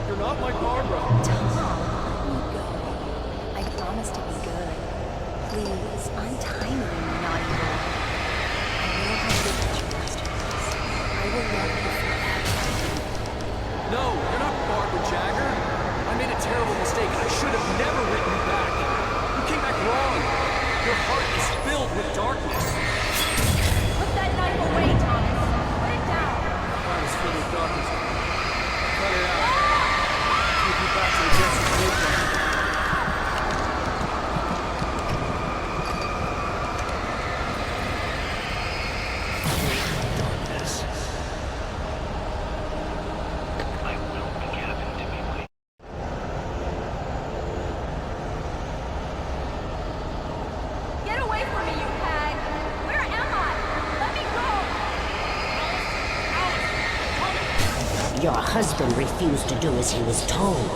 You're not like Barbara. Tom, let me go. I promise to be good. Please, untie me, you naughty boy. I will help you get your masterpiece. I will love you forever. No, you're not Barbara Jagger. I made a terrible mistake. I should have never written you back. You came back wrong. Your heart is filled with darkness. Put that knife away, Thomas. Put it down. My heart is filled with darkness. Cut it out. Keep you back to the Jetsons' playground. Get away from me, you hag! Where am I? Let me go! Your husband refused to do as he was told.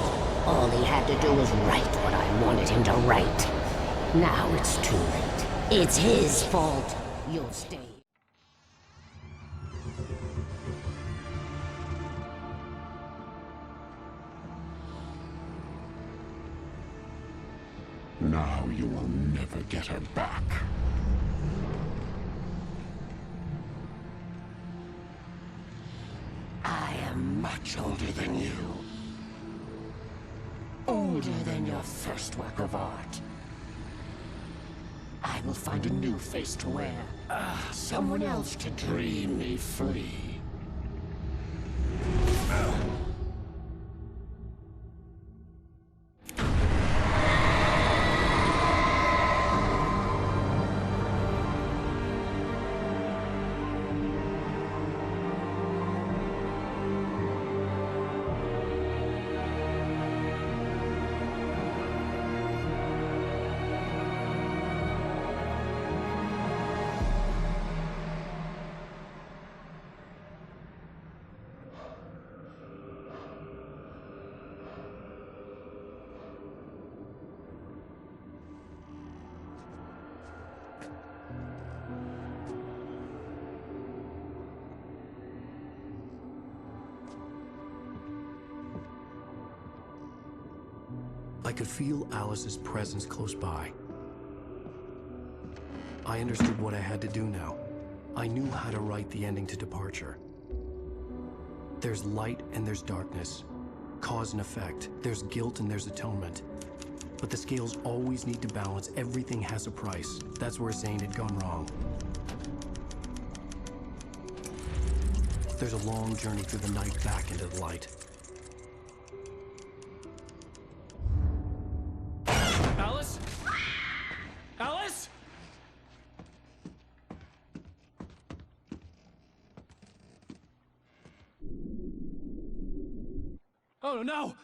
All he had to do was write what I wanted him to write. Now it's too late. It's his fault. You'll stay. Now you will never get her back. I am much older than you. Older than your first work of art. I will find a new face to wear. Someone else to dream me free. I could feel Alice's presence close by. I understood what I had to do now. I knew how to write the ending to Departure. There's light and there's darkness. Cause and effect. There's guilt and there's atonement. But the scales always need to balance. Everything has a price. That's where Zane had gone wrong. There's a long journey through the night back into the light. Alice? Alice? Oh no!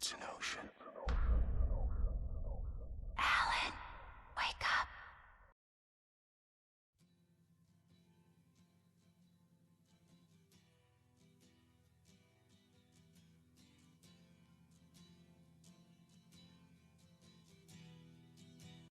It's an ocean.